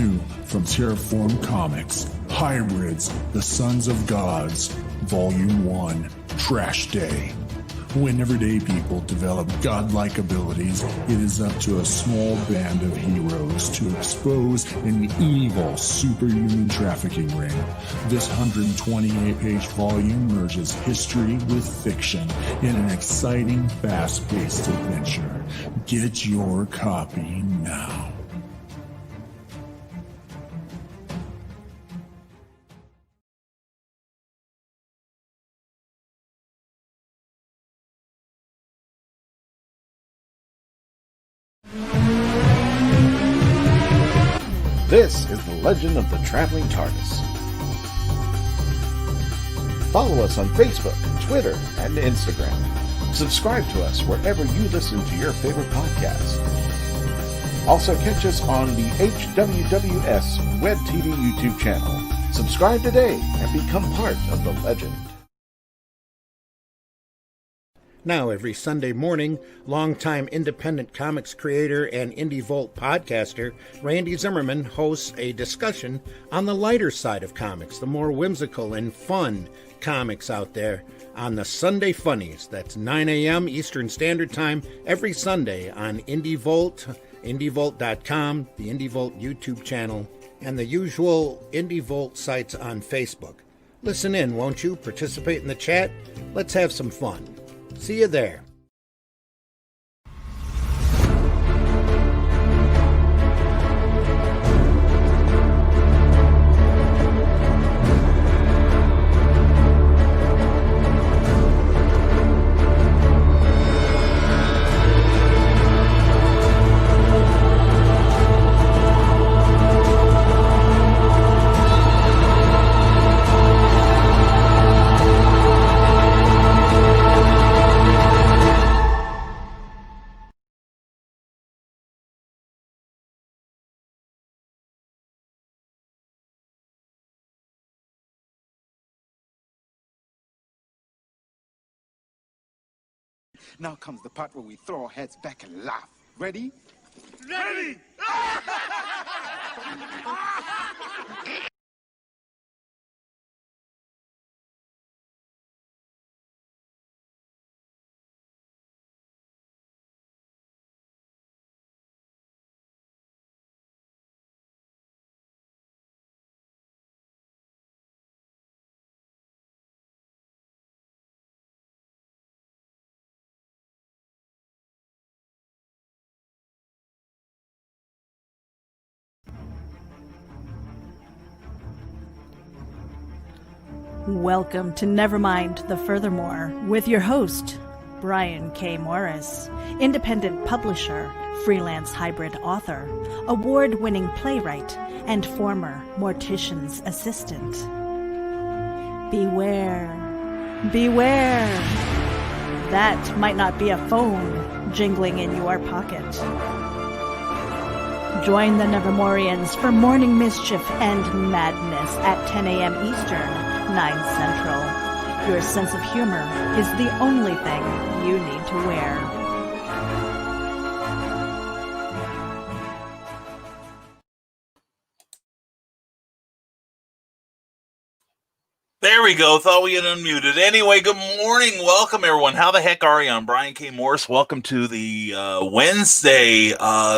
New from Terraform Comics, Hybrids, The Sons of Gods, Volume 1, Trash Day. When everyday people develop godlike abilities, it is up to a small band of heroes to expose an evil superhuman trafficking ring. This 128-page volume merges history with fiction in an exciting, fast-paced adventure. Get your copy now. This is the Legend of the Traveling TARDIS. Follow us on Facebook, Twitter, and Instagram. Subscribe to us wherever you listen to your favorite podcasts. Also catch us on the HWWS Web TV YouTube channel. Subscribe today and become part of the legend. Now, every Sunday morning, longtime independent comics creator and Indie Volt podcaster Randy Zimmerman hosts a discussion on the lighter side of comics, the more whimsical and fun comics out there on the Sunday Funnies. That's 9 a.m. Eastern Standard Time every Sunday on Indie Volt, indievolt.com, the Indie Volt YouTube channel, and the usual Indie Volt sites on Facebook. Listen in, won't you? Participate in the chat. Let's have some fun. See you there. Now comes the part where we throw our heads back and laugh. Ready? Ready! Welcome to Nevermind, the Furthermore, with your host, Brian K. Morris, independent publisher, freelance hybrid author, award-winning playwright, and former mortician's assistant. Beware, beware. That might not be a phone jingling in your pocket. Join the Nevermorians for morning mischief and madness at 10 a.m. Eastern, 9 Central. Your sense of humor is the only thing you need to wear. There we go. Thought we had unmuted. Anyway, good morning. Welcome, everyone. How the heck are you? I'm Brian K. Morris. Welcome to the Wednesday,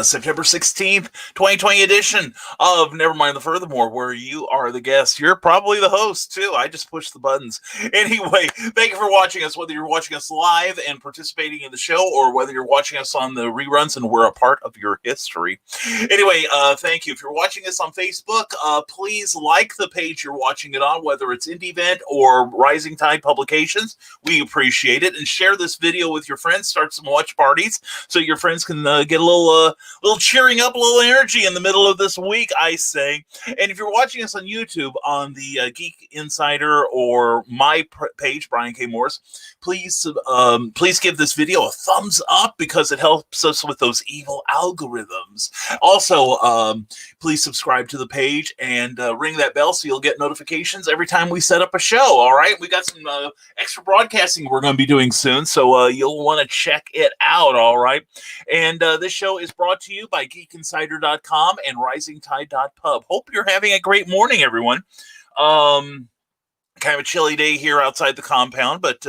September 16th, 2020 edition of Nevermind the Furthermore, where you are the guest. You're probably the host, too. I just pushed the buttons. Anyway, thank you for watching us, whether you're watching us live and participating in the show or whether you're watching us on the reruns and we're a part of your history. Anyway, thank you. If you're watching us on Facebook, please like the page you're watching it on, whether it's Indie Event or Rising Tide Publications. We appreciate it, and share this video with your friends. Start some watch parties so your friends can get a little cheering up, a little energy in the middle of this week, I say. And if you're watching us on YouTube on the Geek Insider or my page, Brian K. Morris, please give this video a thumbs up because it helps us with those evil algorithms. Also, please subscribe to the page and ring that bell so you'll get notifications every time we set up up a show. All right, we got some extra broadcasting we're going to be doing soon, so you'll want to check it out. All right, and this show is brought to you by GeekInsider.com and RisingTide.pub. Hope you're having a great morning, everyone. Kind of a chilly day here outside the compound, but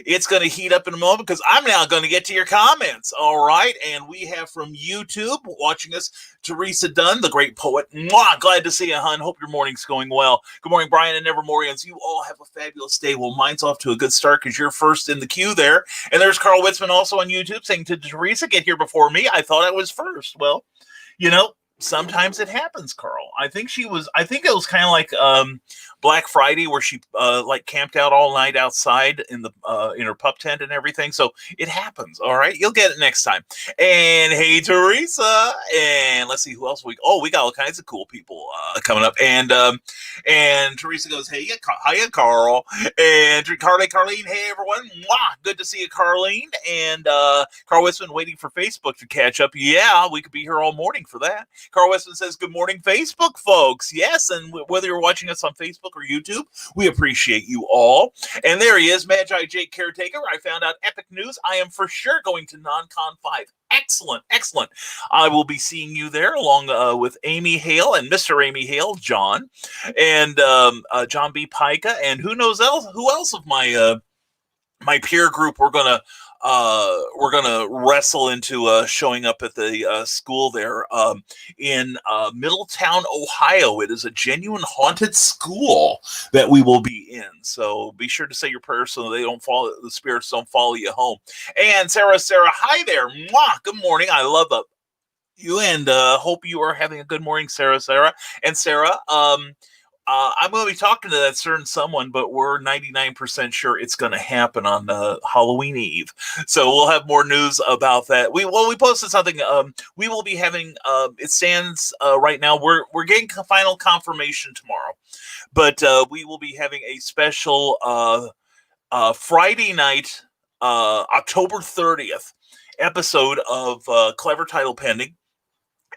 it's going to heat up in a moment because I'm now going to get to your comments. All right. And we have from YouTube watching us, Teresa Dunn, the great poet. Mwah, glad to see you, hon. Hope your morning's going well. Good morning, Brian and Nevermorians. You all have a fabulous day. Well, mine's off to a good start because you're first in the queue there. And there's Carl Witzman also on YouTube saying to Teresa, get here before me. I thought I was first. Well, sometimes it happens, Carl. I think it was kind of like Black Friday where she like camped out all night outside in her pup tent and everything. So it happens. All right. You'll get it next time. And hey, Teresa. And let's see who else we got all kinds of cool people coming up. And Teresa goes, hey, hiya, Carl. And Carlene, hey, everyone. Mwah, good to see you, Carlene. And Carl Witzman waiting for Facebook to catch up. Yeah, we could be here all morning for that. Carl Weston says, good morning, Facebook folks. Yes, and whether you're watching us on Facebook or YouTube, we appreciate you all. And there he is, Magi Jake Caretaker. I found out epic news. I am for sure going to NonCon 5. Excellent, excellent. I will be seeing you there along with Amy Hale and Mr. Amy Hale, John, and John B. Pica, and who else of my peer group we're gonna wrestle into showing up at the school there in Middletown, Ohio. It is a genuine haunted school that we will be in. So be sure to say your prayers so the spirits don't follow you home. And Sarah, hi there. Mwah, good morning. I love you and hope you are having a good morning, Sarah. And Sarah, I'm going to be talking to that certain someone, but we're 99% sure it's going to happen on Halloween Eve. So we'll have more news about that. We posted something. We will be having. It stands right now. We're getting final confirmation tomorrow, but we will be having a special Friday night, October 30th episode of Clever Title Pending.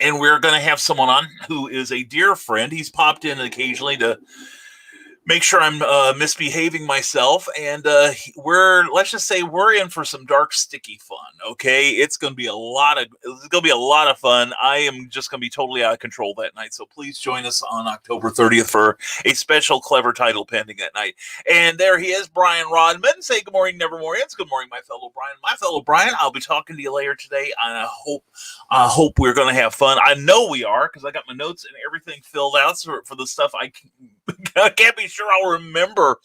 And we're going to have someone on who is a dear friend. He's popped in occasionally to make sure I'm misbehaving myself. And let's just say we're in for some dark, sticky fun. Okay, it's going to be a lot of fun. I am just going to be totally out of control that night. So please join us on October 30th for a special Clever Title Pending that night. And there he is, Brian Rodman. Say good morning, Nevermorians. Good morning, my fellow Brian. My fellow Brian, I'll be talking to you later today. And I hope we're going to have fun. I know we are because I got my notes and everything filled out for the stuff I can't be sure I'll remember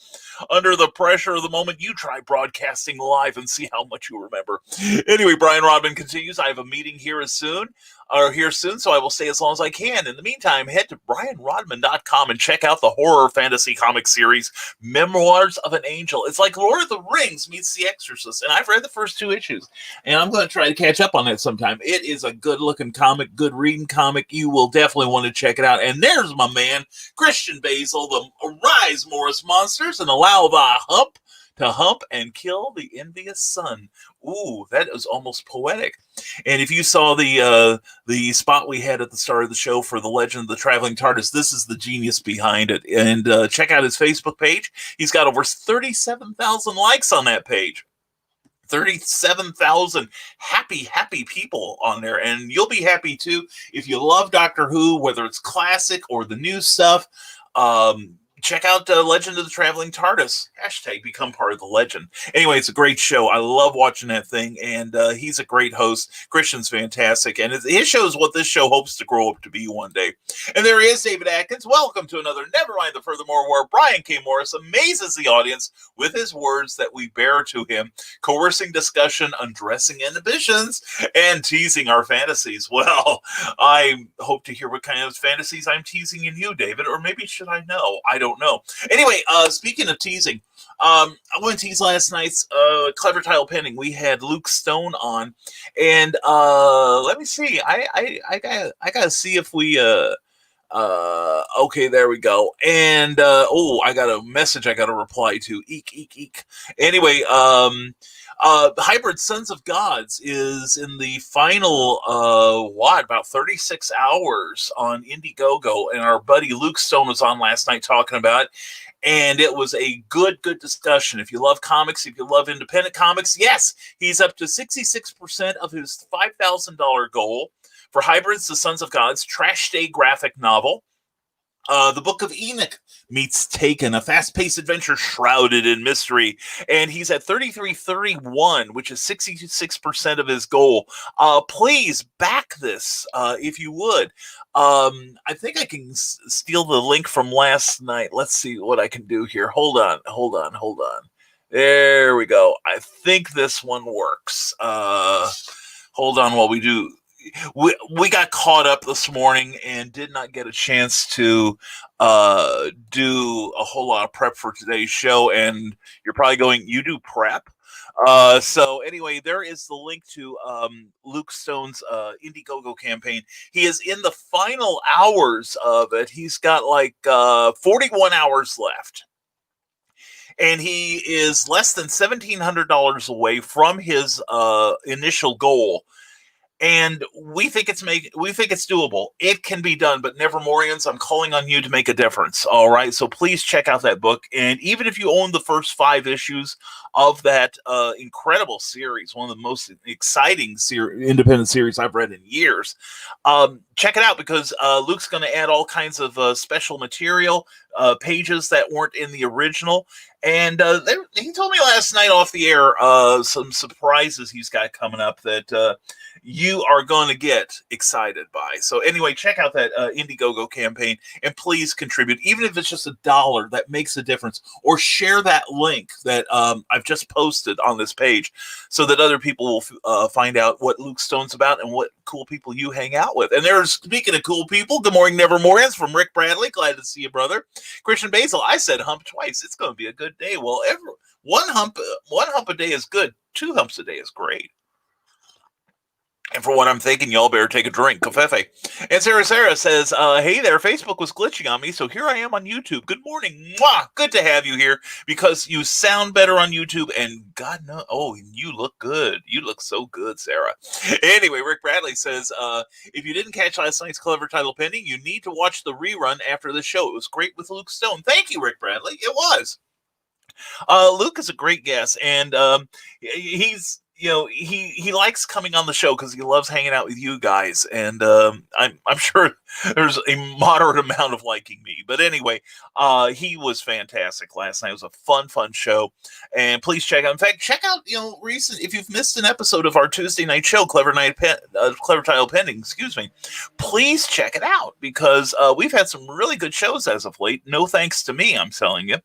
under the pressure of the moment. You try broadcasting live and see how much you remember. Anyway, Brian Rodman continues. I have a meeting here soon, so I will stay as long as I can. In the meantime, head to brianrodman.com and check out the horror fantasy comic series, Memoirs of an Angel. It's like Lord of the Rings meets The Exorcist, and I've read the first 2 issues, and I'm going to try to catch up on that sometime. It is a good-looking comic, good reading comic. You will definitely want to check it out. And there's my man, Christian Basil, the Arise Morris Monsters, and allow thy hump to hump and kill the envious sun. Ooh, that is almost poetic. And if you saw the spot we had at the start of the show for the Legend of the Traveling TARDIS, this is the genius behind it. And check out his Facebook page. He's got over 37,000 likes on that page. 37,000 happy people on there. And you'll be happy too if you love Doctor Who, whether it's classic or the new stuff. Check out Legend of the Traveling TARDIS. # become part of the legend. Anyway, it's a great show. I love watching that thing, and he's a great host. Christian's fantastic, and his show is what this show hopes to grow up to be one day. And there he is, David Atkins. Welcome to another Nevermind the Furthermore, where Brian K. Morris amazes the audience with his words that we bear to him, coercing discussion, undressing inhibitions, and teasing our fantasies. Well, I hope to hear what kind of fantasies I'm teasing in you, David, or maybe should I know? I don't know. Anyway, speaking of teasing, I went to tease last night's Clever Title Pending. We had Luke Stone on, and let me see. I gotta see if we okay, there we go. And I got a message I got to reply to. Eek. Anyway, Hybrid Sons of Gods is in the final, about 36 hours on Indiegogo, and our buddy Luke Stone was on last night talking about it. And it was a good discussion. If you love comics, if you love independent comics, yes, he's up to 66% of his $5,000 goal for Hybrids, the Sons of Gods, Trash Day graphic novel. The Book of Enoch meets Taken, a fast-paced adventure shrouded in mystery. And he's at 3331, which is 66% of his goal. Please back this if you would. I think I can steal the link from last night. Let's see what I can do here. Hold on. There we go. I think this one works. Hold on while we do. We got caught up this morning and did not get a chance to do a whole lot of prep for today's show. And you're probably going, you do prep? So anyway, there is the link to Luke Stone's Indiegogo campaign. He is in the final hours of it. He's got like 41 hours left. And he is less than $1,700 away from his initial goal. And we think it's doable. It can be done, but Nevermorians, I'm calling on you to make a difference. All right. So please check out that book. And even if you own the first 5 issues of that incredible series, one of the most exciting independent series I've read in years, check it out, because Luke's going to add all kinds of special material, pages that weren't in the original. And he told me last night off the air some surprises he's got coming up that you are going to get excited by. So anyway, check out that Indiegogo campaign, and please contribute, even if it's just $1. That makes a difference. Or share that link that I've just posted on this page, so that other people will find out what Luke Stone's about and what cool people you hang out with. And there's, speaking of cool people, good morning, Nevermorians, from Rick Bradley. Glad to see you, brother. Christian Basil, I said hump twice. It's going to be a good day. Well, one hump a day is good. 2 humps a day is great. And for what I'm thinking, y'all better take a drink. Covfefe. And Sarah says, hey there, Facebook was glitching on me, so here I am on YouTube. Good morning. Mwah! Good to have you here, because you sound better on YouTube, and God knows, you look good. You look so good, Sarah. Anyway, Rick Bradley says, if you didn't catch last night's clever title pending, you need to watch the rerun after the show. It was great with Luke Stone. Thank you, Rick Bradley. It was. Luke is a great guest, and he's... he likes coming on the show because he loves hanging out with you guys, and I'm sure there's a moderate amount of liking me. But anyway, he was fantastic last night. It was a fun show, and please check out. In fact, check out recent. If you've missed an episode of our Tuesday night show, Clever Title Pending, please check it out, because we've had some really good shows as of late. No thanks to me, I'm telling you.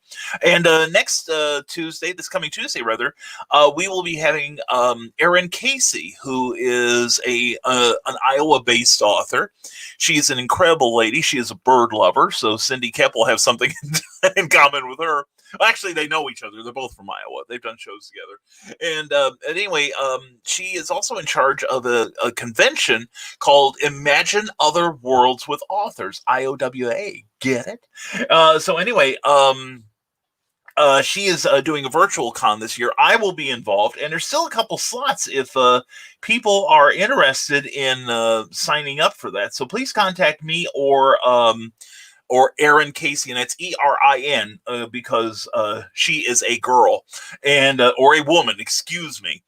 And next Tuesday, this coming Tuesday rather, we will be having Erin Casey, who is an Iowa-based author. She's an incredible lady. She is a bird lover, so Cindy Kepp will have something in common with her. Well, actually, they know each other. They're both from Iowa. They've done shows together. And anyway, she is also in charge of a convention called Imagine Other Worlds with Authors, IOWA. Get it? So anyway, she is doing a virtual con this year. I will be involved, and there's still a couple slots if people are interested in signing up for that. So please contact me or Erin Casey, and that's ERIN because she is a girl and or a woman, excuse me.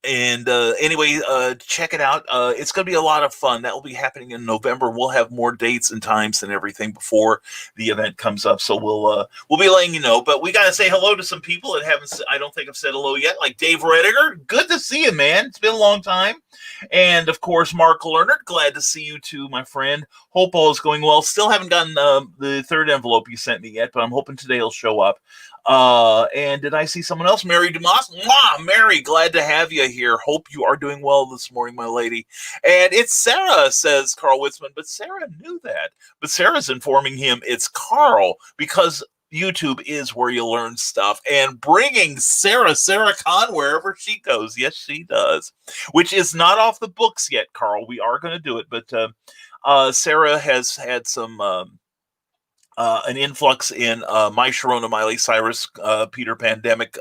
Anyway, check it out. It's going to be a lot of fun. That will be happening in November. We'll have more dates and times and everything before the event comes up. So we'll be letting you know. But we got to say hello to some people that I don't think I've said hello yet, like Dave Rediger. Good to see you, man. It's been a long time. And of course, Mark Lerner. Glad to see you too, my friend. Hope all is going well. Still haven't gotten the third envelope you sent me yet, but I'm hoping today it'll show up. And did I see someone else? Mary Dumas. Mwah! Mary, glad to have you here. Hope you are doing well this morning, my lady. And it's Sarah, says Carl Witzman, but Sarah knew that. But Sarah's informing him it's Carl, because YouTube is where you learn stuff, and bringing Sarah Khan wherever she goes. Yes, she does, which is not off the books yet, Carl. We are going to do it, but Sarah has had some an influx in My Sharona Miley Cyrus Peter Pandemic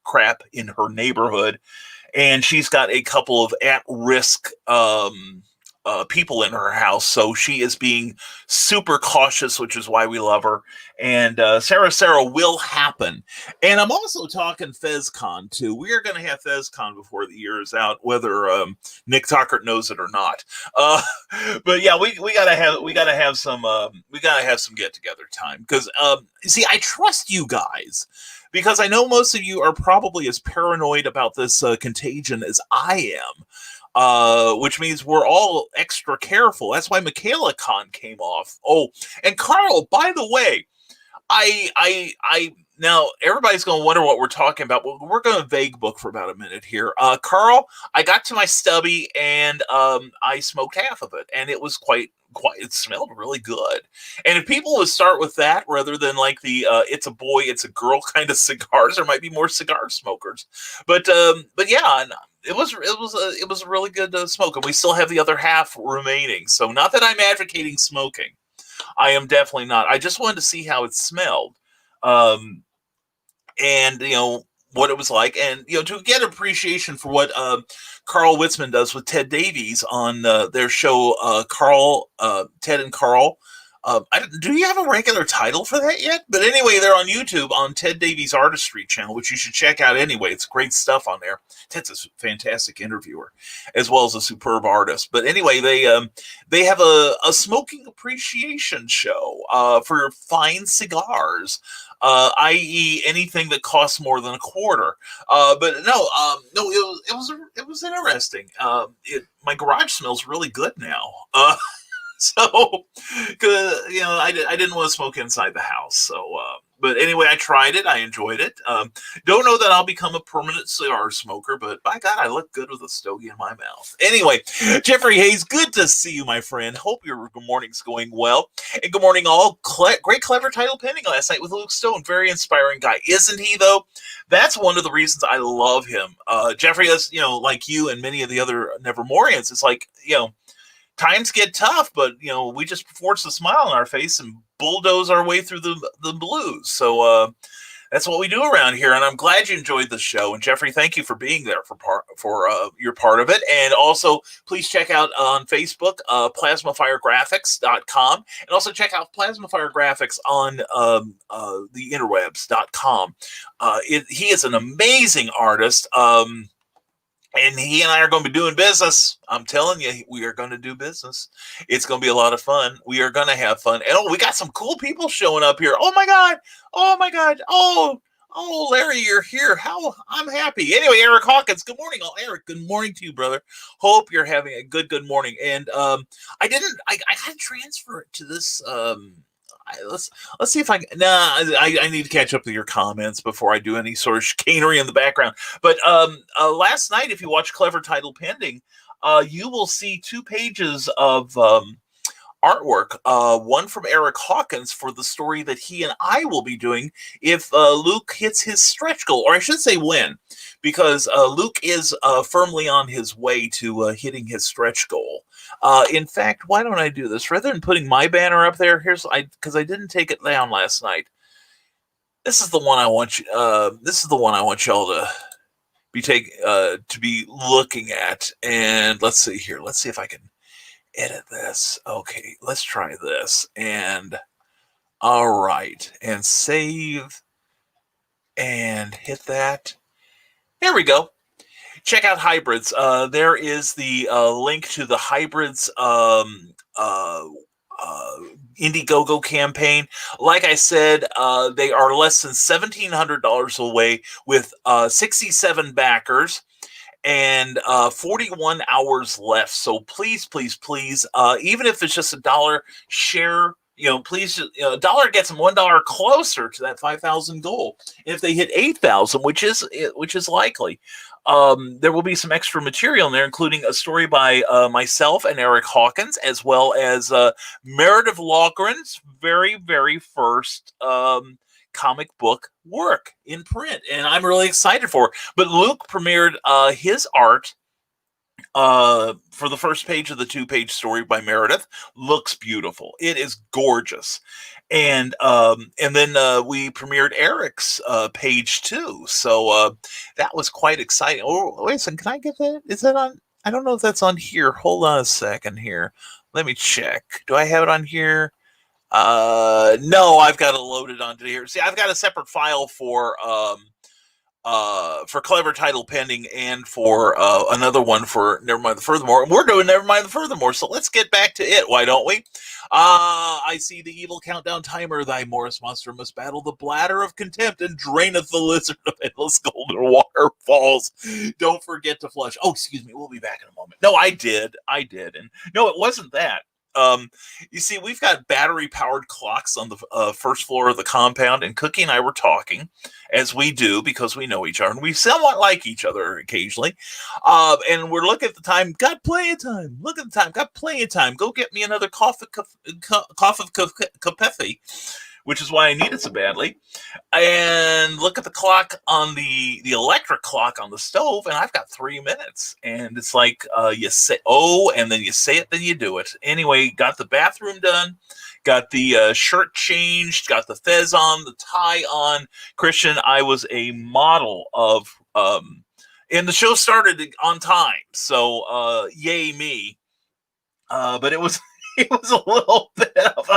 crap in her neighborhood, and she's got a couple of at-risk people in her house, so she is being super cautious, which is why we love her. And Sarah will happen. And I'm also talking FezCon too. We are going to have FezCon before the year is out, whether Nick Tockert knows it or not. But yeah, we gotta have some get together time, because see, I trust you guys, because I know most of you are probably as paranoid about this contagion as I am. Which means we're all extra careful. That's why Michaela Con came off. Oh, and Carl, by the way, I now everybody's going to wonder what we're talking about. Well, we're going to vague book for about a minute here. Carl, I got to my stubby and I smoked half of it, and it was quite. It smelled really good. And if people would start with that rather than like the it's a boy, it's a girl kind of cigars, there might be more cigar smokers. But yeah. And, it was a really good smoke, and we still have the other half remaining. So not that I'm advocating smoking, I am definitely not. I just wanted to see how it smelled, and what it was like, and to get appreciation for what Carl Witzman does with Ted Davies on their show, Ted and Carl. Do you have a regular title for that yet? But anyway, they're on YouTube on Ted Davies Artistry channel, which you should check out anyway. It's great stuff on there. Ted's a fantastic interviewer, as well as a superb artist. But anyway, they have a smoking appreciation show for fine cigars, i.e., anything that costs more than a quarter. But no, it was interesting. My garage smells really good now. So, because I didn't want to smoke inside the house. So, but anyway, I tried it. I enjoyed it. Don't know that I'll become a permanent cigar smoker, but by God, I look good with a stogie in my mouth. Anyway, Jeffrey Hayes, good to see you, my friend. Hope your good morning's going well. And good morning, all. Great, clever title pending last night with Luke Stone. Very inspiring guy, isn't he? Though, that's one of the reasons I love him. Jeffrey, is like you and many of the other Nevermorians. It's like times get tough, but we just force a smile on our face and bulldoze our way through the blues. So that's what we do around here, and I'm glad you enjoyed the show. And Jeffrey, thank you for being there for your part of it. And also, please check out on Facebook plasmafiregraphics.com, and also check out Plasmafire Graphics on the interwebs.com. He is an amazing artist. And he and I are going to be doing business. I'm telling you, we are going to do business. It's going to be a lot of fun. We are going to have fun. And we got some cool people showing up here. Oh my God. Oh, Larry, you're here. How I'm happy. Anyway, Eric Hawkins, good morning. Oh, Eric, good morning to you, brother. Hope you're having a good morning. And I got to transfer it to this. Let's see if I need to catch up with your comments before I do any sort of chicanery in the background. But last night, if you watch Clever Title Pending, you will see 2 pages of artwork. One from Eric Hawkins for the story that he and I will be doing if Luke hits his stretch goal, or I should say when, because Luke is firmly on his way to hitting his stretch goal. In fact, why don't I do this? Rather than putting my banner up there, because I didn't take it down last night. This is the one I want you. This is the one I want y'all to be looking at. And let's see here. Let's see if I can edit this. Okay, let's try this. And all right, and save and hit that. There we go. Check out Hybrids. There is the link to the Hybrids Indiegogo campaign. Like I said, they are less than $1,700 away with 67 backers and 41 hours left. So please, even if it's just $1 share, please, $1 gets them $1 closer to that 5,000 goal. If they hit 8,000, which is likely, there will be some extra material in there, including a story by myself and Eric Hawkins, as well as Meredith Logren's very, very first comic book work in print, and I'm really excited for it. But Luke premiered his art for the first page of the 2-page story by Meredith. Looks beautiful. It is gorgeous. And then we premiered Eric's page 2. So that was quite exciting. Oh, wait a second. Can I get that? Is that on? I don't know if that's on here. Hold on a second here. Let me check. Do I have it on here? No, I've got it loaded onto here. See, I've got a separate file for Clever Title Pending and for another one for Nevermind the Furthermore. And we're doing Nevermind the Furthermore, so let's get back to it, why don't we? I see the evil countdown timer. Thy Morris monster must battle the bladder of contempt and draineth the lizard of endless golden waterfalls. Don't forget to flush. Oh, excuse me, we'll be back in a moment. No, I did. And no, it wasn't that. You see, we've got battery-powered clocks on the first floor of the compound, and Cookie and I were talking, as we do, because we know each other, and we somewhat like each other occasionally. And we're looking at the time. Got plenty of time. Look at the time. Got plenty of time. Go get me another cough of Capefi, which is why I need it so badly. And look at the clock on the electric clock on the stove, and I've got 3 minutes. And it's like you say, oh, and then you say it, then you do it. Anyway, got the bathroom done, got the shirt changed, got the fez on, the tie on. Christian, I was a model of, and the show started on time, so yay me. But it was it was a little bit of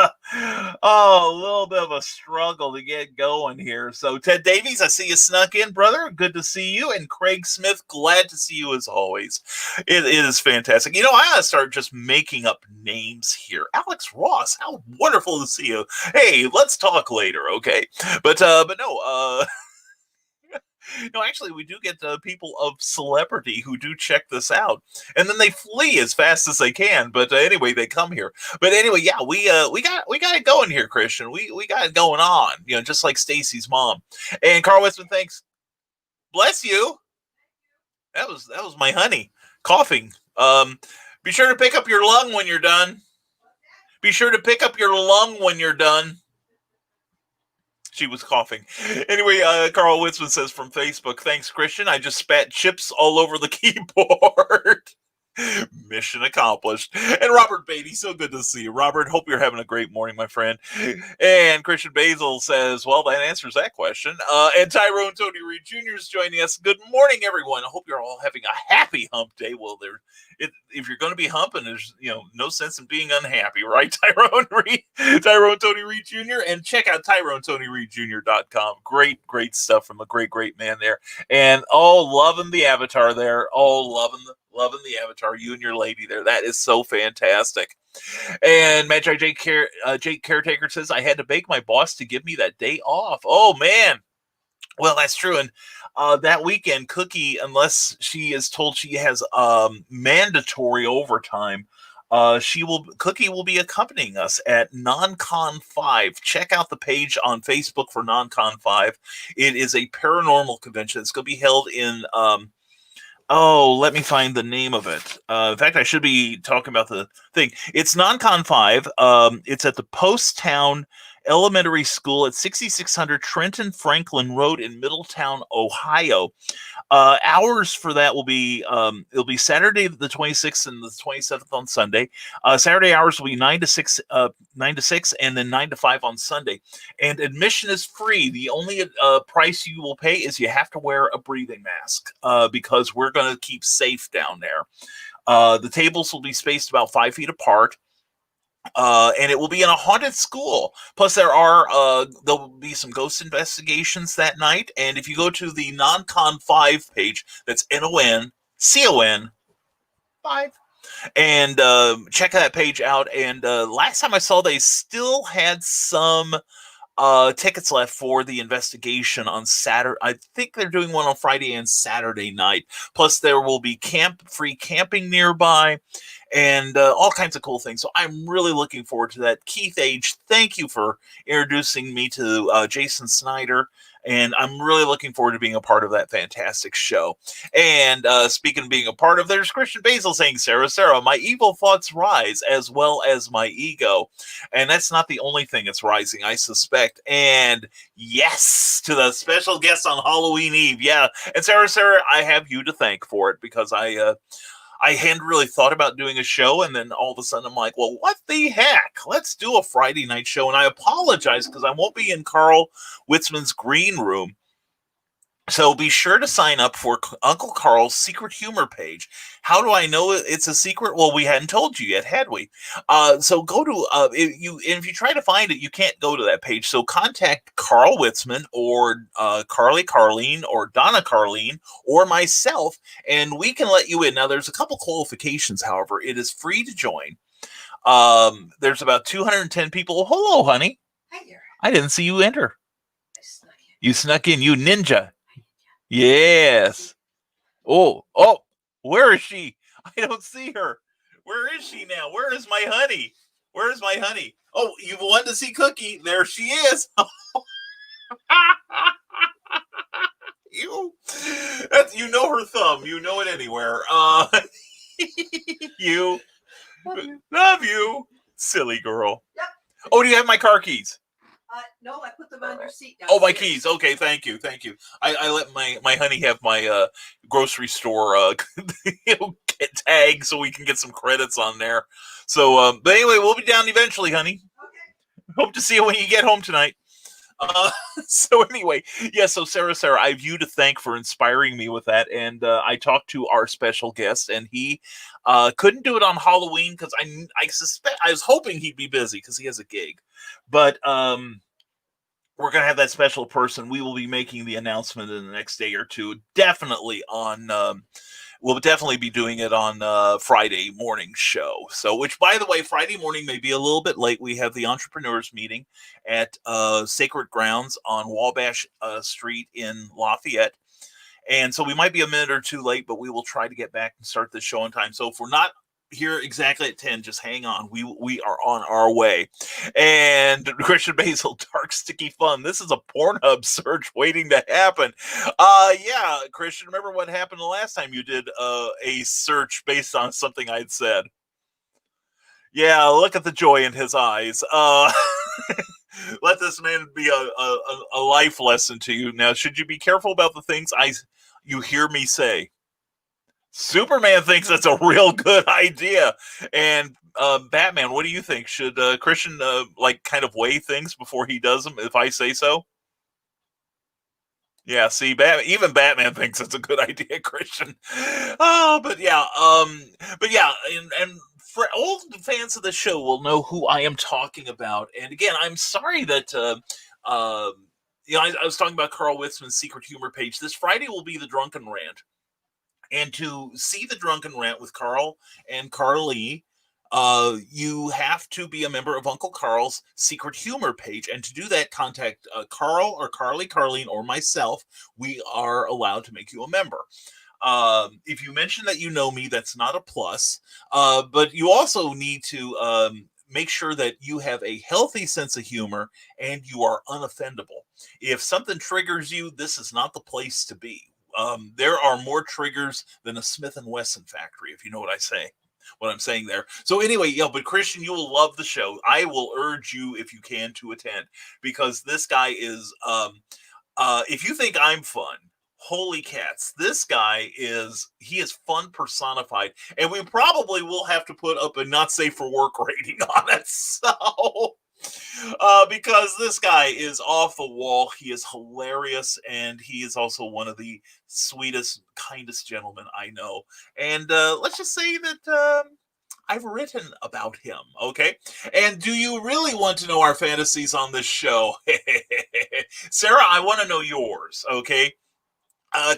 a struggle to get going here. So Ted Davies, I see you snuck in, brother. Good to see you. And Craig Smith, glad to see you as always. It is fantastic. You know, I gotta start just making up names here. Alex Ross, how wonderful to see you. Hey, let's talk later, okay? But no. No, actually, we do get people of celebrity who do check this out, and then they flee as fast as they can. But anyway, they come here. But anyway, yeah, we got it going here, Christian. We got it going on, you know, just like Stacy's mom. And Carl Westman, thanks. Bless you. That was my honey coughing. Be sure to pick up your lung when you're done. Be sure to pick up your lung when you're done. She was coughing. Anyway, Carl Witzman says from Facebook, thanks, Christian. I just spat chips all over the keyboard. Mission accomplished. And Robert Beatty, so good to see you. Robert, hope you're having a great morning, my friend. And Christian Basil says, well, that answers that question. And Tyrone Tony Reed Jr. is joining us. Good morning, everyone. I hope you're all having a happy hump day. Well, if you're going to be humping, there's no sense in being unhappy, right, Tyrone Tony Reed Jr. And check out TyroneTonyReedJr.com. Great stuff from the great man there. And loving the avatar there. Loving the avatar, you and your lady there. That is so fantastic. And Magi Jake Caretaker says, I had to beg my boss to give me that day off. Oh, man. Well, that's true. And that weekend, Cookie, unless she is told she has mandatory overtime, Cookie will be accompanying us at NonCon 5. Check out the page on Facebook for NonCon 5. It is a paranormal convention. It's going to be held in... let me find the name of it. In fact, I should be talking about the thing. It's NonCon 5. It's at the Post Town Elementary School at 6600 Trenton Franklin Road in Middletown, Ohio. Hours for that will be it'll be Saturday the 26th and the 27th on Sunday. Saturday hours will be 9 to 6, and then 9 to 5 on Sunday. And admission is free. The only price you will pay is you have to wear a breathing mask because we're going to keep safe down there. The tables will be spaced about 5 feet apart. And it will be in a haunted school. Plus, there'll be some ghost investigations that night. And if you go to the NonCon 5 page, that's NonCon 5, and check that page out. And last time I saw, they still had some tickets left for the investigation on Saturday. I think they're doing one on Friday and Saturday night. Plus, there will be free camping nearby. And all kinds of cool things. So I'm really looking forward to that. Keith Age, thank you for introducing me to Jason Snyder. And I'm really looking forward to being a part of that fantastic show. And speaking of being a part of, there's Christian Basil saying, Sarah, my evil thoughts rise as well as my ego. And that's not the only thing that's rising, I suspect. And yes, to the special guest on Halloween Eve. Yeah. And Sarah, I have you to thank for it because I hadn't really thought about doing a show, and then all of a sudden I'm like, well, what the heck? Let's do a Friday night show. And I apologize because I won't be in Carl Witzman's green room So be sure to sign up for Uncle Carl's secret humor page. How do I know it's a secret? Well, we hadn't told you yet, had we? So go to if you try to find it, you can't go to that page. So contact Carl Witzman or Carly Carleen or Donna Carleen or myself, and we can let you in. Now, there's a couple qualifications, however. It is free to join. There's about 210 people. Hello, honey. Hi there. I didn't see you enter. I snuck in. You snuck in, you ninja. Yes. Oh, where is she? I don't see her. Where is she now? Where is my honey? Where is my honey? Oh, you wanted to see Cookie. There she is. You know her thumb. You know it anywhere. You. Love you. Silly girl. Yep. Oh, do you have my car keys? No, I put them on your seat. Oh, my keys. Okay, thank you. I let my honey have my grocery store tag so we can get some credits on there. So, but anyway, we'll be down eventually, honey. Okay. Hope to see you when you get home tonight. So anyway, yeah. So Sarah, I have you to thank for inspiring me with that, and I talked to our special guest, and he couldn't do it on Halloween because I suspect I was hoping he'd be busy because he has a gig, but we're going to have that special person. We will be making the announcement in the next day or two. Definitely on, we'll definitely be doing it on Friday morning show. So, which, by the way, Friday morning may be a little bit late. We have the entrepreneurs meeting at Sacred Grounds on Wabash Street in Lafayette. And so we might be a minute or two late, but we will try to get back and start the show on time. So if we're not here exactly at 10, just hang on. We are on our way. And Christian Basil, Dark Sticky Fun. This is a Pornhub search waiting to happen. Yeah, Christian, remember what happened the last time you did a search based on something I'd said? Yeah, look at the joy in his eyes. Let this man be a life lesson to you. Now, should you be careful about the things you hear me say? Superman thinks that's a real good idea. And Batman, what do you think? Should Christian kind of weigh things before he does them if I say so? Yeah, see, even Batman thinks it's a good idea, Christian. But yeah, and for old fans of the show will know who I am talking about. And again, I'm sorry that I was talking about Carl Witzman's secret humor page. This Friday will be the Drunken Rant. And to see the Drunken Rant with Carl and Carly, you have to be a member of Uncle Carl's secret humor page. And to do that, contact Carl or Carly, Carleen, or myself. We are allowed to make you a member. If you mention that you know me, that's not a plus. But you also need to make sure that you have a healthy sense of humor and you are unoffendable. If something triggers you, this is not the place to be. There are more triggers than a Smith & Wesson factory, if you know what I'm saying there. So anyway, yeah, but Christian, you will love the show. I will urge you, if you can, to attend, because this guy is, if you think I'm fun, holy cats, this guy is fun personified, and we probably will have to put up a not safe for work rating on it. So because this guy is off the wall. He is hilarious, and he is also one of the sweetest, kindest gentlemen I know. And let's just say that I've written about him, okay? And do you really want to know our fantasies on this show? Sarah, I want to know yours, okay?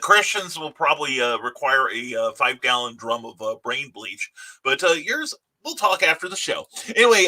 Christians will probably require a 5-gallon drum of brain bleach, but yours, we'll talk after the show. Anyway,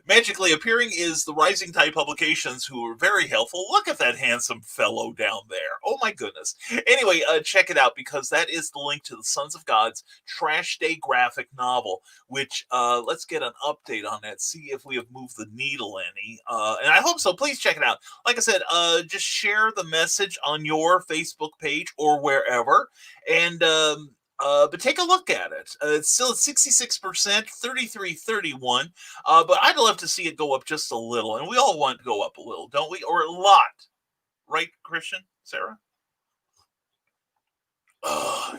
magically appearing is the Rising Tide Publications, who are very helpful. Look at that handsome fellow down there. Oh my goodness. Anyway, check it out, because that is the link to the Sons of God's Trash Day graphic novel, which let's get an update on that, see if we have moved the needle any. And I hope so. Please check it out. Like I said, just share the message on your Facebook page or wherever. And but take a look at it. It's still at 66%, 33-31. But I'd love to see it go up just a little. And we all want to go up a little, don't we? Or a lot. Right, Christian? Sarah?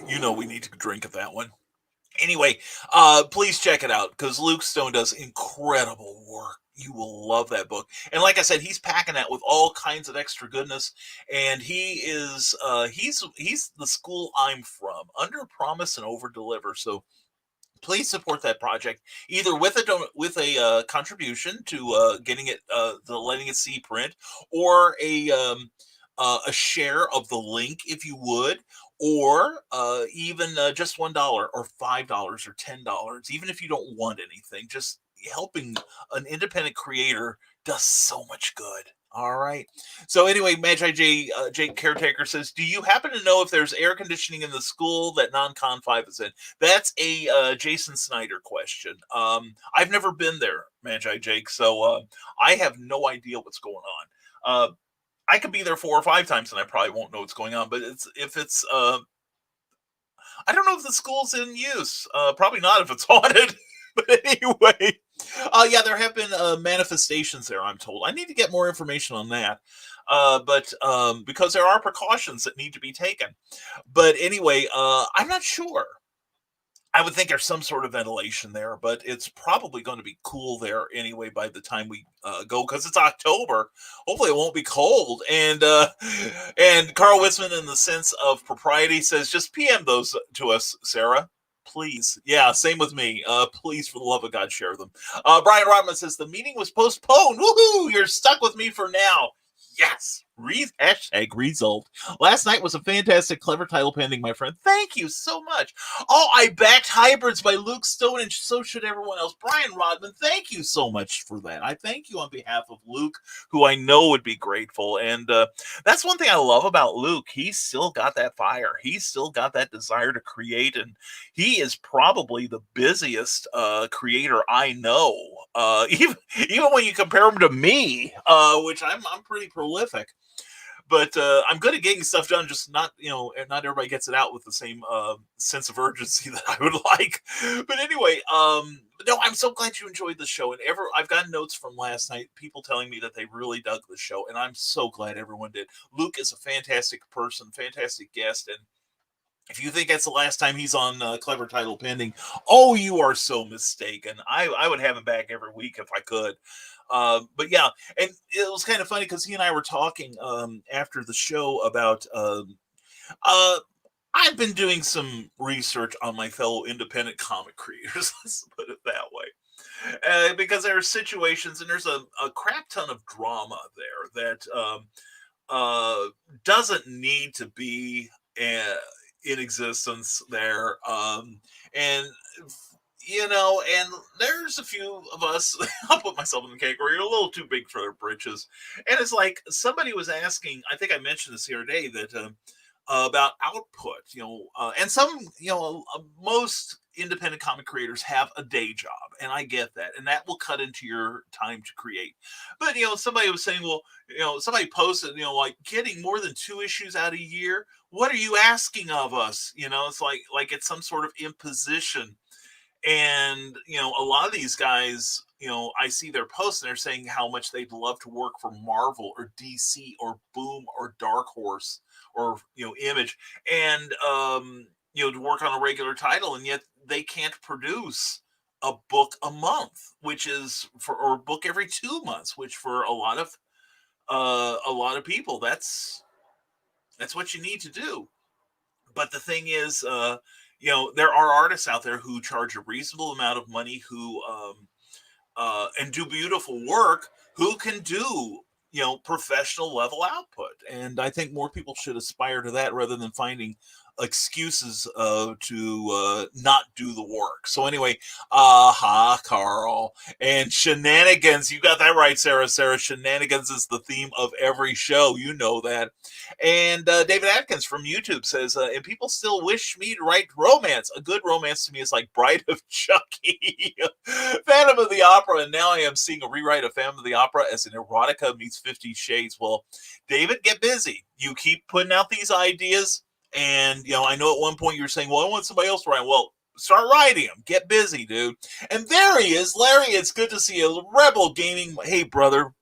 You know we need to drink at that one. Anyway, please check it out, because Luke Stone does incredible work. You will love that book. And like I said, he's packing that with all kinds of extra goodness. And he is he's the school I'm from. Under promise and over deliver. So please support that project either with a contribution to getting it the letting it see print, or a share of the link if you would, or even just $1 or $5 or $10, even if you don't want anything. Just helping an independent creator does so much good. All right. So anyway, Magi Jake Caretaker says, do you happen to know if there's air conditioning in the school that non-con 5 is in? That's a Jason Snyder question. I've never been there, Magi Jake, so I have no idea what's going on. I could be there 4 or 5 times and I probably won't know what's going on, but I don't know if the school's in use. Probably not if it's haunted. But anyway, yeah, there have been manifestations there, I'm told. I need to get more information on that. But because there are precautions that need to be taken. But anyway, I'm not sure. I would think there's some sort of ventilation there, but it's probably going to be cool there anyway by the time we go, because it's October. Hopefully, it won't be cold. And Carl Wisman, in the sense of propriety, says just PM those to us, Sarah. Please. Yeah, same with me. Please, for the love of God, share them. Brian Rodman says the meeting was postponed. Woohoo! You're stuck with me for now. Yes. Hashtag result. Last night was a fantastic, clever title pending, my friend. Thank you so much. Oh, I backed Hybrids by Luke Stone, and so should everyone else. Brian Rodman, thank you so much for that. I thank you on behalf of Luke, who I know would be grateful. And that's one thing I love about Luke. He's still got that fire. He's still got that desire to create, and he is probably the busiest creator I know. Even when you compare him to me, which I'm pretty prolific. But I'm good at getting stuff done, just not everybody gets it out with the same sense of urgency that I would like. But anyway, no, I'm so glad you enjoyed the show. And I've gotten notes from last night, people telling me that they really dug the show, and I'm so glad everyone did. Luke is a fantastic person, fantastic guest, and if you think that's the last time he's on Clever Title Pending, oh, you are so mistaken. I would have him back every week if I could. But yeah, and it was kind of funny because he and I were talking after the show about I've been doing some research on my fellow independent comic creators, let's put it that way. Because there are situations, and there's a crap ton of drama there that doesn't need to be in existence there. And there's a few of us, I'll put myself in the category, a little too big for their britches. And it's like somebody was asking, I think I mentioned this the other day, that about output, and some, most independent comic creators have a day job, and I get that, and that will cut into your time to create. But somebody was saying, well, somebody posted, like getting more than 2 issues out a year. What are you asking of us? It's like it's some sort of imposition. And a lot of these guys, I see their posts and they're saying how much they'd love to work for Marvel or DC or Boom or Dark Horse or Image, and to work on a regular title, and yet they can't produce a book a month, which is or a book every 2 months, which for a lot of people, that's what you need to do. But the thing is, there are artists out there who charge a reasonable amount of money, who and do beautiful work, who can do professional level output. And I think more people should aspire to that rather than finding excuses to not do the work. So anyway, Carl, and shenanigans. You got that right, Sarah. Shenanigans is the theme of every show. You know that. And David Atkins from YouTube says, and people still wish me to write romance. A good romance to me is like Bride of Chucky, Phantom of the Opera, and now I am seeing a rewrite of Phantom of the Opera as an erotica meets 50 Shades. Well, David, get busy. You keep putting out these ideas. And, I know at one point you were saying, well, I want somebody else to write. Well, start writing them. Get busy, dude. And there he is. Larry, it's good to see you. Rebel Gaming. Hey, brother.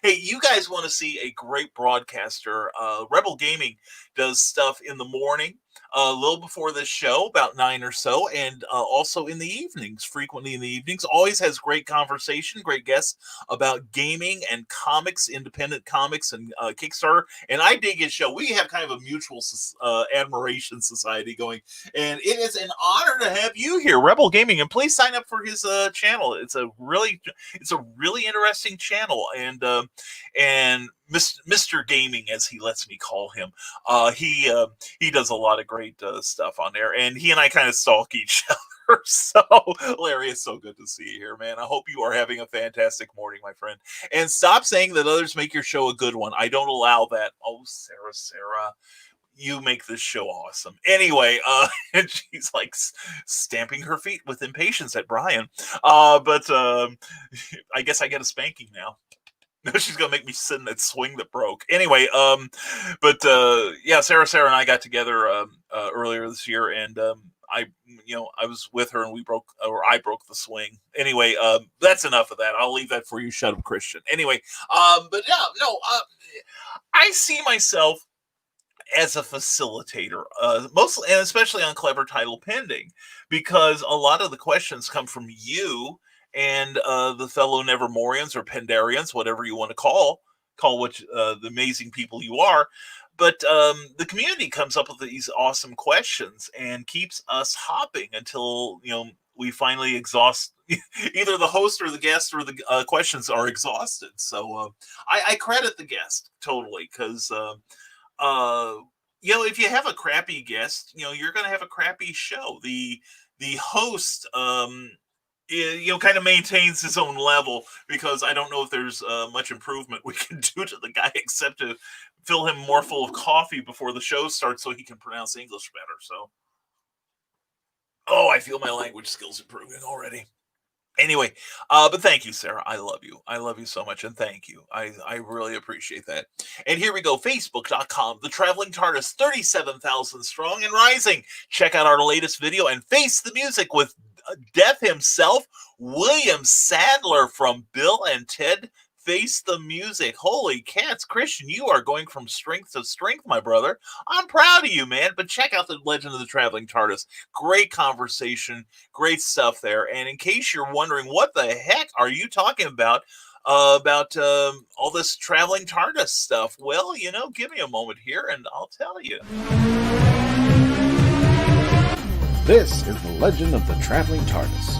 Hey, you guys want to see a great broadcaster. Rebel Gaming does stuff in the morning. a little before this show, about 9 or so, and also in the evenings, frequently in the evenings. Always has great conversation, great guests about gaming and comics, independent comics, and Kickstarter. And I dig his show. We have kind of a mutual admiration society going, and it is an honor to have you here, Rebel Gaming. And please sign up for his channel. It's a really interesting channel, and Mr. Gaming, as he lets me call him, he does a lot of great stuff on there, and he and I kind of stalk each other. So, Larry, it's so good to see you here, man. I hope you are having a fantastic morning, my friend. And stop saying that others make your show a good one. I don't allow that. Oh, Sarah, you make this show awesome. Anyway, and she's like stamping her feet with impatience at Brian. But I guess I get a spanking now. No, she's gonna make me sit in that swing that broke. Anyway, yeah, Sarah and I got together earlier this year, and I was with her, and I broke the swing. Anyway, that's enough of that. I'll leave that for you. Shut up, Christian. Anyway, but yeah, no, I see myself as a facilitator, mostly and especially on Clever Title Pending, because a lot of the questions come from you and the fellow Nevermorians or Pendarians, whatever you want to call what the amazing people you are. But the community comes up with these awesome questions and keeps us hopping until we finally exhaust. Either the host or the guest or the questions are exhausted. So I credit the guest totally, because if you have a crappy guest, you're going to have a crappy show. The host kind of maintains his own level, because I don't know if there's much improvement we can do to the guy except to fill him more full of coffee before the show starts so he can pronounce English better. So, I feel my language skills improving already. Anyway, but thank you, Sarah. I love you. I love you so much, and thank you. I really appreciate that. And here we go, Facebook.com, The Traveling TARDIS, 37,000 strong and rising. Check out our latest video and face the music with Death himself, William Sadler from Bill and Ted Face the Music. Holy cats, Christian, you are going from strength to strength, my brother. I'm proud of you, man. But check out the Legend of the Traveling TARDIS. Great conversation, great stuff there. And in case you're wondering, what the heck are you talking about all this Traveling TARDIS stuff? Well, give me a moment here and I'll tell you. This is the Legend of the Traveling TARDIS.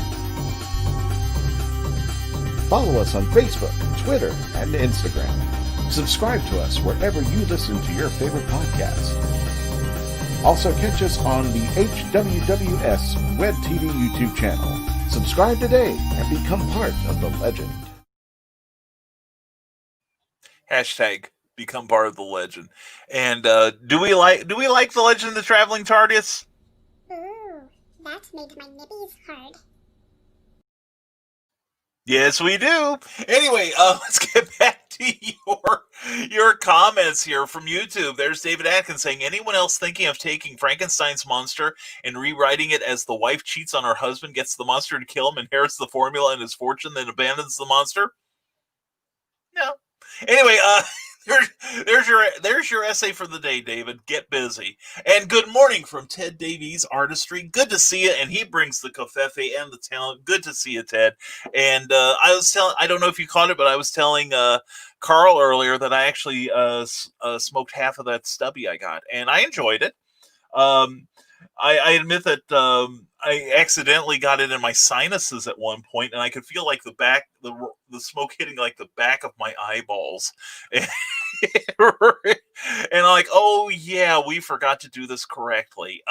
Follow us on Facebook, Twitter, and Instagram. Subscribe to us wherever you listen to your favorite podcast. Also catch us on the HWWS Web TV YouTube channel. Subscribe today and become part of the legend. Hashtag become part of the legend. And do we like the Legend of the Traveling TARDIS? Ooh, that made my nibbies hard. Yes, we do. Anyway, let's get back to your comments here from YouTube. There's David Atkins saying, anyone else thinking of taking Frankenstein's monster and rewriting it as the wife cheats on her husband, gets the monster to kill him, inherits the formula and his fortune, then abandons the monster? No. Anyway, there's your essay for the day, David. Get busy. And good morning from Ted Davies Artistry. Good to see you. And he brings the covfefe and the talent. Good to see you, Ted. And I don't know if you caught it, but I was telling Carl earlier that I actually smoked half of that stubby I got, and I enjoyed it. I admit that I accidentally got it in my sinuses at one point, and I could feel like the smoke hitting like the back of my eyeballs. And I'm like, oh yeah, we forgot to do this correctly.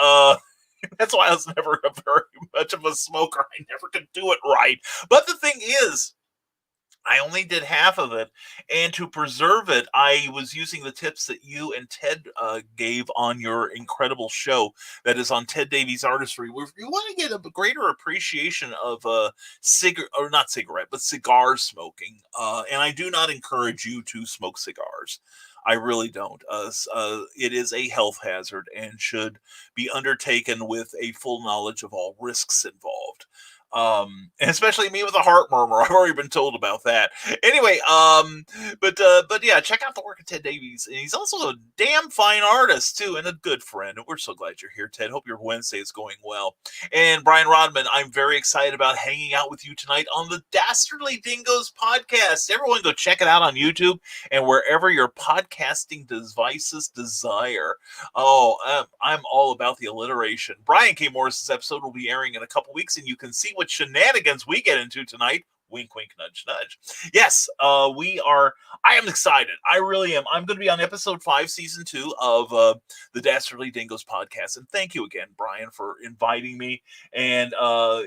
That's why I was never very much of a smoker. I never could do it right. But the thing is, I only did half of it, and to preserve it, I was using the tips that you and Ted gave on your incredible show that is on Ted Davies Artistry, where you want to get a greater appreciation of cigar smoking. And I do not encourage you to smoke cigars. I really don't. It is a health hazard and should be undertaken with a full knowledge of all risks involved. And especially me with a heart murmur. I've already been told about that. Anyway, but yeah, check out the work of Ted Davies. And he's also a damn fine artist too, and a good friend. And we're so glad you're here, Ted. Hope your Wednesday is going well. And Brian Rodman, I'm very excited about hanging out with you tonight on the Dastardly Dingoes podcast. Everyone go check it out on YouTube and wherever your podcasting devices desire. Oh, I'm all about the alliteration. Brian K. Morris's episode will be airing in a couple weeks, and you can see what shenanigans we get into tonight. Wink, wink, nudge, nudge. Yes, we are. I am excited. I really am. I'm going to be on episode 5, season 2 of the Dastardly Dingoes podcast. And thank you again, Brian, for inviting me. And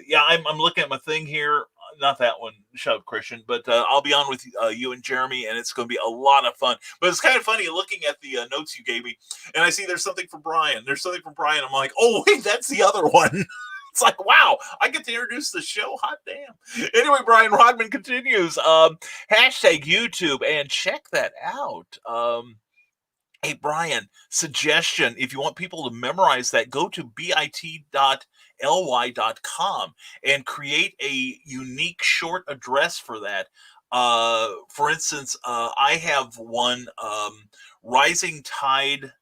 yeah, I'm looking at my thing here. Not that one, shut up, Christian. But I'll be on with you and Jeremy, and it's going to be a lot of fun. But it's kind of funny looking at the notes you gave me, and I see there's something for Brian. There's something from Brian. I'm like, oh, wait, that's the other one. It's like, wow, I get to introduce the show. Hot damn. Anyway, Brian Rodman continues. Hashtag YouTube, and check that out. Hey, Brian, suggestion. If you want people to memorize that, go to bit.ly.com and create a unique short address for that. For instance, I have one, Rising Tide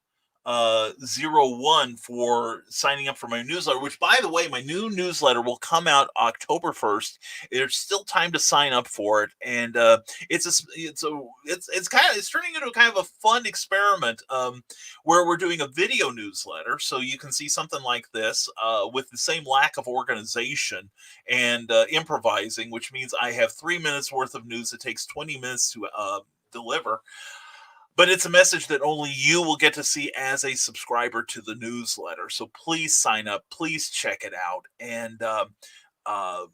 01 for signing up for my newsletter, which, by the way, my new newsletter will come out October 1st. There's still time to sign up for it, and it's turning into a kind of a fun experiment, where we're doing a video newsletter, so you can see something like this with the same lack of organization and improvising, which means I have 3 minutes worth of news. It takes 20 minutes to deliver. But it's a message that only you will get to see as a subscriber to the newsletter. So please sign up. Please check it out. And I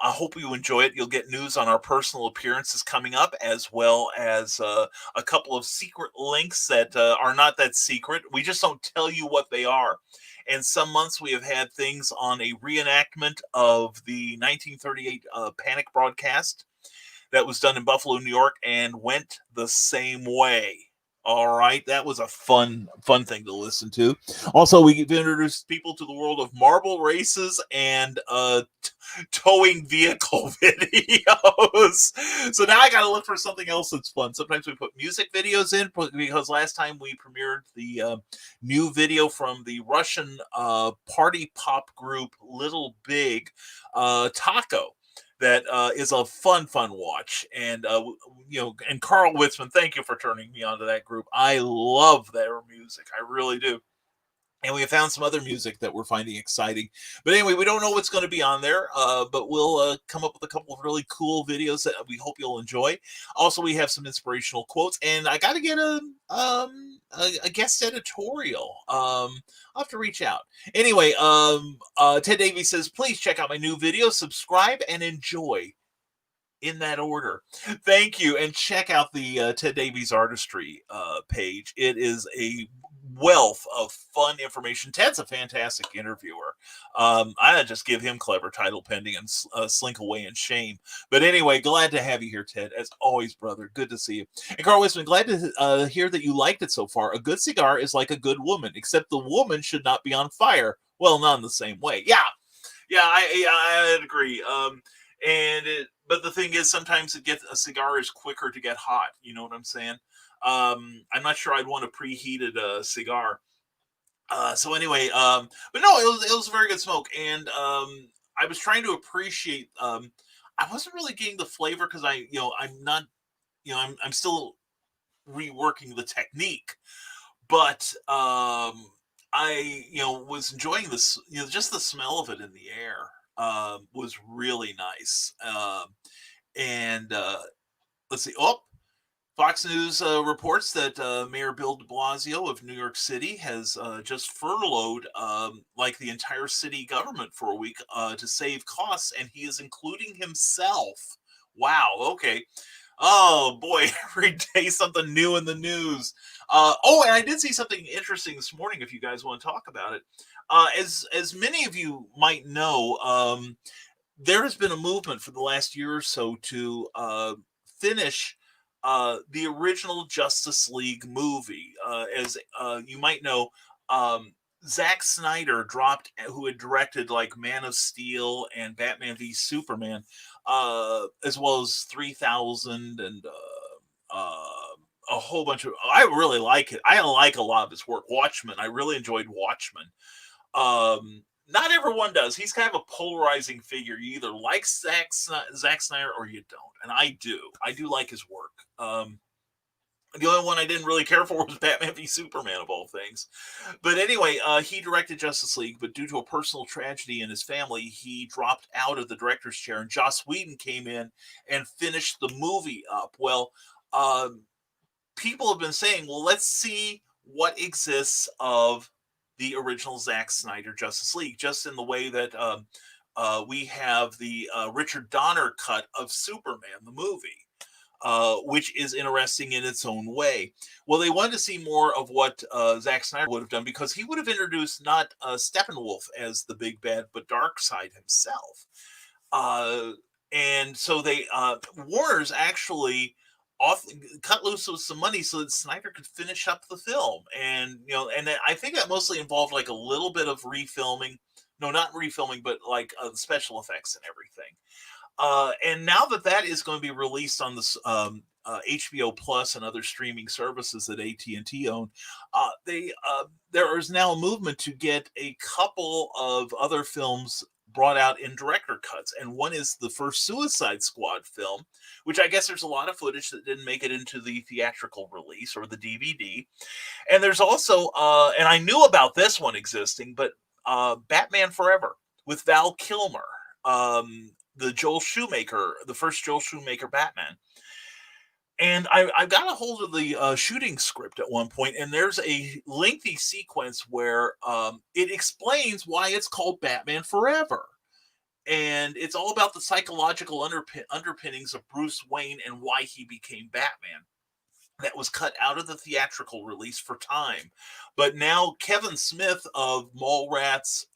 hope you enjoy it. You'll get news on our personal appearances coming up, as well as a couple of secret links that are not that secret. We just don't tell you what they are. And some months we have had things on a reenactment of the 1938 Panic broadcast that was done in Buffalo, New York, and went the same way. All right, that was a fun thing to listen to. Also, we've introduced people to the world of marble races and towing vehicle videos. So now I got to look for something else that's fun. Sometimes we put music videos in, because last time we premiered the new video from the Russian party pop group Little Big, Taco. That is a fun watch. And, and Carl Witzman, thank you for turning me on to that group. I love their music. I really do. And we have found some other music that we're finding exciting. But anyway, we don't know what's going to be on there, but we'll come up with a couple of really cool videos that we hope you'll enjoy. Also, we have some inspirational quotes, and I got to get a guest editorial. I'll have to reach out. Anyway, Ted Davies says, please check out my new video, subscribe, and enjoy. In that order. Thank you. And check out the Ted Davies Artistry page. It is a wealth of fun information. Ted's a fantastic interviewer. I just give him clever title pending and slink away in shame. But anyway, glad to have you here, Ted. As always, brother, good to see you. And Carl Wisman, glad to hear that you liked it so far. A good cigar is like a good woman, except the woman should not be on fire. Well, not in the same way. Yeah, I agree. But the thing is, sometimes a cigar is quicker to get hot. You know what I'm saying? I'm not sure I'd want a preheated cigar. So anyway, but no, it was a very good smoke, and I was trying to appreciate. I wasn't really getting the flavor because I'm not, I'm still reworking the technique, but I was enjoying this. Just the smell of it in the air was really nice. And let's see. Oh, Fox News reports that Mayor Bill de Blasio of New York City has just furloughed like the entire city government for a week to save costs, and he is including himself. Wow. Okay. Oh boy, every day something new in the news. And I did see something interesting this morning. If you guys want to talk about it, as many of you might know, there has been a movement for the last year or so to finish the original Justice League movie. As you might know, Zack Snyder who had directed like Man of Steel and Batman v Superman, as well as 3000 and a whole bunch of. I really like it. I like a lot of his work. Watchmen. I really enjoyed Watchmen. Not everyone does. He's kind of a polarizing figure. You either like Zack Snyder or you don't, and I do. I do like his work. The only one I didn't really care for was Batman v Superman, of all things. But anyway, he directed Justice League, but due to a personal tragedy in his family, he dropped out of the director's chair, and Joss Whedon came in and finished the movie up. Well, people have been saying, well, let's see what exists of the original Zack Snyder Justice League, just in the way that we have the Richard Donner cut of Superman, the movie. Which is interesting in its own way. Well, they wanted to see more of what Zack Snyder would have done, because he would have introduced not Steppenwolf as the big bad, but Darkseid himself. And so Warner's actually cut loose with some money so that Snyder could finish up the film. And I think that mostly involved like a little bit of refilming. No, not refilming, but like special effects and everything. And now that is going to be released on this HBO Plus and other streaming services that AT&T own, there is now a movement to get a couple of other films brought out in director cuts. And one is the first Suicide Squad film, which I guess there's a lot of footage that didn't make it into the theatrical release or the DVD. And there's also, and I knew about this one existing, but Batman Forever with Val Kilmer. The first Joel Schumacher Batman. And I got a hold of the shooting script at one point, and there's a lengthy sequence where it explains why it's called Batman Forever. And it's all about the psychological underpinnings of Bruce Wayne and why he became Batman. That was cut out of the theatrical release for time. But now Kevin Smith of Mallrats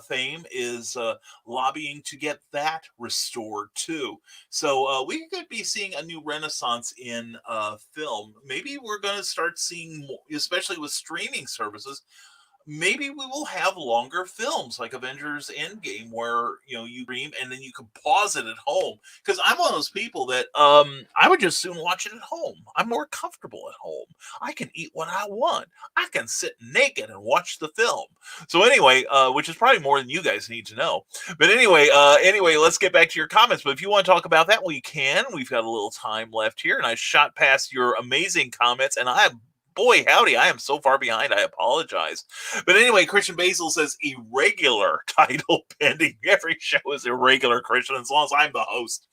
fame is lobbying to get that restored too. So we could be seeing a new renaissance in film. Maybe we're going to start seeing more, especially with streaming services. Maybe we will have longer films like Avengers Endgame, where you dream and then you can pause it at home. Because I'm one of those people that I would just soon watch it at home. I'm more comfortable at home. I can eat what I want. I can sit naked and watch the film. So anyway, which is probably more than you guys need to know. But anyway, let's get back to your comments. But if you want to talk about that, we can. We've got a little time left here, and I shot past your amazing comments, and boy, howdy, I am so far behind. I apologize. But anyway, Christian Basil says irregular title pending. Every show is irregular, Christian, as long as I'm the host.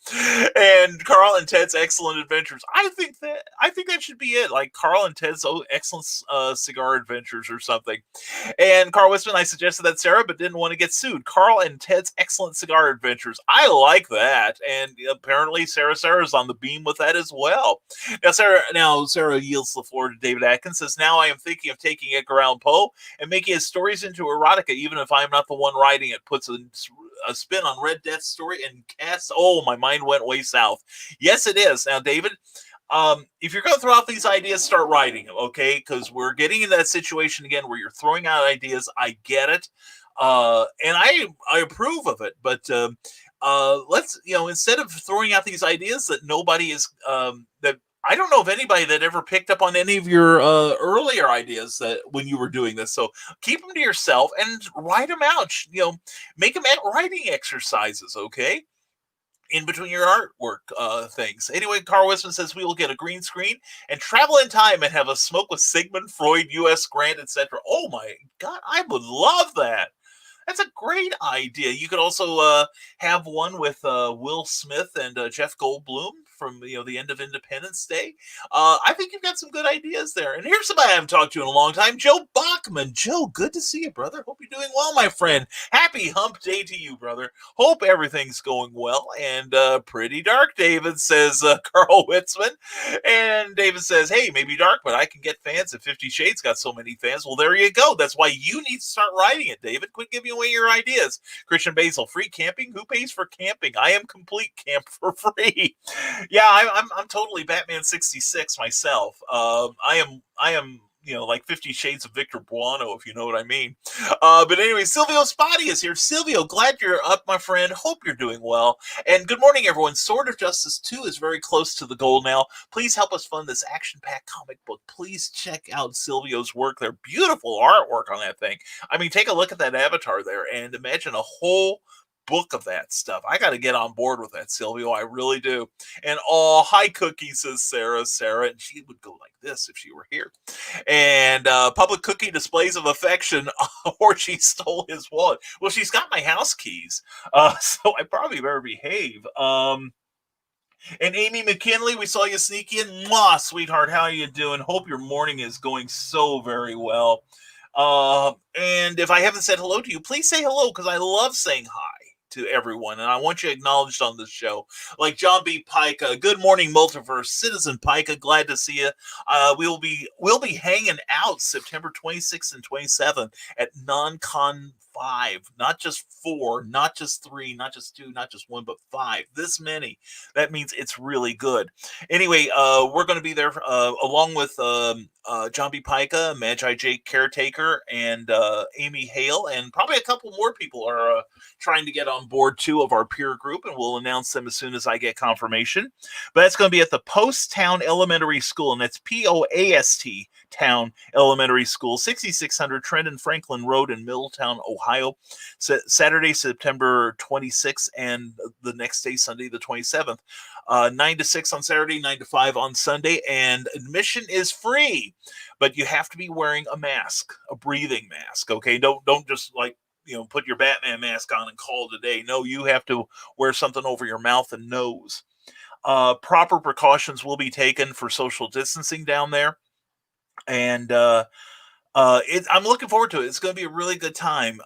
And Carl and Ted's Excellent Adventures. I think that should be it. Like Carl and Ted's Excellent Cigar Adventures or something. And Carl Westman, I suggested that Sarah, but didn't want to get sued. Carl and Ted's Excellent Cigar Adventures. I like that. And apparently Sarah's on the beam with that as well. Now Sarah yields the floor to David Atkins, says, now I am thinking of taking Edgar Allan Poe and making his stories into erotica, even if I'm not the one writing it. Puts a spin on Red Death's story and casts. Oh, my mind went way south. Yes, it is. Now, David, if you're going to throw out these ideas, start writing them, okay? Because we're getting in that situation again where you're throwing out ideas. I get it. And I approve of it. But let's, instead of throwing out these ideas that nobody is, that I don't know of anybody that ever picked up on any of your earlier ideas that when you were doing this. So keep them to yourself and write them out. Make them writing exercises, okay? In between your artwork things. Anyway, Carl Westman says we will get a green screen and travel in time and have a smoke with Sigmund Freud, U.S. Grant, etc. Oh my God, I would love that. That's a great idea. You could also have one with Will Smith and Jeff Goldblum from the end of Independence Day. I think you've got some good ideas there. And here's somebody I haven't talked to in a long time, Joe Bachman. Joe, good to see you, brother. Hope you're doing well, my friend. Happy hump day to you, brother. Hope everything's going well. And pretty dark, David, says Carl Witzman. And David says, hey, maybe dark, but I can get fans if 50 Shades got so many fans. Well, there you go. That's why you need to start writing it, David. Quit giving away your ideas. Christian Basil, free camping? Who pays for camping? I am complete camp for free. Yeah, I'm totally Batman 66 myself. I am like 50 Shades of Victor Buono, if you know what I mean. But anyway, Silvio Spotty is here. Silvio, glad you're up, my friend. Hope you're doing well. And good morning, everyone. Sword of Justice 2 is very close to the goal now. Please help us fund this action-packed comic book. Please check out Silvio's work. They're beautiful artwork on that thing. I mean, take a look at that avatar there and imagine a whole book of that stuff. I got to get on board with that, Silvio. I really do. And hi, Cookie, says Sarah. And she would go like this if she were here. And public Cookie displays of affection, or she stole his wallet. Well, she's got my house keys, so I probably better behave. And Amy McKinley, we saw you sneak in. Mwah, sweetheart, how are you doing? Hope your morning is going so very well. And if I haven't said hello to you, please say hello, because I love saying hi to everyone, and I want you acknowledged on this show. Like John B. Pica, good morning, Multiverse. Citizen Pica, glad to see you. We'll be hanging out September 26th and 27th at NonCon 5, not just 4, not just 3, not just 2, not just 1, but 5. This many. That means it's really good. Anyway, we're going to be there along with John B. Pica, Magi Jake Caretaker, and Amy Hale, and probably a couple more people are trying to get on board too of our peer group, and we'll announce them as soon as I get confirmation. But that's going to be at the Post Town Elementary School, and that's POAST Town Elementary School, 6600 Trenton Franklin Road in Middletown, Ohio. Saturday, September 26th, and the next day, Sunday, the 27th. 9 to 6 on Saturday, 9 to 5 on Sunday, and admission is free, but you have to be wearing a mask, a breathing mask. Okay, don't just put your Batman mask on and call it a day. No, you have to wear something over your mouth and nose. Proper precautions will be taken for social distancing down there, and I'm looking forward to it. It's going to be a really good time.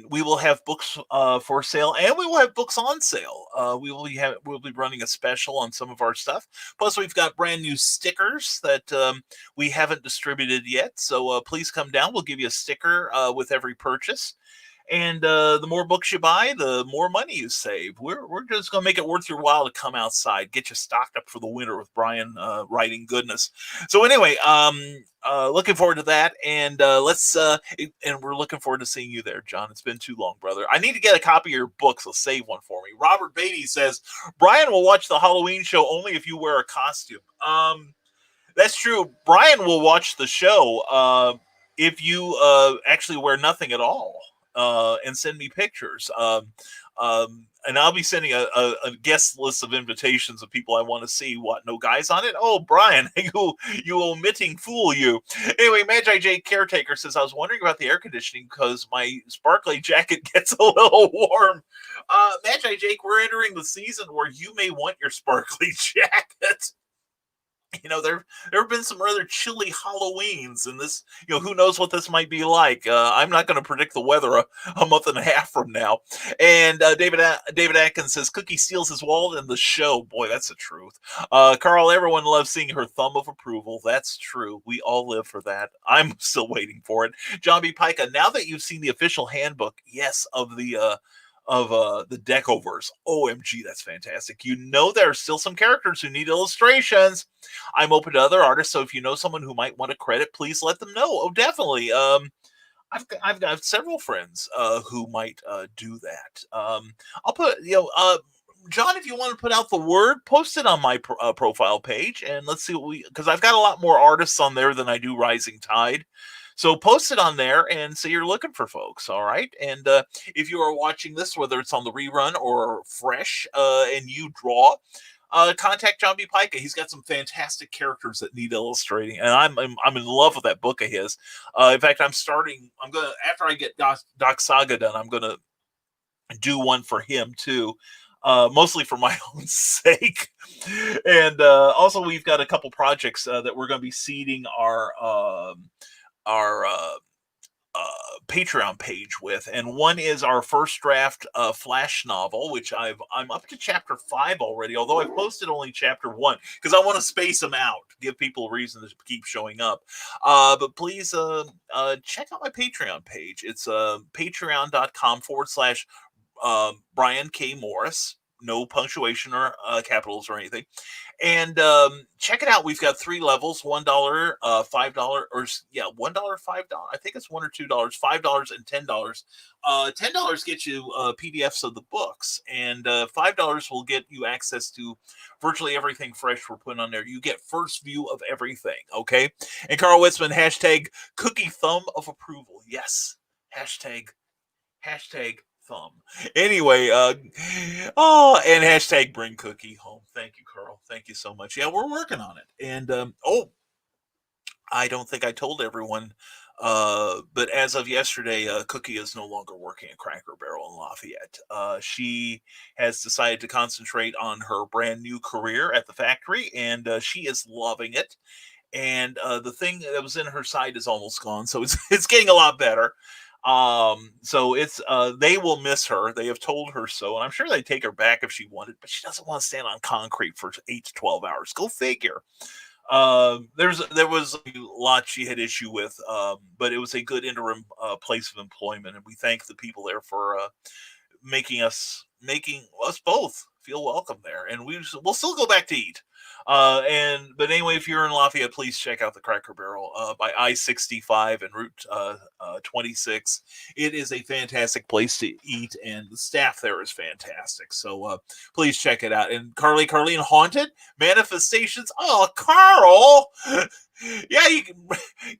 We will have books for sale, and we will have books on sale. We'll be running a special on some of our stuff. Plus, we've got brand new stickers that we haven't distributed yet. So please come down. We'll give you a sticker with every purchase. And the more books you buy, the more money you save. We're just going to make it worth your while to come outside, get you stocked up for the winter with Brian writing goodness. So anyway, looking forward to that, and and we're looking forward to seeing you there, John. It's been too long, brother. I need to get a copy of your book, so save one for me. Robert Beatty says Brian will watch the Halloween show only if you wear a costume. That's true. Brian will watch the show if you actually wear nothing at all. And send me pictures. And I'll be sending a guest list of invitations of people I want to see. What, no guys on it? Oh, Brian, you omitting fool, you. Anyway, Magi J Caretaker says, I was wondering about the air conditioning because my sparkly jacket gets a little warm. Magi Jake, we're entering the season where you may want your sparkly jacket. There have been some rather chilly Halloweens, and this, who knows what this might be like. I'm not going to predict the weather a month and a half from now. And David Atkins says, Cookie steals his wallet in the show. Boy, that's the truth. Carl, everyone loves seeing her thumb of approval. That's true. We all live for that. I'm still waiting for it. John B. Pica, now that you've seen the official handbook, yes, of the Deckoverse. OMG, that's fantastic. There are still some characters who need illustrations. I'm open to other artists, so if you know someone who might want a credit, please let them know. Oh, definitely. I've got several friends who might do that. I'll put, John, if you want to put out the word, post it on my profile page, and let's see because I've got a lot more artists on there than I do Rising Tide. So post it on there and say you're looking for folks, all right? And if you are watching this, whether it's on the rerun or fresh, and you draw, contact John B. Pica. He's got some fantastic characters that need illustrating, and I'm in love with that book of his. In fact, after I get Doc Saga done, I'm gonna do one for him too. Mostly for my own sake. And also we've got a couple projects that we're going to be seeding our Patreon page with, and one is our first draft Flash novel, which I'm up to chapter 5 already, although I've posted only chapter 1 because I want to space them out, give people a reason to keep showing up. But please check out my Patreon page. It's patreon.com/Brian K. Morris. no punctuation or capitals or anything. And check it out. We've got 3 levels: $1, $5, or $1, $5. I think it's $1 or $2, $5, and $10. $10 gets you PDFs of the books, and $5 will get you access to virtually everything fresh we're putting on there. You get first view of everything. Okay. And Carl Witzman, hashtag cookie thumb of approval. Yes. Hashtag thumb. Anyway, and hashtag bring cookie home. Thank you, Carl. Thank you so much. Yeah, we're working on it. And I don't think I told everyone, but as of yesterday, Cookie is no longer working at Cracker Barrel in Lafayette. She has decided to concentrate on her brand new career at the factory, and she is loving it. And the thing that was in her side is almost gone, so it's getting a lot better. So it's they will miss her. They have told her so, and I'm sure they'd take her back if she wanted, but she doesn't want to stand on concrete for 8 to 12 hours. Go figure. There was a lot she had issue with, but it was a good interim place of employment, and we thank the people there for making us both feel welcome there, and we'll still go back to eat. But anyway, if you're in Lafayette, please check out the Cracker Barrel by I-65 and Route 26. It is a fantastic place to eat, and the staff there is fantastic. So please check it out. And Carleen Haunted Manifestations. Oh, Carl. Yeah, you can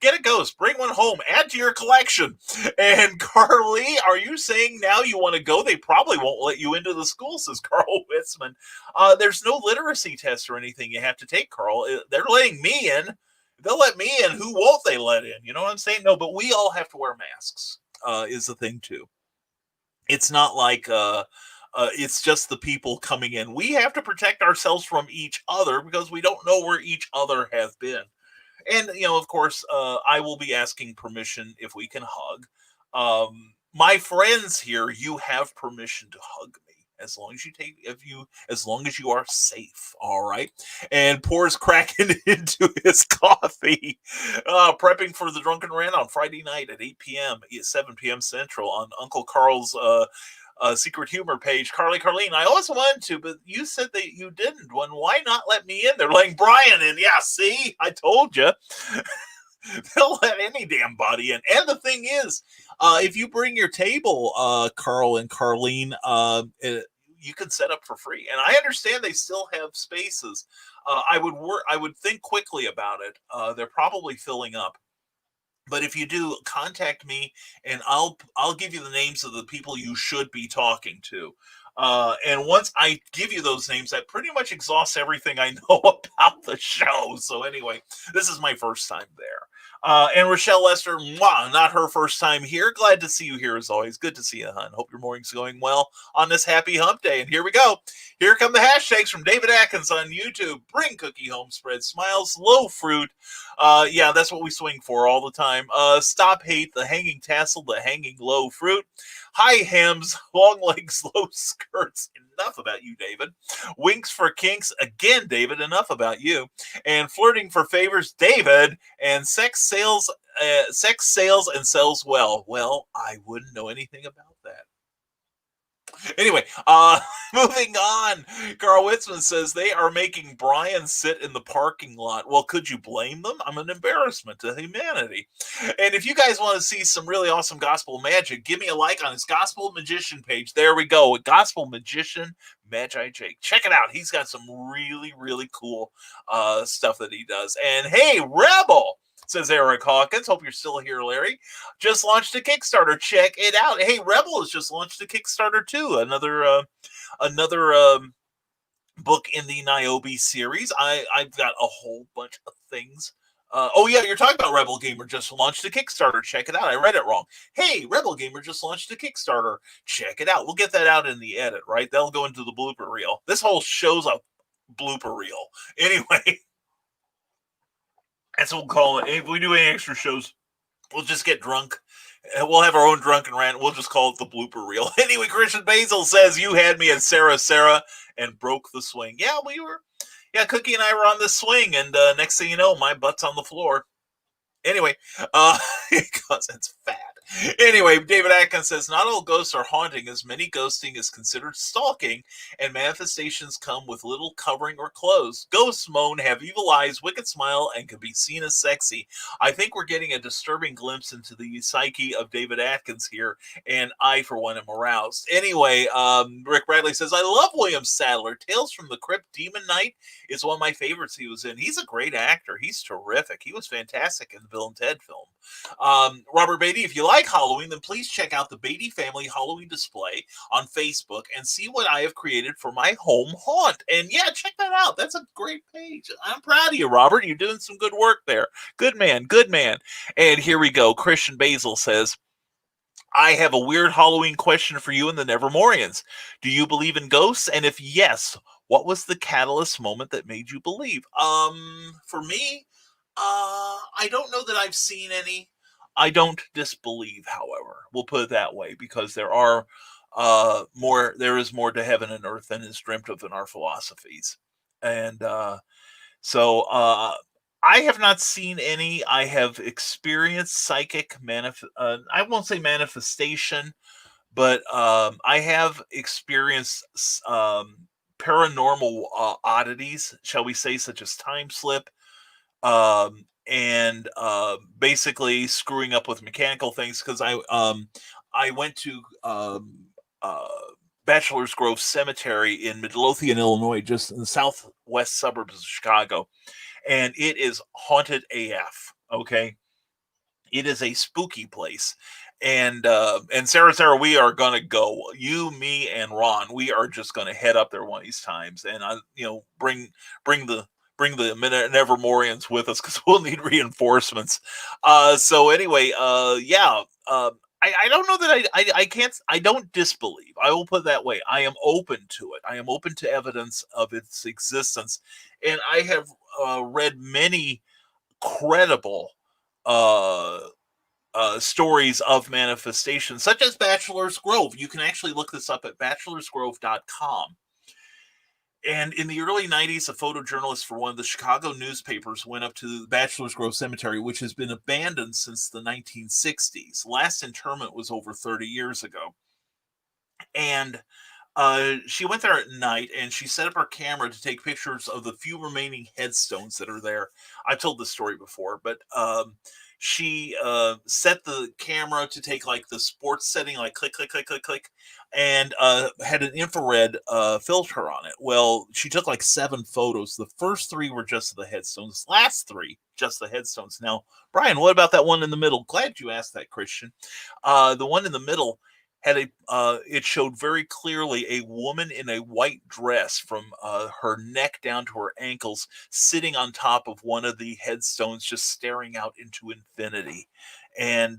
get a ghost, bring one home, add to your collection. And Carly, are you saying now you want to go? They probably won't let you into the school, says Carl Witzman. There's no literacy test or anything you have to take, Carl. They're letting me in. They'll let me in. Who won't they let in? You know what I'm saying? No, but we all have to wear masks, is the thing, too. It's not like it's just the people coming in. We have to protect ourselves from each other because we don't know where each other have been. And, of course, I will be asking permission if we can hug. My friends here, you have permission to hug me as long as you are safe. All right. And pours cracking into his coffee, prepping for the Drunken Rant on Friday night at 8 p.m., 7 p.m. Central on Uncle Carl's secret humor page. Carleen, I always wanted to, but you said that you didn't. Why not let me in? They're letting Brian in. Yeah, see, I told you. They'll let any damn body in. And the thing is, if you bring your table, Carl and Carleen, you can set up for free. And I understand they still have spaces. I would think quickly about it. They're probably filling up. But if you do, contact me, and I'll give you the names of the people you should be talking to. And once I give you those names, that pretty much exhausts everything I know about the show. So anyway, this is my first time there. And Rochelle Lester, not her first time here. Glad to see you here as always. Good to see you, hon. Hope your morning's going well on this happy hump day. And here we go. Here come the hashtags from David Atkins on YouTube. Bring cookie home, spread smiles, low fruit. Yeah, that's what we swing for all the time. Stop hate, the hanging tassel, the hanging low fruit. High hems, long legs, low skirts. Enough about you, David. Winks for kinks. Again, David, enough about you. And flirting for favors, David. And sex sales and sells well. Well, I wouldn't know anything about that. Anyway, moving on. Carl Witzman says they are making Brian sit in the parking lot. Well, could you blame them? I'm an embarrassment to humanity. And if you guys want to see some really awesome gospel magic, give me a like on his Gospel Magician page. There we go. Gospel Magician Magi Jake. Check it out. He's got some really, really cool stuff that he does. And hey, Rebel, says Eric Hawkins. Hope you're still here, Larry. Just launched a Kickstarter. Check it out. Hey, Rebel has just launched a Kickstarter too. Another book in the Niobe series. I've got a whole bunch of things. Oh yeah, you're talking about Rebel Gamer just launched a Kickstarter. Check it out. I read it wrong. Hey, Rebel Gamer just launched a Kickstarter. Check it out. We'll get that out in the edit, right? They'll go into the blooper reel. This whole show's a blooper reel. Anyway. That's what we'll call it. If we do any extra shows, we'll just get drunk. And we'll have our own drunken rant. We'll just call it the blooper reel. Anyway, Christian Basil says, you had me at Sarah, and broke the swing. Yeah, Cookie and I were on the swing, and next thing you know, my butt's on the floor. Anyway, because it's fat. Anyway, David Atkins says, not all ghosts are haunting, as many ghosting is considered stalking, and manifestations come with little covering or clothes. Ghosts, Moan, have evil eyes, wicked smile, and can be seen as sexy. I think we're getting a disturbing glimpse into the psyche of David Atkins here, and I, for one, am aroused. Anyway, Rick Bradley says, I love William Sadler. Tales from the Crypt Demon Knight is one of my favorites he was in. He's a great actor. He's terrific. He was fantastic in the Bill and Ted film. Robert Beatty, if you like Halloween, then please check out the Beatty Family Halloween display on Facebook and see what I have created for my home haunt. And yeah, check that out. That's a great page. I'm proud of you, Robert. You're doing some good work there. Good man, good man. And here we go. Christian Basil says, I have a weird Halloween question for you and the Nevermorians. Do you believe in ghosts? And if yes, what was the catalyst moment that made you believe? For me, I don't know that I've seen any. I don't disbelieve, however. We'll put it that way, because there is more to heaven and earth than is dreamt of in our philosophies. And so I have not seen any. I have experienced psychic I won't say manifestation, but I have experienced paranormal oddities, shall we say, such as time slip, and basically screwing up with mechanical things, because I went to Bachelor's Grove Cemetery in Midlothian, Illinois, just in the southwest suburbs of Chicago, and it is haunted AF. Okay, it is a spooky place. And Sarah, we are gonna go. You, me, and Ron. We are just gonna head up there one of these times, and bring the Nevermorians with us, because we'll need reinforcements. So anyway, yeah. I don't know that I don't disbelieve. I will put it that way. I am open to it. I am open to evidence of its existence, and I have read many credible stories of manifestation, such as Bachelor's Grove. You can actually look this up at bachelorsgrove.com. And in the early 90s, a photojournalist for one of the Chicago newspapers went up to the Bachelor's Grove Cemetery, which has been abandoned since the 1960s. Last interment was over 30 years ago. And she went there at night, and she set up her camera to take pictures of the few remaining headstones that are there. I've told this story before, but she set the camera to take like the sports setting, like click, click, click, click, click, and had an infrared filter on it. Well, she took like 7 photos. The first 3 were just the headstones. Last 3, just the headstones. Now, Brian, what about that one in the middle? Glad you asked that, Christian. The one in the middle had it showed very clearly a woman in a white dress from her neck down to her ankles, sitting on top of one of the headstones, just staring out into infinity. And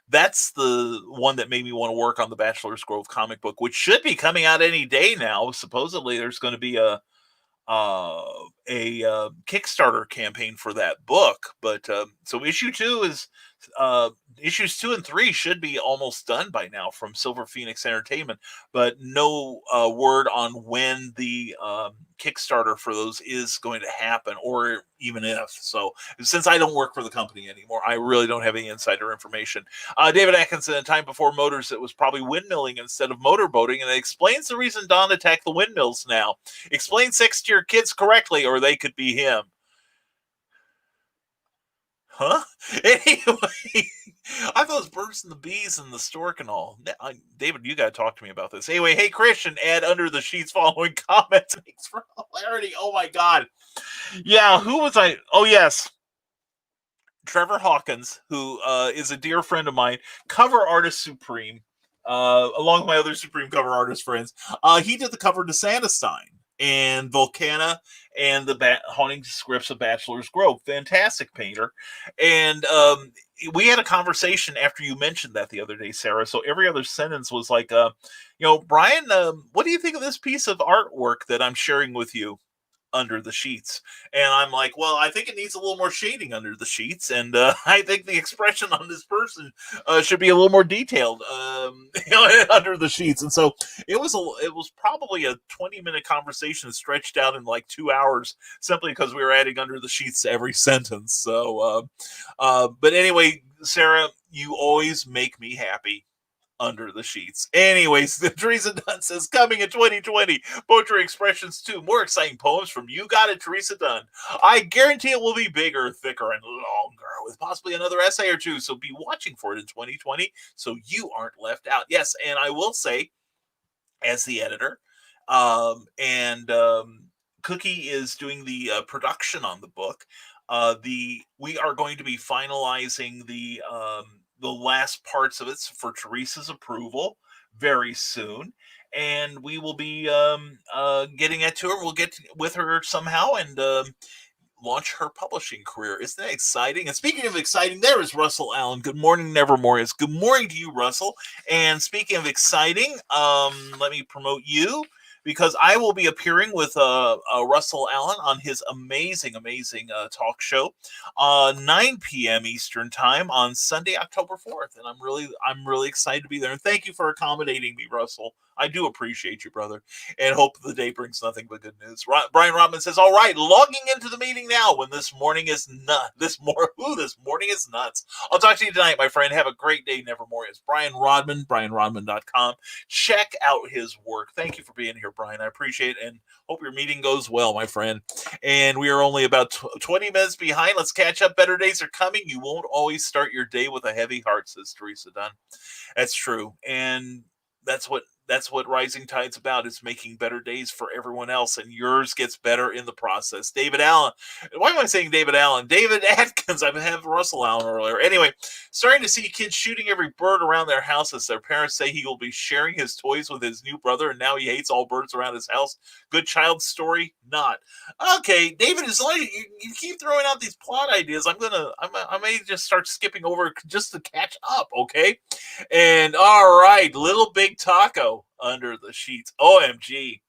that's the one that made me want to work on the Bachelor's Grove comic book, which should be coming out any day now. Supposedly there's going to be a Kickstarter campaign for that book. But so issues 2 and 3 should be almost done by now from Silver Phoenix Entertainment, but no word on when the Kickstarter for those is going to happen, or even if. So since I don't work for the company anymore, I really don't have any insider information. David Atkinson, in time before motors, it was probably windmilling instead of motorboating, and it explains the reason Don attacked the windmills now. Explain sex to your kids correctly, or they could be him. Huh? Anyway, I thought it was birds and the bees and the stork and all. David, you got to talk to me about this. Anyway, hey, Christian, add under the sheets following comments. Thanks for hilarity. Oh, my God. Yeah, who was I? Oh, yes. Trevor Hawkins, who is a dear friend of mine, cover artist supreme, along with my other supreme cover artist friends. He did the cover to Sandestein and Volcana and the haunting scripts of Bachelor's Grove. Fantastic painter. And we had a conversation after you mentioned that the other day, Sarah. So every other sentence was like, Brian, what do you think of this piece of artwork that I'm sharing with you under the sheets? And I'm like, well, I think it needs a little more shading under the sheets, and I think the expression on this person should be a little more detailed under the sheets. And so it was probably a 20-minute conversation stretched out in like 2 hours, simply because we were adding under the sheets to every sentence. So but anyway, Sarah, you always make me happy. Under the sheets. Anyways, Teresa Dunn says, coming in 2020, Poetry Expressions 2. More exciting poems from You Got It, Teresa Dunn. I guarantee it will be bigger, thicker, and longer, with possibly another essay or two. So be watching for it in 2020 so you aren't left out. Yes, and I will say, as the editor, Cookie is doing the production on the book. We are going to be finalizing the last parts of it for Teresa's approval very soon, and we will be getting it to her. We'll get with her somehow and launch her publishing career. Isn't that exciting? And speaking of exciting, there is Russell Allen. Good morning, Nevermore. Good morning to you, Russell. And speaking of exciting, let me promote you, because I will be appearing with Russell Allen on his amazing talk show, 9 p.m. Eastern time on Sunday, October 4th. And I'm really excited to be there. And thank you for accommodating me, Russell. I do appreciate you, brother, and hope the day brings nothing but good news. Brian Rodman says, all right, logging into the meeting now when this morning is nuts. This morning is nuts. I'll talk to you tonight, my friend. Have a great day, Nevermore. It's Brian Rodman, brianrodman.com. Check out his work. Thank you for being here, Brian. I appreciate it, and hope your meeting goes well, my friend. And we are only about 20 minutes behind. Let's catch up. Better days are coming. You won't always start your day with a heavy heart, says Teresa Dunn. That's true. And that's what Rising Tide's about, is making better days for everyone else, and yours gets better in the process. David Allen. Why am I saying David Allen? David Atkins. I have Russell Allen earlier. Anyway, starting to see kids shooting every bird around their house as their parents say he will be sharing his toys with his new brother, and now he hates all birds around his house. Good child story? Not. Okay, David, as long as you keep throwing out these plot ideas, I may just start skipping over just to catch up, okay? And all right, Little Big Taco under the sheets. OMG.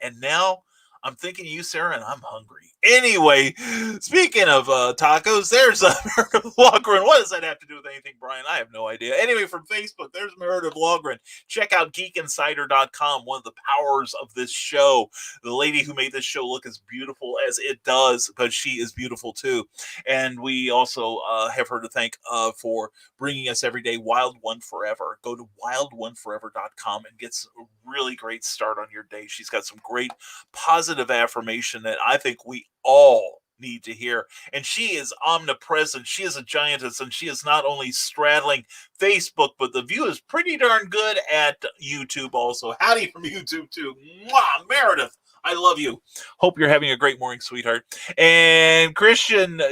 And now I'm thinking of you, Sarah, and I'm hungry. Anyway, speaking of tacos, there's Meredith Logren. What does that have to do with anything, Brian? I have no idea. Anyway, from Facebook, there's Meredith Logren. Check out geekinsider.com, one of the powers of this show. The lady who made this show look as beautiful as it does, because she is beautiful too. And we also have her to thank for bringing us every day Wild One Forever. Go to wildoneforever.com and get a really great start on your day. She's got some great positive affirmation that I think we all need to hear. And she is omnipresent. She is a giantess, and she is not only straddling Facebook, but the view is pretty darn good at YouTube also. Howdy from YouTube too. Mwah, Meredith. I love you. Hope you're having a great morning, sweetheart. And Christian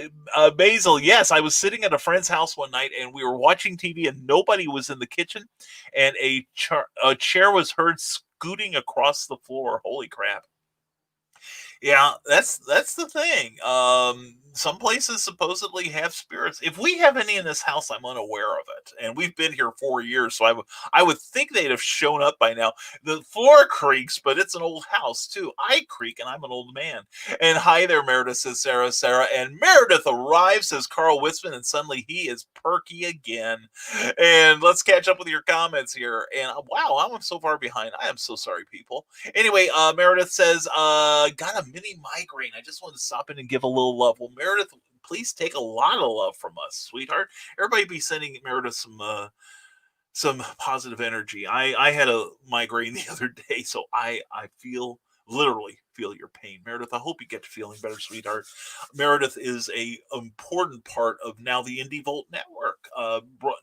Basil, yes, I was sitting at a friend's house one night, and we were watching TV, and nobody was in the kitchen, and a chair was heard scooting across the floor. Holy crap. Yeah, that's the thing. Some places supposedly have spirits. If we have any in this house, I'm unaware of it. And we've been here 4 years, so I would think they'd have shown up by now. The floor creaks, but it's an old house, too. I creak, and I'm an old man. And hi there, Meredith, says Sarah. And Meredith arrives, says Carl Witzman, and suddenly he is perky again. And let's catch up with your comments here. And wow, I'm so far behind. I am so sorry, people. Anyway, Meredith says, got a mini migraine. I just wanted to stop in and give a little love. Well, Meredith, please take a lot of love from us, sweetheart. Everybody be sending Meredith some positive energy. I had a migraine the other day, so I literally feel your pain. Meredith, I hope you get to feeling better, sweetheart. Meredith is a important part of now the Indie Volt Network,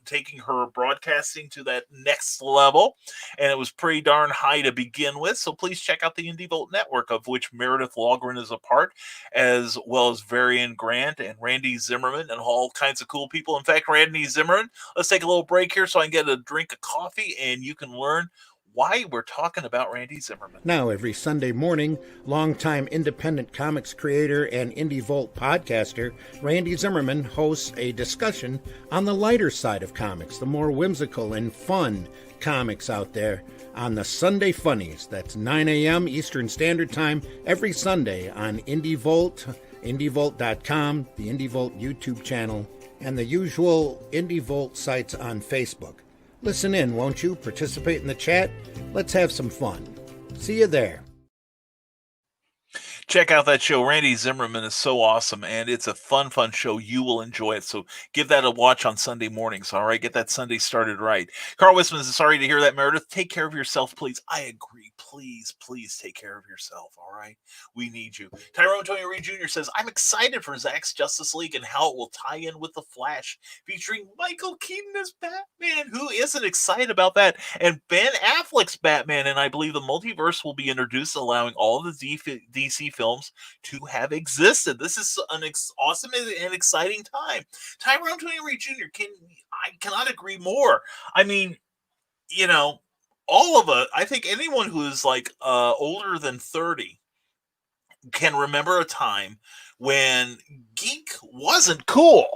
taking her broadcasting to that next level, and it was pretty darn high to begin with, so please check out the Indie Volt Network, of which Meredith Logren is a part, as well as Varian Grant and Randy Zimmerman and all kinds of cool people. In fact, Randy Zimmerman, let's take a little break here so I can get a drink of coffee, and you can learn why we're talking about Randy Zimmerman. Now, every Sunday morning, longtime independent comics creator and Indie Volt podcaster Randy Zimmerman hosts a discussion on the lighter side of comics, the more whimsical and fun comics out there, on the Sunday Funnies. That's 9 a.m. Eastern Standard Time every Sunday on Indie Volt, indievolt.com, the Indie Volt YouTube channel, and the usual Indie Volt sites on Facebook. Listen in, won't you? Participate in the chat. Let's have some fun. See you there. Check out that show. Randy Zimmerman is so awesome, and it's a fun show. You will enjoy it. So give that a watch on Sunday mornings. All right, get that Sunday started right. Carl Wisman is sorry to hear that, Meredith. Take care of yourself, please. I agree. Please take care of yourself. All right, we need you. Tyrone Tony Reed Jr. says, I'm excited for Zack's Justice League and how it will tie in with The Flash, featuring Michael Keaton as Batman. Who isn't excited about that? And Ben Affleck's Batman, and I believe the multiverse will be introduced, allowing all the DC films to have existed. This is an awesome and exciting time. Tyrone Tony Reed Jr. I cannot agree more. I mean, all of us, I think anyone who is like older than 30 can remember a time when geek wasn't cool.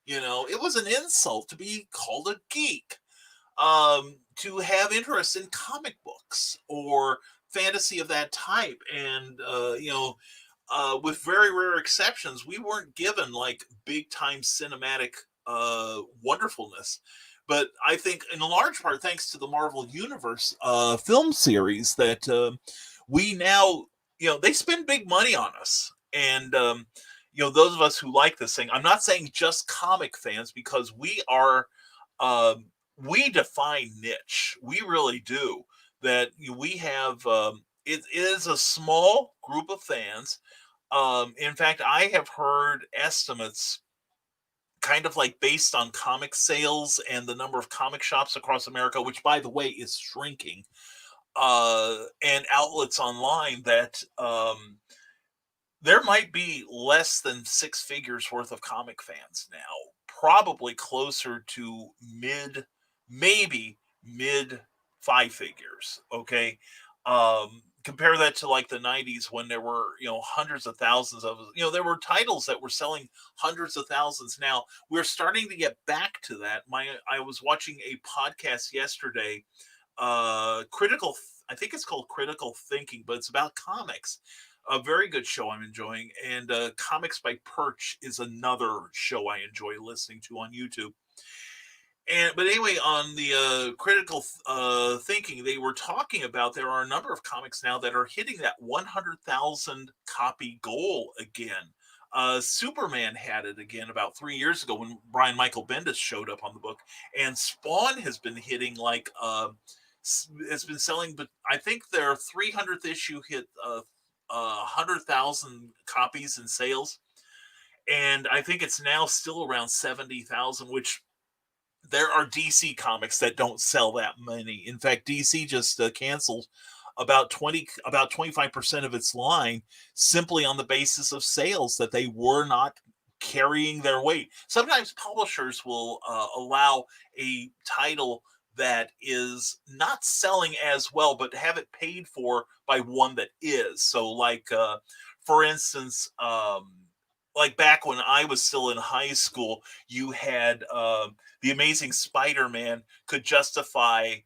It was an insult to be called a geek. To have interest in comic books or fantasy of that type. And, with very rare exceptions, we weren't given like big time cinematic wonderfulness. But I think in a large part, thanks to the Marvel Universe film series, that we now, they spend big money on us. And, those of us who like this thing, I'm not saying just comic fans, because we are, we define niche. We really do. That we have, it is a small group of fans. In fact, I have heard estimates kind of like based on comic sales and the number of comic shops across America, which by the way is shrinking, and outlets online, that there might be less than six figures worth of comic fans now, probably closer to maybe mid five figures. Okay. Compare that to like the 90s when there were, hundreds of thousands of, there were titles that were selling hundreds of thousands. Now we're starting to get back to that. I was watching a podcast yesterday, I think it's called Critical Thinking, but it's about comics. A very good show I'm enjoying. And Comics by Perch is another show I enjoy listening to on YouTube. But anyway, on the Critical Thinking, they were talking about there are a number of comics now that are hitting that 100,000 copy goal again. Superman had it again about 3 years ago when Brian Michael Bendis showed up on the book, and Spawn has been hitting like it's been selling, but I think their 300th issue hit 100,000 copies in sales, and I think it's now still around 70,000, which there are DC comics that don't sell that many. In fact, DC just canceled about 25% of its line simply on the basis of sales, that they were not carrying their weight. Sometimes publishers will allow a title that is not selling as well, but have it paid for by one that is. So like, for instance, like back when I was still in high school, you had the Amazing Spider-Man could justify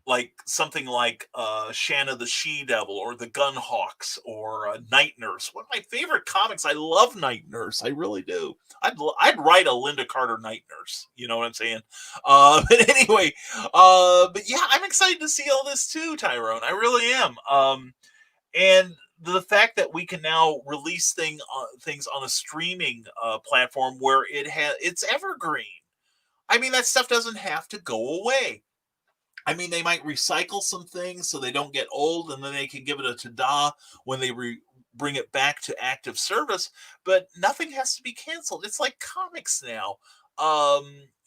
like something like Shanna the She-Devil or the Gunhawks or Night Nurse. One of my favorite comics. I love Night Nurse. I really do. I'd write a Linda Carter Night Nurse. You know what I'm saying? But anyway, but yeah, I'm excited to see all this too, Tyrone. I really am. And the fact that we can now release things on a streaming platform where it's evergreen. I mean, that stuff doesn't have to go away. I mean, they might recycle some things so they don't get old, and then they can give it a ta-da when they bring it back to active service. But nothing has to be canceled. It's like comics now.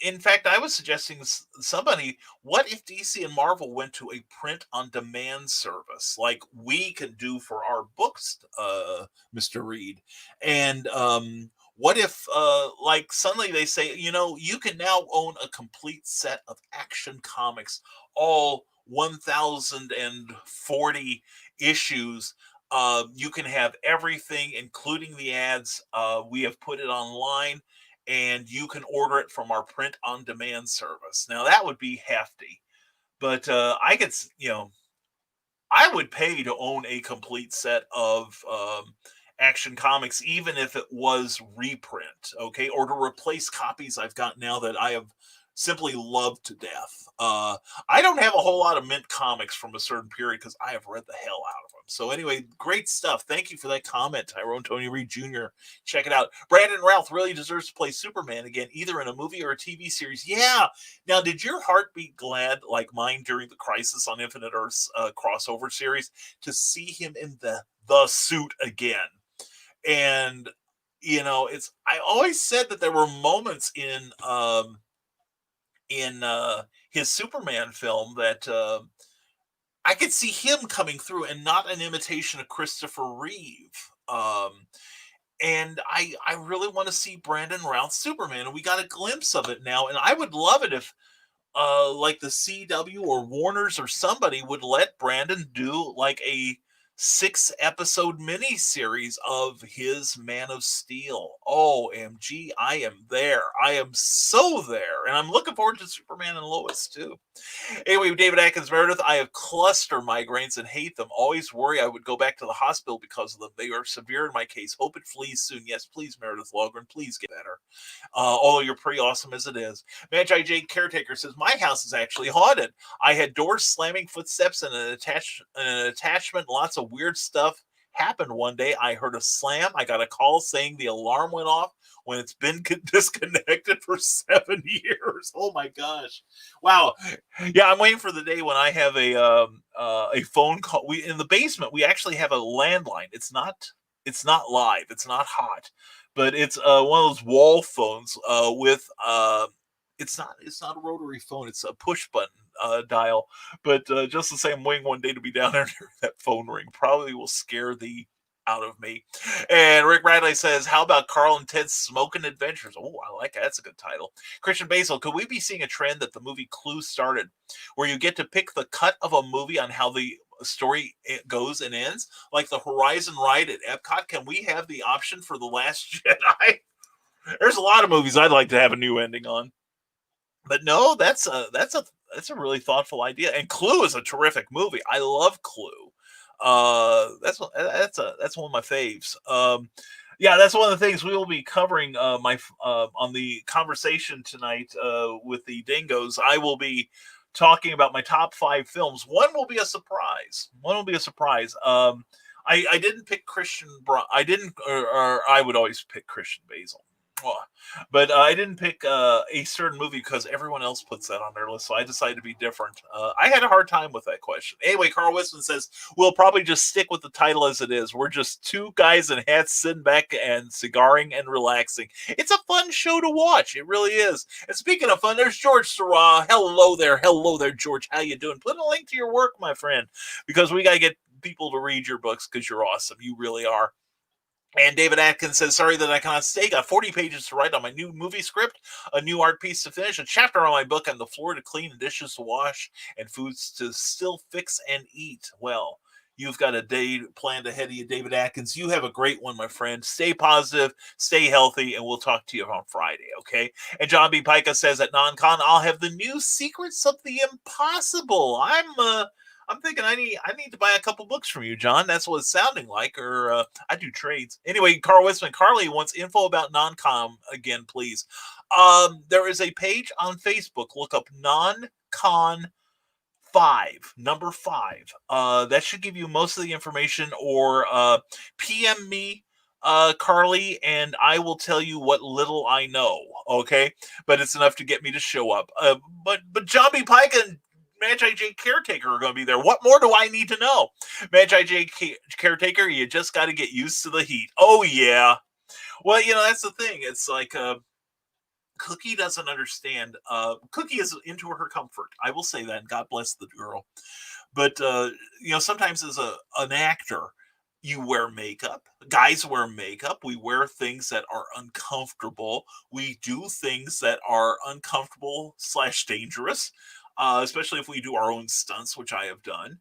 In fact, I was suggesting somebody, what if DC and Marvel went to a print-on-demand service like we can do for our books, Mr. Reed? And what if, like, suddenly they say, you can now own a complete set of Action Comics, all 1,040 issues. You can have everything, including the ads. We have put it online, and you can order it from our print-on-demand service. Now, that would be hefty, but I could, I would pay to own a complete set of Action Comics, even if it was reprint, okay, or to replace copies I've got now that I have simply love to death. I don't have a whole lot of mint comics from a certain period because I have read the hell out of them. So anyway, great stuff. Thank you for that comment, Tyrone Tony Reed Jr. Check it out. Brandon Routh really deserves to play Superman again, either in a movie or a TV series. Yeah. Now, did your heart be glad, like mine, during the Crisis on Infinite Earths crossover series, to see him in the suit again? And I always said that there were moments in his Superman film that I could see him coming through, and not an imitation of Christopher Reeve. And I really want to see Brandon Routh's Superman, and we got a glimpse of it now. And I would love it if like the CW or Warner's or somebody would let Brandon do like a 6-episode miniseries of his Man of Steel. OMG, I am there. I am so there. And I'm looking forward to Superman and Lois too. Anyway, David Atkins Meredith, I have cluster migraines and hate them. Always worry I would go back to the hospital because of them. They are severe in my case. Hope it flees soon. Yes, please, Meredith Logren, please get better. Although you're pretty awesome as it is. Magi J. Caretaker says, my house is actually haunted. I had doors slamming, footsteps, and an attachment. Lots of weird stuff happened one day. I heard a slam. I got a call saying the alarm went off when it's been disconnected for 7 years. Oh my gosh. Wow. Yeah, I'm waiting for the day when I have a phone call. We in the basement, we actually have a landline. It's not live. It's not hot. But it's one of those wall phones with it's not a rotary phone. It's a push button dial. But just the same, I'm waiting one day to be down there and hear that phone ring. Probably will scare the out of me. And Rick Radley says, how about Carl and Ted's Smoking Adventures? Oh, I like that. That's a good title. Christian Basil, could we be seeing a trend that the movie Clue started, where you get to pick the cut of a movie on how the story goes and ends? Like the Horizon ride at Epcot, can we have the option for The Last Jedi? There's a lot of movies I'd like to have a new ending on. But no, that's a really thoughtful idea. And Clue is a terrific movie. I love Clue. That's one of my faves. Yeah, that's one of the things we will be covering on the conversation tonight with the Dingoes. I will be talking about my top 5 films. One will be a surprise. I didn't pick Christian. I didn't, or I would always pick Christian Basil. But I didn't pick a certain movie because everyone else puts that on their list, so I decided to be different. I had a hard time with that question. Anyway, Carl Wisman says, we'll probably just stick with the title as it is. We're just two guys in hats sitting back and cigaring and relaxing. It's a fun show to watch. It really is. And speaking of fun, there's George Sarah. Hello there, George. How you doing? Put a link to your work, my friend, because we got to get people to read your books because you're awesome. You really are. And David Atkins says, sorry that I cannot stay. Got 40 pages to write on my new movie script, a new art piece to finish, a chapter on my book on the floor to clean and dishes to wash and foods to still fix and eat. Well, you've got a day planned ahead of you, David Atkins. You have a great one, my friend. Stay positive, stay healthy, and we'll talk to you on Friday, okay? And John B. Pica says at NonCon, I'll have the new Secrets of the Impossible. I'm thinking I need to buy a couple books from you, John. That's what it's sounding like, or I do trades. Anyway, Carl Wisman, Carly wants info about non-com again, please. There is a page on Facebook. Look up non-con 5, number 5. That should give you most of the information, or PM me, Carly, and I will tell you what little I know, okay? But it's enough to get me to show up. But John B. Pike and Magi J. Caretaker are going to be there. What more do I need to know? Magi J. Caretaker, you just got to get used to the heat. Oh, yeah. Well, that's the thing. It's like Cookie doesn't understand. Cookie is into her comfort. I will say that, and God bless the girl. But, sometimes as an actor, you wear makeup. Guys wear makeup. We wear things that are uncomfortable. We do things that are uncomfortable / dangerous. Especially if we do our own stunts, which I have done.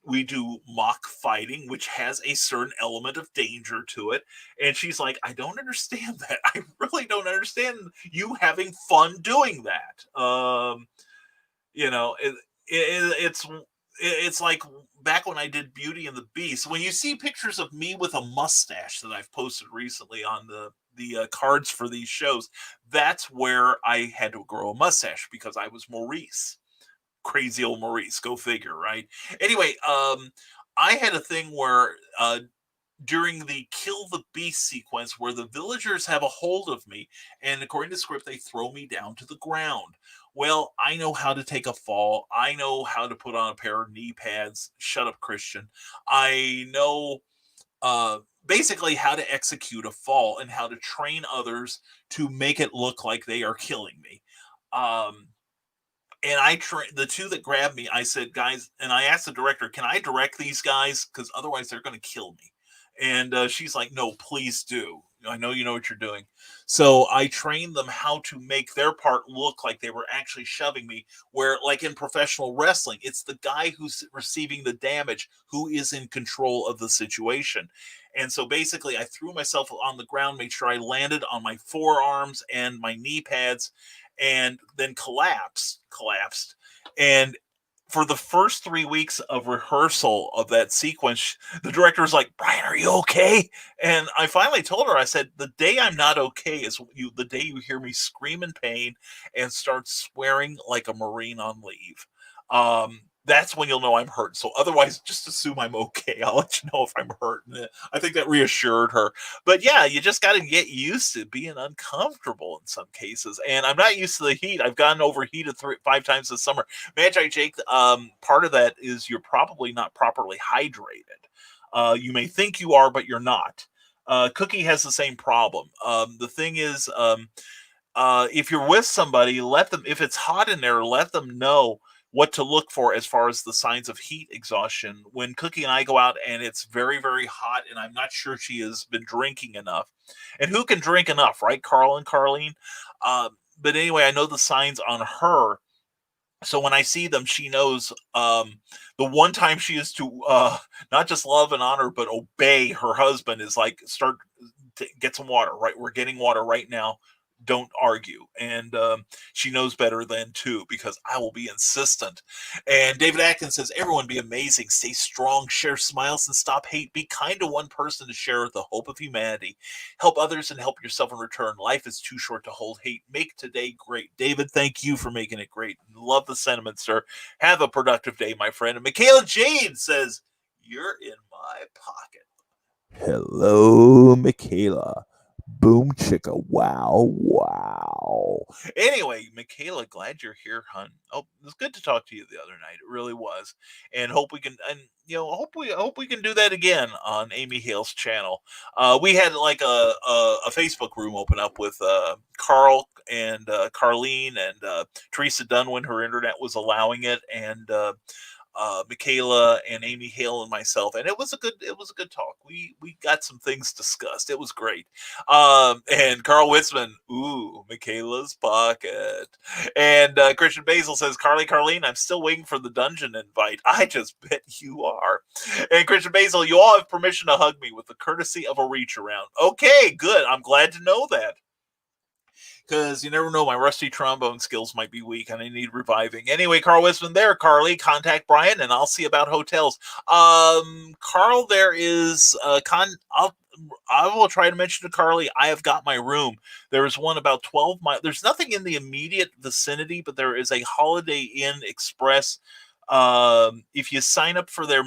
We do mock fighting, which has a certain element of danger to it. And she's like, I don't understand that. I really don't understand you having fun doing that. It's it's like back when I did Beauty and the Beast. When you see pictures of me with a mustache that I've posted recently on the cards for these shows, that's where I had to grow a mustache because I was Maurice. Crazy old Maurice, go figure, right? Anyway, I had a thing where during the kill the beast sequence where the villagers have a hold of me, and according to script they throw me down to the ground. Well, I know how to take a fall. I know how to put on a pair of knee pads. Shut up, Christian. I know basically how to execute a fall and how to train others to make it look like they are killing me. And the two that grabbed me, I said, guys, and I asked the director, can I direct these guys? Because otherwise they're going to kill me. And she's like, no, please do. I know you know what you're doing. So I trained them how to make their part look like they were actually shoving me, where, like in professional wrestling, it's the guy who's receiving the damage who is in control of the situation. And so basically, I threw myself on the ground, made sure I landed on my forearms and my knee pads, and then collapsed. And for the first 3 weeks of rehearsal of that sequence, the director was like, Brian, are you okay? And I finally told her, I said, the day I'm not okay is the day you hear me scream in pain and start swearing like a Marine on leave. That's when you'll know I'm hurt. So otherwise, just assume I'm okay. I'll let you know if I'm hurt. And I think that reassured her. But yeah, you just got to get used to being uncomfortable in some cases. And I'm not used to the heat. I've gotten overheated 5 times this summer. Magi Jake, part of that is you're probably not properly hydrated. You may think you are, but you're not. Cookie has the same problem. The thing is, if you're with somebody, let them, if it's hot in there, let them know what to look for as far as the signs of heat exhaustion. When Cookie and I go out and it's very, very hot and I'm not sure she has been drinking enough. And who can drink enough, right, Carl and Carlene? But anyway, I know the signs on her. So when I see them, she knows the one time she is to not just love and honor, but obey her husband is like, get some water, right? We're getting water right now. Don't argue. And she knows better than to, because I will be insistent. And David Atkins says, everyone be amazing, stay strong, share smiles and stop hate, be kind to one person to share the hope of humanity, help others and help yourself in return. Life is too short to hold hate. Make today great. David, thank you for making it great. Love the sentiment, sir. Have a productive day, my friend. And Michaela Jane says, you're in my pocket. Hello, Michaela. Boom chicka wow. Anyway, Michaela, glad you're here, hun. Oh, it was good to talk to you the other night. It really was. And hope we can, and hope we can do that again on Amy Hale's channel. We had like a Facebook room open up with Carl and Carlene and Teresa Dunn when her internet was allowing it, and Michaela and Amy Hale and myself, and it was a good talk. We got some things discussed. It was great. And Carl Witzman, ooh, Michaela's pocket. And Christian Basil says, Carlene, I'm still waiting for the dungeon invite. I just bet you are. And Christian Basil, you all have permission to hug me with the courtesy of a reach around. Okay, good. I'm glad to know that. Because you never know, my rusty trombone skills might be weak and I need reviving. Anyway, Carl Wisman there, Carly, contact Brian and I'll see about hotels. Carl, there is I will try to mention to Carly, I have got my room. There is one about 12 miles. There's nothing in the immediate vicinity, but there is a Holiday Inn Express. If you sign up for their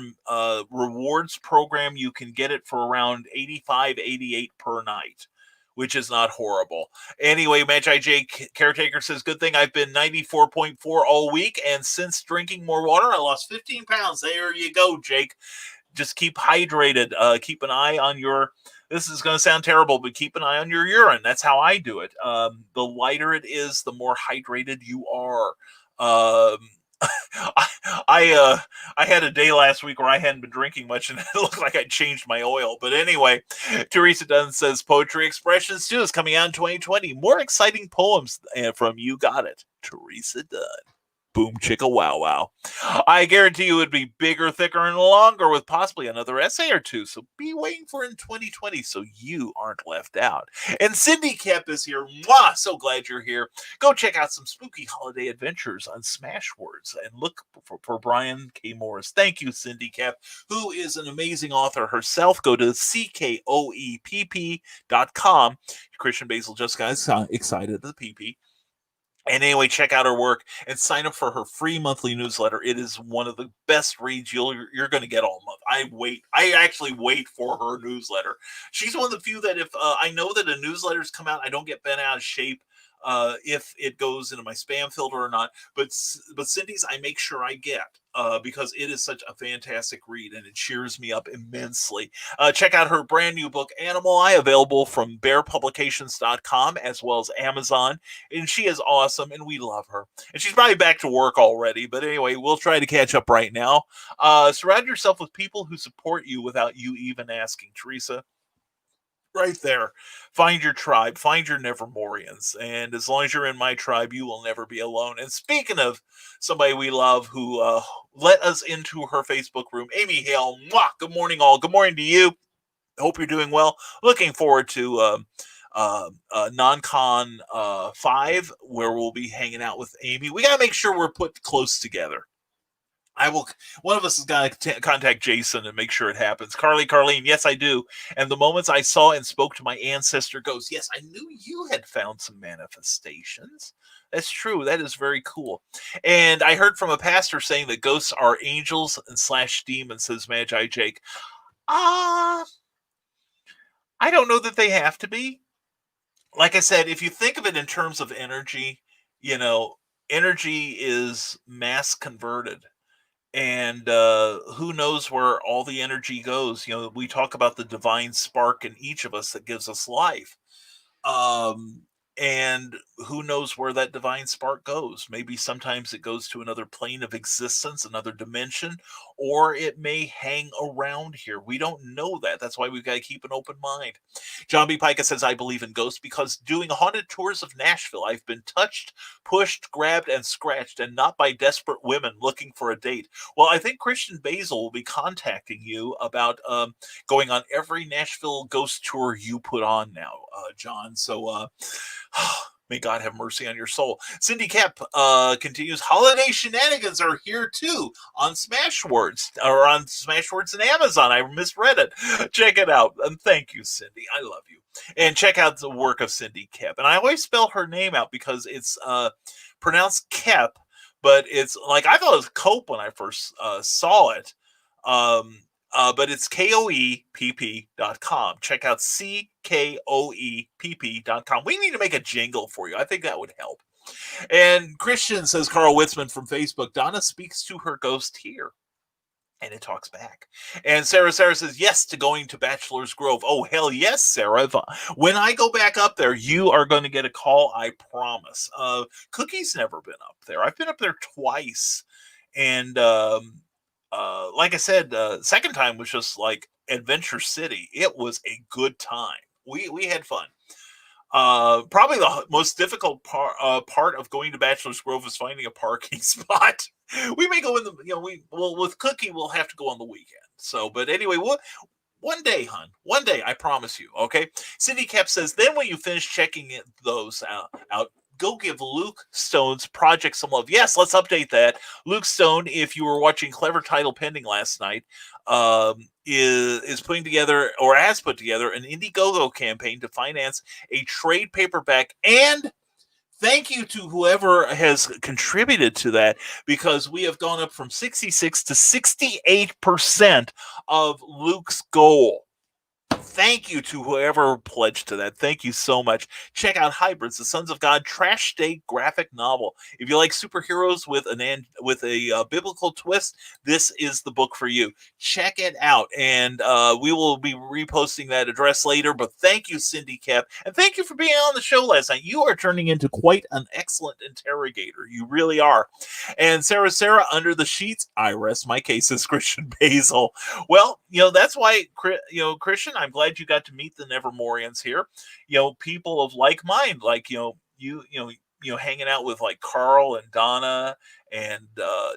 rewards program, you can get it for around $85-88 per night, which is not horrible. Anyway, Magi J Caretaker says, good thing I've been 94.4 all week, and since drinking more water, I lost 15 pounds. There you go, Jake. Just keep hydrated. Keep an eye on your, this is going to sound terrible, but keep an eye on your urine. That's how I do it. The lighter it is, the more hydrated you are. I had a day last week where I hadn't been drinking much and it looked like I changed my oil. But anyway, Teresa Dunn says Poetry Expressions 2 is coming out in 2020. More exciting poems from You Got It, Teresa Dunn. Boom chicka wow wow. I guarantee you it'd be bigger, thicker, and longer with possibly another essay or two. So be waiting for it in 2020 so you aren't left out. And Cindy Kep is here. Mwah! So glad you're here. Go check out some spooky holiday adventures on Smashwords and look for Brian K. Morris. Thank you, Cindy Kep, who is an amazing author herself. Go to CKOEPP.com. Christian Basil just got excited at the PP. And anyway, check out her work and sign up for her free monthly newsletter. It is one of the best reads you're going to get all month. I actually wait for her newsletter. She's one of the few that if I know that a newsletter's come out, I don't get bent out of shape if it goes into my spam filter or not. But Cindy's, I make sure I get because it is such a fantastic read and it cheers me up immensely. Check out her brand new book, Animal Eye, available from bearpublications.com as well as Amazon. And she is awesome and we love her. And she's probably back to work already. But anyway, we'll try to catch up right now. Surround yourself with people who support you without you even asking. Teresa, right there. Find your tribe. Find your Nevermorians. And as long as you're in my tribe, you will never be alone. And speaking of somebody we love who let us into her Facebook room, Amy Hale. Mwah! Good morning, all. Good morning to you. Hope you're doing well. Looking forward to NonCon 5, where we'll be hanging out with Amy. We got to make sure we're put close together. One of us has got to contact Jason and make sure it happens. Carlene, yes, I do. And the moments I saw and spoke to my ancestor goes, yes, I knew you had found some manifestations. That's true. That is very cool. And I heard from a pastor saying that ghosts are angels and / demons, says Magi Jake. I don't know that they have to be. Like I said, if you think of it in terms of energy, energy is mass converted. And who knows where all the energy goes. We talk about the divine spark in each of us that gives us life. And who knows where that divine spark goes? Maybe sometimes it goes to another plane of existence, another dimension, or it may hang around here. We don't know that. That's why we've got to keep an open mind. John B. Pica says, I believe in ghosts because doing haunted tours of Nashville, I've been touched, pushed, grabbed, and scratched, and not by desperate women looking for a date. Well, I think Christian Basil will be contacting you about going on every Nashville ghost tour you put on now, John. So, may God have mercy on your soul. Cindy Kep continues, holiday shenanigans are here too on Smashwords and Amazon. I misread it. Check it out. And thank you, Cindy. I love you. And check out the work of Cindy Kep. And I always spell her name out because it's pronounced Kep, but it's like, I thought it was Cope when I first saw it. But it's KOEPP.com. Check out CKOEPP.com. We need to make a jingle for you. I think that would help. And Christian, says Carl Witzman from Facebook, Donna speaks to her ghost here. And it talks back. And Sarah says, yes to going to Bachelor's Grove. Oh, hell yes, Sarah. When I go back up there, you are going to get a call, I promise. Cookie's never been up there. I've been up there twice. And like I said, second time was just like Adventure City. It was a good time. We had fun. Probably the most difficult part of going to Bachelor's Grove is finding a parking spot. We may go in with Cookie, we'll have to go on the weekend. So, but anyway, one day, hon. One day, I promise you. Okay. Cindy Kep says, then when you finish checking those out, go give Luke Stone's project some love. Yes, let's update that. Luke Stone, if you were watching Clever Title Pending last night, is putting together or has put together an Indiegogo campaign to finance a trade paperback. And thank you to whoever has contributed to that, because we have gone up from 66 to 68% of Luke's goal. Thank you to whoever pledged to that. Thank you so much. Check out Hybrids, the Sons of God Trash Day graphic novel. If you like superheroes with a biblical twist, this is the book for you. Check it out, and we will be reposting that address later. But thank you, Cindy Kep, and thank you for being on the show last night. You are turning into quite an excellent interrogator. You really are. And Sarah, under the sheets, I rest my case, says Christian Basil. Well, that's why, Christian, I'm glad you got to meet the Nevermorians here. People of like mind, like you hanging out with like Carl and Donna and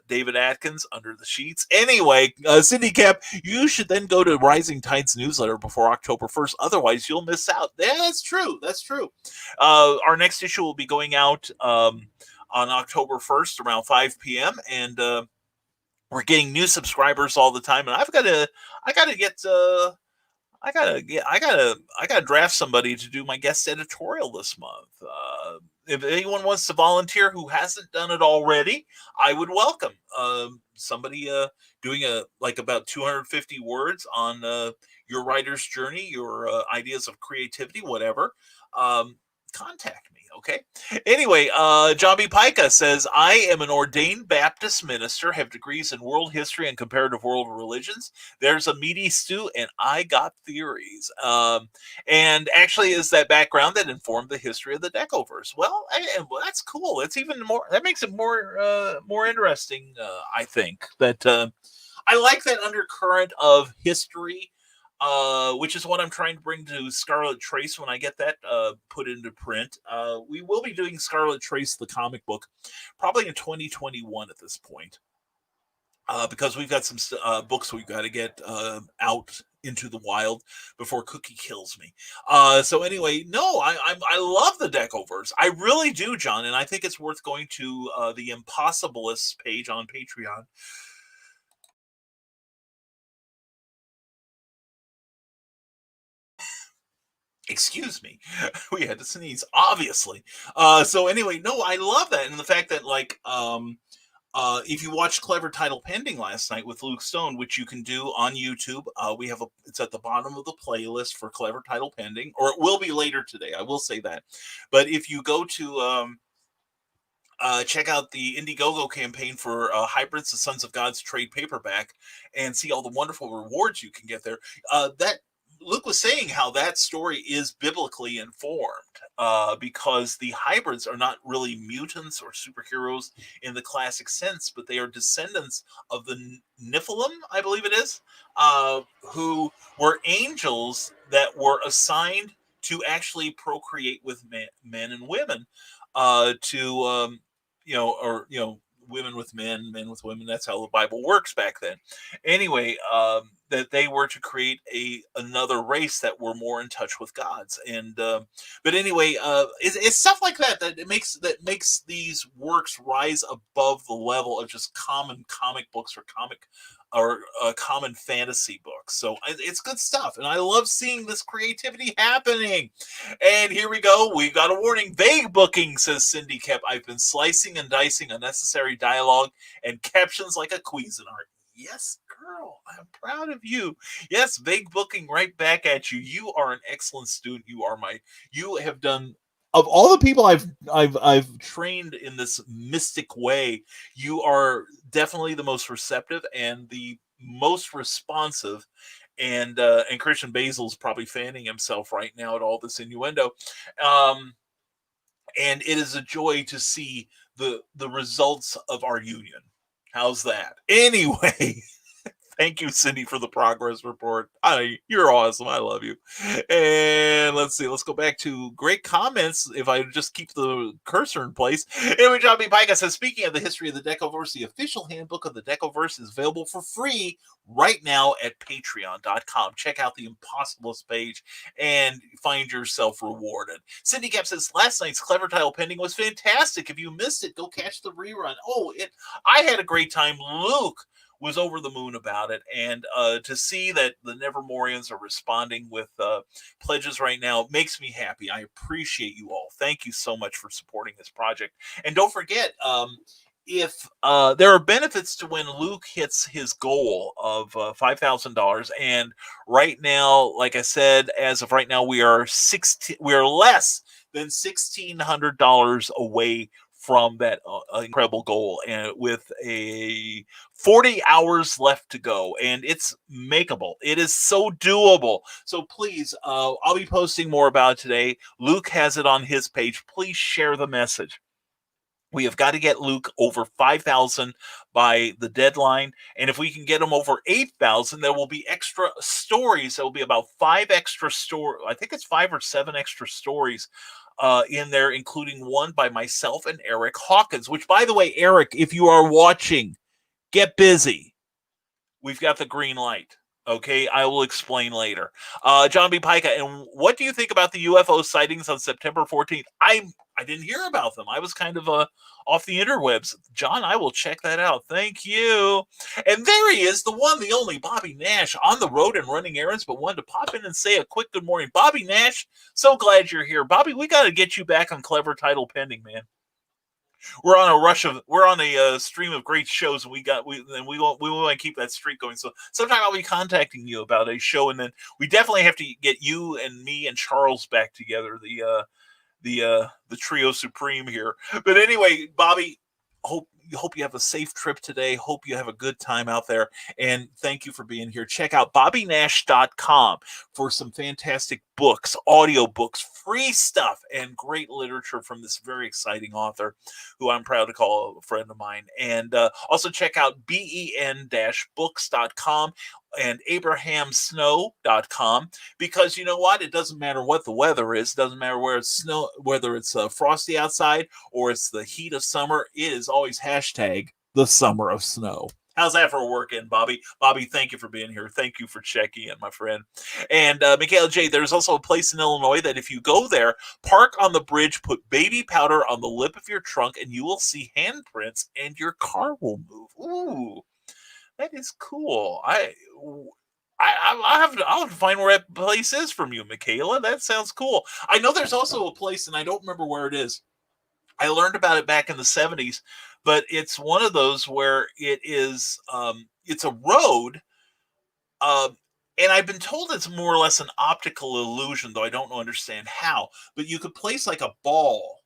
David Atkins under the sheets. Anyway, Cindy Cap, you should then go to Rising Tides newsletter before October 1st. Otherwise, you'll miss out. Yeah, that's true. That's true. Our next issue will be going out on October 1st around 5 p.m. And we're getting new subscribers all the time. And I gotta draft somebody to do my guest editorial this month. If anyone wants to volunteer who hasn't done it already, I would welcome somebody doing about 250 words on your writer's journey, your ideas of creativity, whatever. Contact me. Okay. Anyway, John B. Pica says, I am an ordained Baptist minister, have degrees in world history and comparative world religions. There's a meaty stew, and I got theories. And actually is that background that informed the history of the Decoverse. Well, that's cool. It's even more, that makes it more interesting, I think. That I like that undercurrent of history, which is what I'm trying to bring to Scarlet Trace when I get that put into print. We will be doing Scarlet Trace, the comic book, probably in 2021 at this point, because we've got some books we've got to get out into the wild before Cookie kills me. So anyway, no, I love the Decoverse. I really do, John, and I think it's worth going to the Impossibilists page on Patreon. Excuse me, we had to sneeze, obviously. So anyway, no, I love that, and the fact that if you watched Clever Title Pending last night with Luke Stone, which you can do on YouTube, it's at the bottom of the playlist for Clever Title Pending, or it will be later today. I will say that, but if you go to check out the Indiegogo campaign for Hybrids, the Sons of God's trade paperback, and see all the wonderful rewards you can get there. That Luke was saying how that story is biblically informed, because the hybrids are not really mutants or superheroes in the classic sense, but they are descendants of the Nephilim, I believe it is, who were angels that were assigned to actually procreate with men and women, women with men, men with women. That's how the Bible works back then. Anyway, that they were to create another race that were more in touch with God's. And but anyway, it's stuff like that makes these works rise above the level of just common comic books or common fantasy books. So it's good stuff, and I love seeing this creativity happening. And here we go. We've got a warning. Vague booking, says Cindy Kep. I've been slicing and dicing unnecessary dialogue and captions like a Cuisinart. Yes, girl, I'm proud of you. Yes, vague booking right back at you. You are an excellent student. You have done, of all the people I've trained in this mystic way, you are definitely the most receptive and the most responsive. And Christian Basil's probably fanning himself right now at all this innuendo. And it is a joy to see the results of our union. How's that? Anyway, thank you, Cindy, for the progress report. You're awesome. I love you. And let's see. Let's go back to great comments. If I just keep the cursor in place. Anyway, John B. Pica says, speaking of the history of the Decoverse, the official handbook of the Decoverse is available for free right now at patreon.com. Check out the Impossibilist page and find yourself rewarded. Cindy Cap says, last night's Clever Title Pending was fantastic. If you missed it, go catch the rerun. I had a great time. Luke was over the moon about it, and to see that the Nevermorians are responding with pledges right now makes me happy. I appreciate you all. Thank you so much for supporting this project. And don't forget, if there are benefits to when Luke hits his goal of $5,000, and right now, like I said, as of right now, we are less than $1,600 away from that incredible goal, and with a 40 hours left to go, and it's makeable. It is so doable. So please, I'll be posting more about it today. Luke has it on his page. Please share the message. We have got to get Luke over 5,000 by the deadline. And if we can get him over 8,000, there will be extra stories. There will be about 5 extra stories. I think it's 5 or 7 extra stories in there, including one by myself and Eric Hawkins, which, by the way, Eric, if you are watching, get busy. We've got the green light. Okay, I will explain later. John B. Pica, and what do you think about the UFO sightings on September 14th? I didn't hear about them. I was kind of off the interwebs. John, I will check that out. Thank you. And there he is, the one, the only Bobby Nash, on the road and running errands, but wanted to pop in and say a quick good morning. Bobby Nash, so glad you're here. Bobby, we got to get you back on Clever Title Pending, man. We're on a stream of great shows, and we want to keep that streak going. So sometime I'll be contacting you about a show, and then we definitely have to get you and me and Charles back together, the trio supreme here. But anyway, Bobby, hope you have a safe trip today. Hope you have a good time out there. And thank you for being here. Check out BobbyNash.com for some fantastic books, audio books, free stuff, and great literature from this very exciting author who I'm proud to call a friend of mine. And also check out ben-books.com and abrahamsnow.com, because you know what? It doesn't matter what the weather is. It doesn't matter where it's snow, whether it's frosty outside or it's the heat of summer. It is always hashtag the summer of snow. How's that for a work-in, Bobby? Bobby, thank you for being here. Thank you for checking in, my friend. And Michaela J., there's also a place in Illinois that if you go there, park on the bridge, put baby powder on the lip of your trunk, and you will see handprints, and your car will move. Ooh, that is cool. I'll have to find where that place is from you, Michaela. That sounds cool. I know there's also a place, and I don't remember where it is. I learned about it back in the 70s, but it's one of those where it is, it's a road, and I've been told it's more or less an optical illusion, though I don't understand how. But you could place like a ball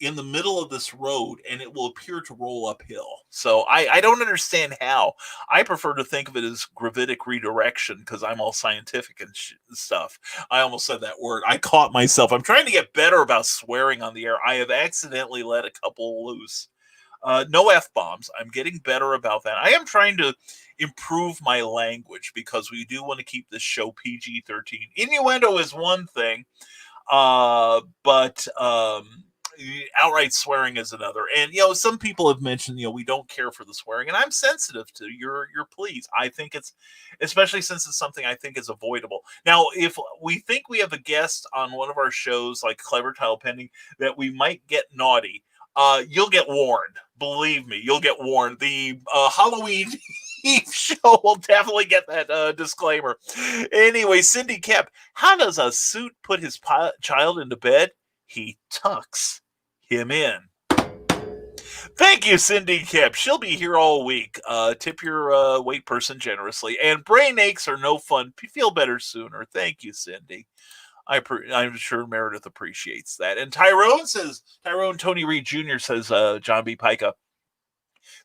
in the middle of this road, and it will appear to roll uphill. So I don't understand how. I prefer to think of it as gravitic redirection because I'm all scientific and stuff. I almost said that word. I caught myself. I'm trying to get better about swearing on the air. I have accidentally let a couple loose. No F-bombs. I'm getting better about that. I am trying to improve my language because we do want to keep this show PG-13. Innuendo is one thing, but outright swearing is another. And some people have mentioned we don't care for the swearing, and I'm sensitive to your pleas. I think it's, especially since it's something I think is avoidable. Now, if we think we have a guest on one of our shows like Clever Title Pending that we might get naughty, you'll get warned. Believe me, you'll get warned. The Halloween Eve show will definitely get that disclaimer. Anyway, Cindy Kemp, how does a suit put his child into bed? He tucks him in. Thank you, Cindy Kemp. She'll be here all week. Tip your wait person generously. And brain aches are no fun. Feel better sooner. Thank you, Cindy. I'm sure Meredith appreciates that. And Tyrone Tony Reed Jr. says, John B. Pica,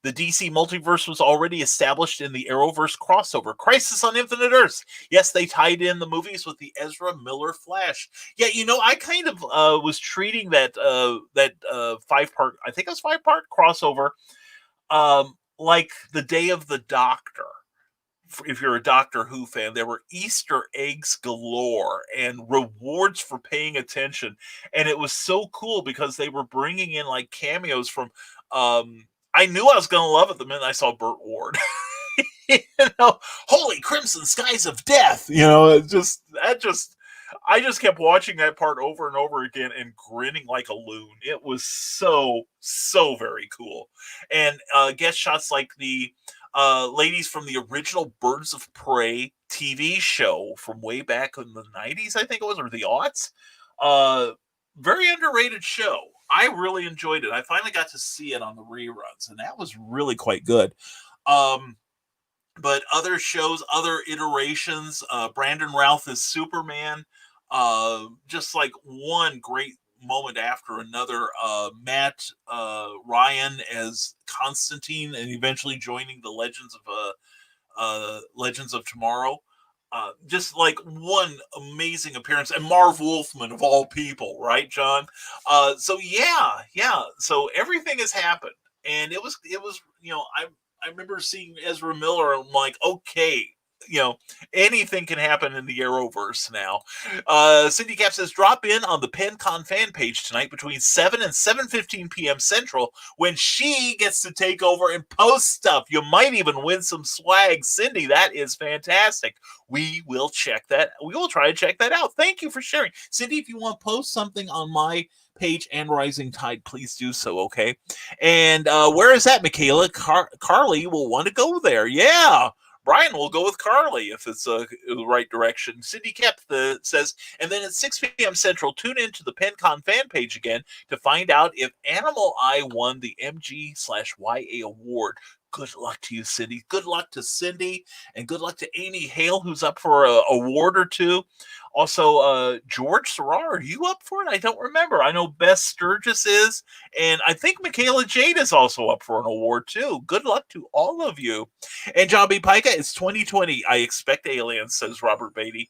the DC multiverse was already established in the Arrowverse crossover, Crisis on Infinite Earths. Yes, they tied in the movies with the Ezra Miller Flash. Yeah, I kind of was treating that 5-part, I think it was 5-part crossover, like the Day of the Doctor. If you're a Doctor Who fan, there were Easter eggs galore and rewards for paying attention. And it was so cool because they were bringing in like cameos from, I knew I was going to love it the minute I saw Burt Ward. Holy Crimson Skies of Death. I just kept watching that part over and over again and grinning like a loon. It was so, so very cool. And guest shots like the ladies from the original Birds of Prey TV show from way back in the 90s, I think it was, or the aughts. Very underrated show. I really enjoyed it. I finally got to see it on the reruns, and that was really quite good. But other shows, other iterations, Brandon Routh as Superman, just like one great moment after another. Matt Ryan as Constantine, and eventually joining the Legends of Tomorrow. just like one amazing appearance, and Marv Wolfman of all people, right, John? So yeah. So everything has happened, and it was I remember seeing Ezra Miller. I'm like, okay, anything can happen in the Arrowverse now. Cindy Cap says, drop in on the PenCon fan page tonight between 7 and 7:15 p.m. Central when she gets to take over and post stuff. You might even win some swag. Cindy, that is fantastic. We will check that. We will try to check that out. Thank you for sharing. Cindy, if you want to post something on my page and Rising Tide, please do so, okay? And where is that, Michaela? Carly will want to go there. Yeah. Brian will go with Carly if it's the right direction. Cindy Kep says, and then at 6 p.m. Central, tune into the PenCon fan page again to find out if Animal Eye won the MG/YA award. Good luck to you, Cindy. Good luck to Cindy, and good luck to Amy Hale, who's up for an award or two. Also, George Sarrar, are you up for it? I don't remember. I know Bess Sturgis is, and I think Michaela Jade is also up for an award too. Good luck to all of you. And John B. Pica, it's 2020. I expect aliens, says Robert Beatty.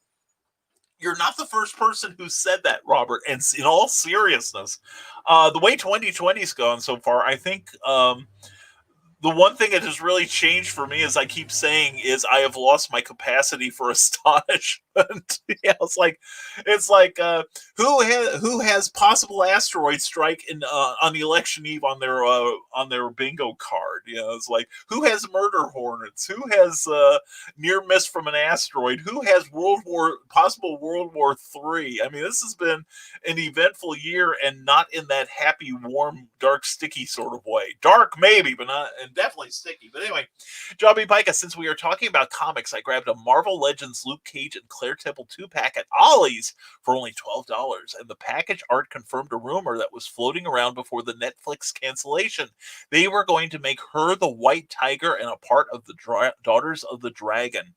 You're not the first person who said that, Robert. And in all seriousness, the way 2020's gone so far, I think the one thing that has really changed for me, as I keep saying, is I have lost my capacity for astonishment. Yeah, it's like who has possible asteroid strike in on the election eve on their bingo card. It's like, who has murder hornets? Who has near miss from an asteroid? Who has possible World War III? I mean, this has been an eventful year, and not in that happy, warm, dark, sticky sort of way. Dark maybe, but not. And definitely sticky. But anyway, John B. Pica, since we are talking about comics, I grabbed a Marvel Legends Luke Cage and Claire Temple 2-pack at Ollie's for only $12. And the package art confirmed a rumor that was floating around before the Netflix cancellation. They were going to make her the White Tiger and a part of the Daughters of the Dragon.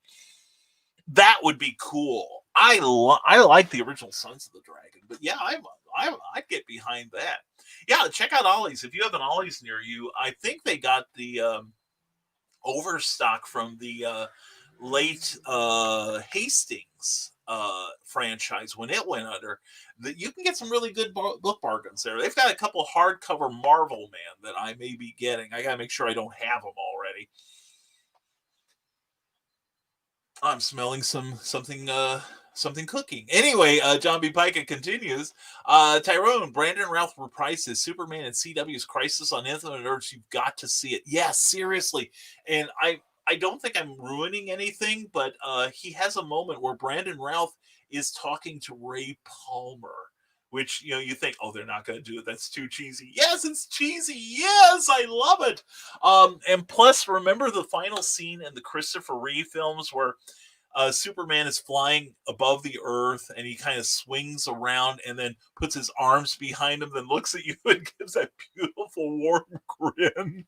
That would be cool. I like the original Sons of the Dragon, but yeah, I'd get behind that. Yeah, check out Ollie's. If you have an Ollie's near you, I think they got the overstock from the late Hastings franchise when it went under. That you can get some really good book bargains there. They've got a couple hardcover Marvel Man that I may be getting. I gotta make sure I don't have them already. I'm smelling something cooking. Anyway, John B. Pica continues. Tyrone, Brandon Routh reprises Superman and CW's Crisis on Infinite Earths. You've got to see it. Yes, seriously. And I don't think I'm ruining anything, but he has a moment where Brandon Routh is talking to Ray Palmer, which, you think, oh, they're not going to do it. That's too cheesy. Yes, it's cheesy. Yes, I love it. And plus, remember the final scene in the Christopher Reeve films where Superman is flying above the earth and he kind of swings around and then puts his arms behind him, then looks at you and gives that beautiful warm grin.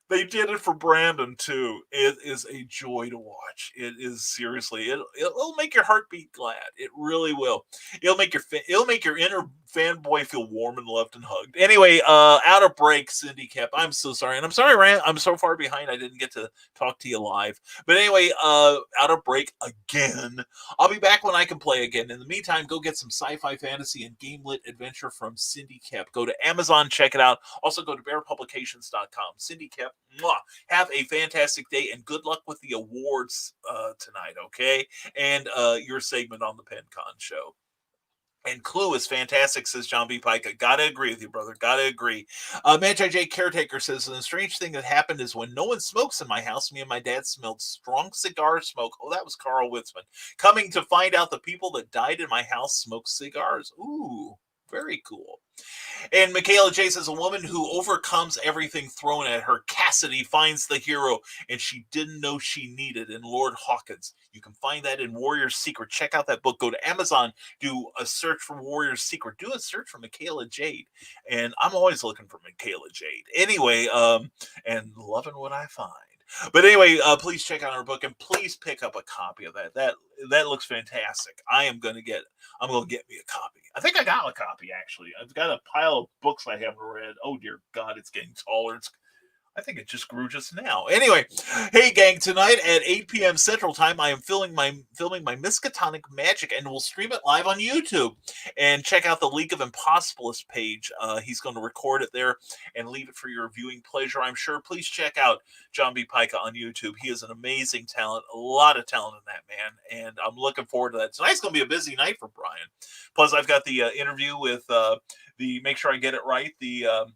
They did it for Brandon too. It is a joy to watch. It is seriously. It'll make your heart beat glad. It really will. It'll make your inner fanboy feel warm and loved and hugged. Anyway, out of break, Cindy Kep. I'm so sorry, and I'm sorry, Rand. I'm so far behind. I didn't get to talk to you live. But anyway, out of break again. I'll be back when I can play again. In the meantime, go get some sci-fi, fantasy, and game lit adventure from Cindy Kep. Go to Amazon, check it out. Also, go to bearpublications.com. Cindy Kep. Mwah. Have a fantastic day and good luck with the awards tonight, okay? And your segment on the PenCon show. And Clue is fantastic, says John B. Pica. Gotta agree with you, brother. Gotta agree. Magi J. Caretaker says, the strange thing that happened is when no one smokes in my house, me and my dad smelled strong cigar smoke. Oh, that was Carl Witzman. Coming to find out the people that died in my house smoked cigars. Ooh, very cool. And Michaela J. says, a woman who overcomes everything thrown at her, Cassidy, finds the hero, and she didn't know she needed in Lord Hawkins. You can find that in Warrior's Secret. Check out that book. Go to Amazon, do a search for Warrior's Secret. Do a search for Michaela Jade. And I'm always looking for Michaela Jade. Anyway, and loving what I find. But anyway, please check out our book and please pick up a copy of that. That looks fantastic. I'm gonna get me a copy. I think I got a copy actually. I've got a pile of books I haven't read. Oh dear God, it's getting taller. I think it just grew just now. Anyway, hey gang, tonight at 8 p.m. Central Time, I am filming my Miskatonic Magic, and we'll stream it live on YouTube. And check out the League of Impossibilists page. He's going to record it there and leave it for your viewing pleasure, I'm sure. Please check out John B. Pica on YouTube. He is an amazing talent, a lot of talent in that man, and I'm looking forward to that. Tonight's going to be a busy night for Brian. Plus, I've got the interview with make sure I get it right, the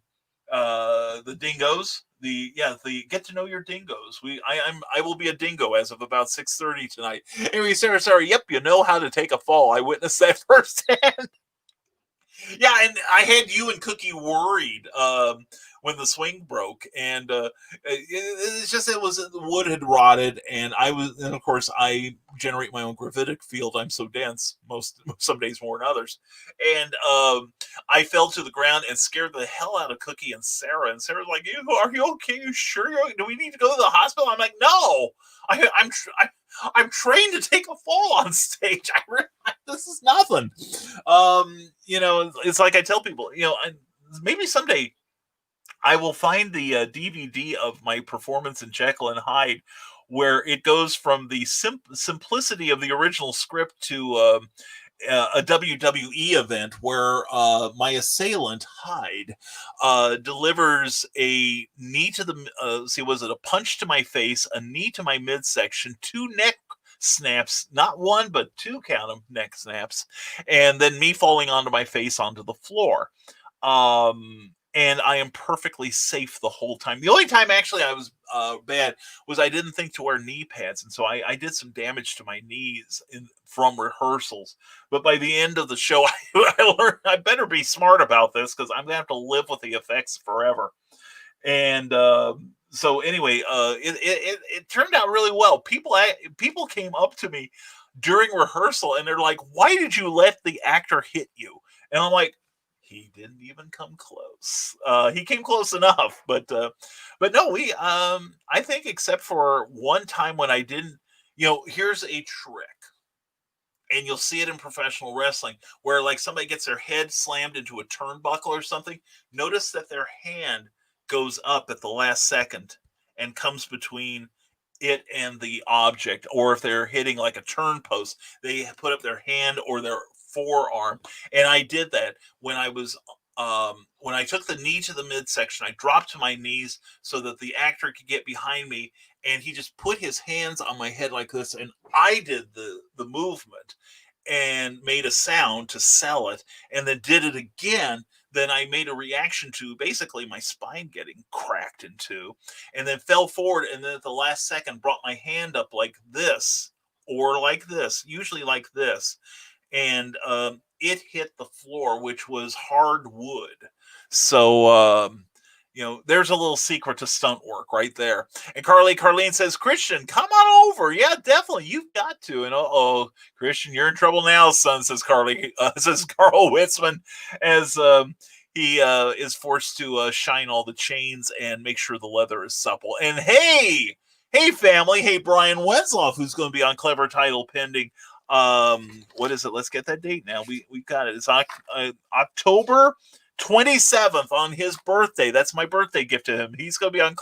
dingoes. The get to know your dingoes. I will be a dingo as of about 6:30 tonight. Anyway, Sarah, yep, you know how to take a fall. I witnessed that firsthand. Yeah, and I had you and Cookie worried when the swing broke, and it's just it was the wood had rotted, and of course I generate my own gravitic field. I'm so dense some days more than others, and I fell to the ground and scared the hell out of Cookie and Sarah. And Sarah's like, Are you okay? You sure? Do we need to go to the hospital?" I'm like, "No, I'm trained to take a fall on stage. This is nothing." It's like I tell people, maybe someday I will find the DVD of my performance in Jekyll and Hyde, where it goes from the simplicity of the original script to a WWE event where my assailant Hyde delivers a knee to the was it a punch to my face, a knee to my midsection, 2 neck snaps, not 1 but 2, count them, neck snaps, and then me falling onto my face onto the floor. And I am perfectly safe the whole time. The only time actually I was bad was I didn't think to wear knee pads, and so I did some damage to my knees from rehearsals. But by the end of the show, I learned I better be smart about this because I'm gonna have to live with the effects forever. And so anyway, it turned out really well. People came up to me during rehearsal and they're like, "Why did you let the actor hit you?" And I'm like, "He didn't even come close. He came close enough, but no, I think except for one time when I didn't, here's a trick, and you'll see it in professional wrestling where like somebody gets their head slammed into a turnbuckle or something. Notice that their hand goes up at the last second and comes between it and the object, or if they're hitting like a turn post, they put up their hand or their forearm. And I did that when I was when I took the knee to the midsection. I dropped to my knees so that the actor could get behind me, and he just put his hands on my head like this, and I did the movement and made a sound to sell it, and then did it again. Then I made a reaction to basically my spine getting cracked in two, and then fell forward, and then at the last second brought my hand up like this, or like this, usually like this, and it hit the floor, which was hard wood. So there's a little secret to stunt work right there. And Carlene says, "Christian, come on over." Yeah, definitely, you've got to. And Christian, you're in trouble now, son, says says Carl Witzman, as he is forced to shine all the chains and make sure the leather is supple. And hey family, hey Brian Wenzloff, who's going to be on Clever Title Pending. What is it? Let's get that date now. We got it. It's October 27th on his birthday. That's my birthday gift to him. He's going to be on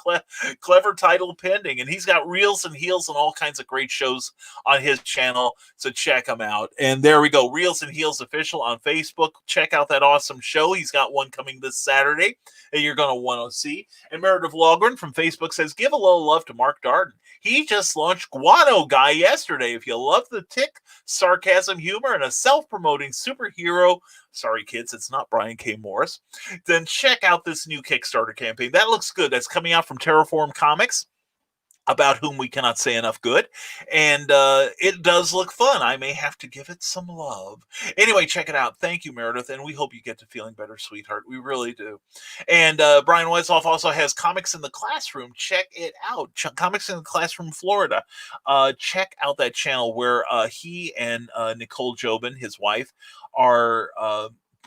Clever Title Pending, and he's got Reels and Heels and all kinds of great shows on his channel, so check him out. And there we go, Reels and Heels Official on Facebook. Check out that awesome show. He's got one coming this Saturday that you're going to want to see. And Meredith Logren from Facebook says, "Give a little love to Mark Darden. He just launched Guano Guy yesterday. If you love the tick, sarcasm, humor, and a self-promoting superhero," sorry kids, it's not Brian K. Morris, "then check out this new Kickstarter campaign. That looks good. That's coming out from Terraform Comics, about whom we cannot say enough good. And it does look fun. I may have to give it some love. Anyway, check it out. Thank you, Meredith. And we hope you get to feeling better, sweetheart. We really do. And Brian Weisloff also has Comics in the Classroom. Check it out. Comics in the Classroom, Florida. Check out that channel where he and Nicole Jobin, his wife, are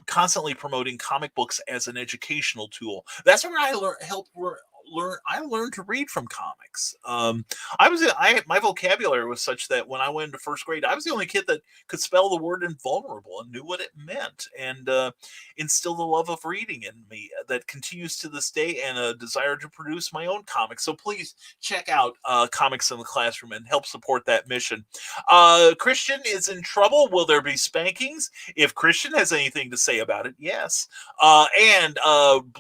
constantly promoting comic books as an educational tool. That's where I learned to read from comics. My vocabulary was such that when I went into first grade, I was the only kid that could spell the word invulnerable and knew what it meant, and instilled the love of reading in me that continues to this day, and a desire to produce my own comics. So please check out Comics in the Classroom and help support that mission. Christian is in trouble. Will there be spankings? If Christian has anything to say about it, yes. And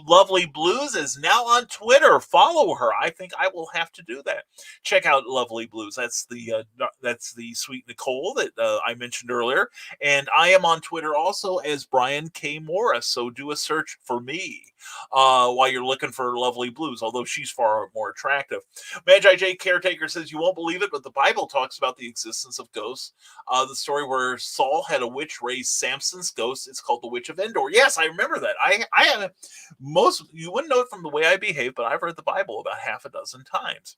Lovely Blues is now on Twitter. Follow her. I think I will have to do that. Check out Lovely Blues. That's the sweet Nicole that I mentioned earlier. And I am on Twitter also as Brian K. Morris. So do a search for me while you're looking for Lovely Blues, although she's far more attractive. Magi J. Caretaker says, you won't believe it, but the Bible talks about the existence of ghosts. The story where Saul had a witch raise Samson's ghost. It's called the Witch of Endor. Yes, I remember that. I haven't, you wouldn't know it from the way I behave, but I've read the Bible about half a dozen times.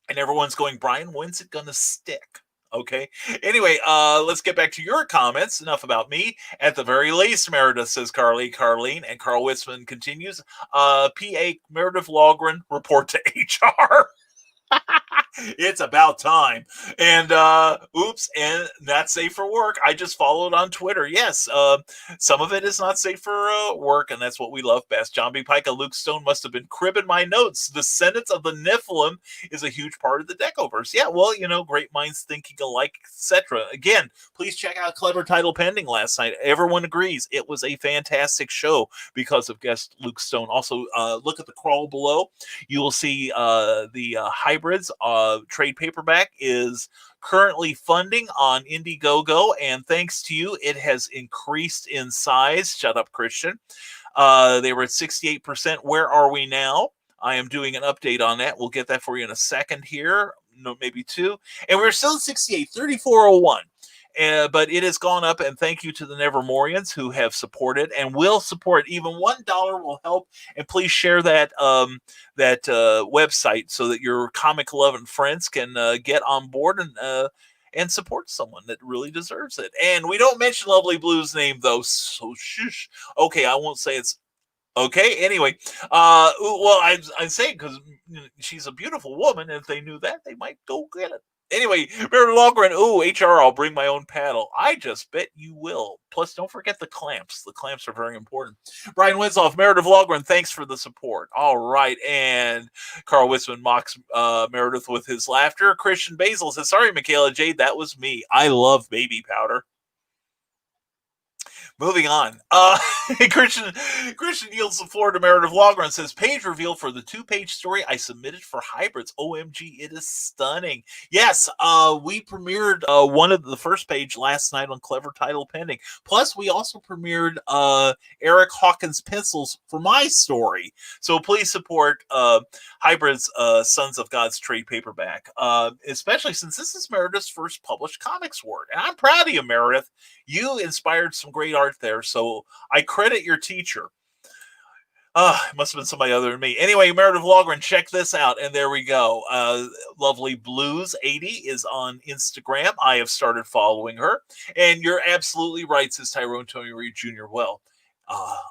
And everyone's going, Brian, when's it gonna stick? Okay. Anyway, let's get back to your comments. Enough about me. At the very least, Meredith says Carlene, and Carl Witzman continues. P.A. Meredith Logren, report to HR. It's about time. And oops, and not safe for work. I just followed on Twitter. Yes, some of it is not safe for work, and that's what we love best. John B. Pica, Luke Stone must have been cribbing my notes. Descendants of the Nephilim is a huge part of the Decoverse. Yeah, well, great minds thinking alike, etc. Again, please check out Clever Title Pending last night. Everyone agrees it was a fantastic show because of guest Luke Stone. Also, look at the crawl below. You will see the hybrids trade paperback is currently funding on Indiegogo, and thanks to you, it has increased in size. Shut up, Christian. They were at 68%. Where are we now? I am doing an update on that. We'll get that for you in a second here, no, maybe two. And we're still at 68, 3401. But it has gone up, and thank you to the Nevermorians who have supported and will support. Even $1 will help. And please share that website so that your comic loving friends can get on board and support someone that really deserves it. And we don't mention Lovely Blue's name though, so shush. Okay, I won't say it's okay. Anyway, well, I'm saying because she's a beautiful woman, and if they knew that, they might go get it. Anyway, Meredith Logren, HR, I'll bring my own paddle. I just bet you will. Plus, don't forget the clamps. The clamps are very important. Brian Winslow, Meredith Logren, thanks for the support. All right. And Carl Witzman mocks Meredith with his laughter. Christian Basil says, sorry, Michaela Jade, that was me. I love baby powder. Moving on. Christian yields the floor to Meredith Logren and says, page reveal for the 2-page story I submitted for hybrids. OMG, it is stunning. Yes, we premiered one of the first page last night on Clever Title Pending. Plus, we also premiered Eric Hawkins' pencils for my story. So please support Hybrids Sons of God's trade paperback, especially since this is Meredith's first published comics work. And I'm proud of you, Meredith. You inspired some great art there, so I credit your teacher. It must have been somebody other than me. Anyway, Meredith Logren, check this out, and there we go. Lovely Blues 80 is on Instagram. I have started following her, and you're absolutely right, says Tyrone Tony Reed Jr. Well,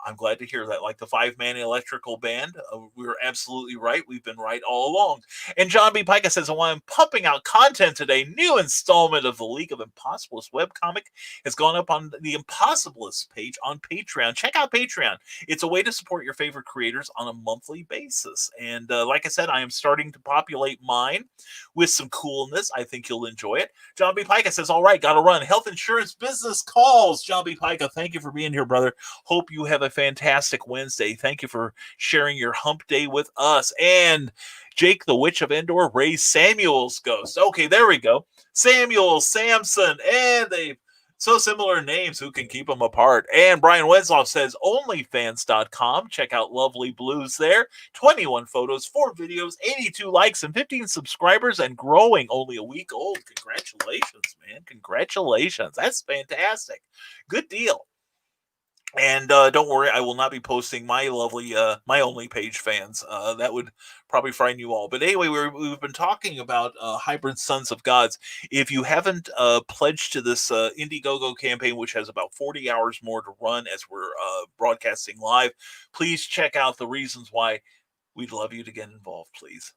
I'm glad to hear that. Like the 5-man electrical band, we were absolutely right. We've been right all along. And John B. Pica says, while I'm pumping out content today, new installment of the League of Impossibilists webcomic has gone up on the Impossibilists page on Patreon. Check out Patreon. It's a way to support your favorite creators on a monthly basis. And like I said, I am starting to populate mine with some coolness. I think you'll enjoy it. John B. Pica says, all right, got to run. Health insurance business calls. John B. Pica, thank you for being here, brother. Hope you have a fantastic Wednesday. Thank you for sharing your hump day with us. And Jake, the Witch of Endor, raised Samuel's ghost. Okay, there we go. Samuel, Samson, and they so similar names. Who can keep them apart? And Brian Wensloff says onlyfans.com. Check out Lovely Blues there. 21 photos, 4 videos, 82 likes, and 15 subscribers, and growing. Only a week old. Congratulations, man. Congratulations. That's fantastic. Good deal. And don't worry, I will not be posting my lovely, my only page fans. That would probably frighten you all. But anyway, we've been talking about Hybrid Sons of Gods. If you haven't pledged to this Indiegogo campaign, which has about 40 hours more to run as we're broadcasting live, please check out the reasons why We'd love you to get involved, please.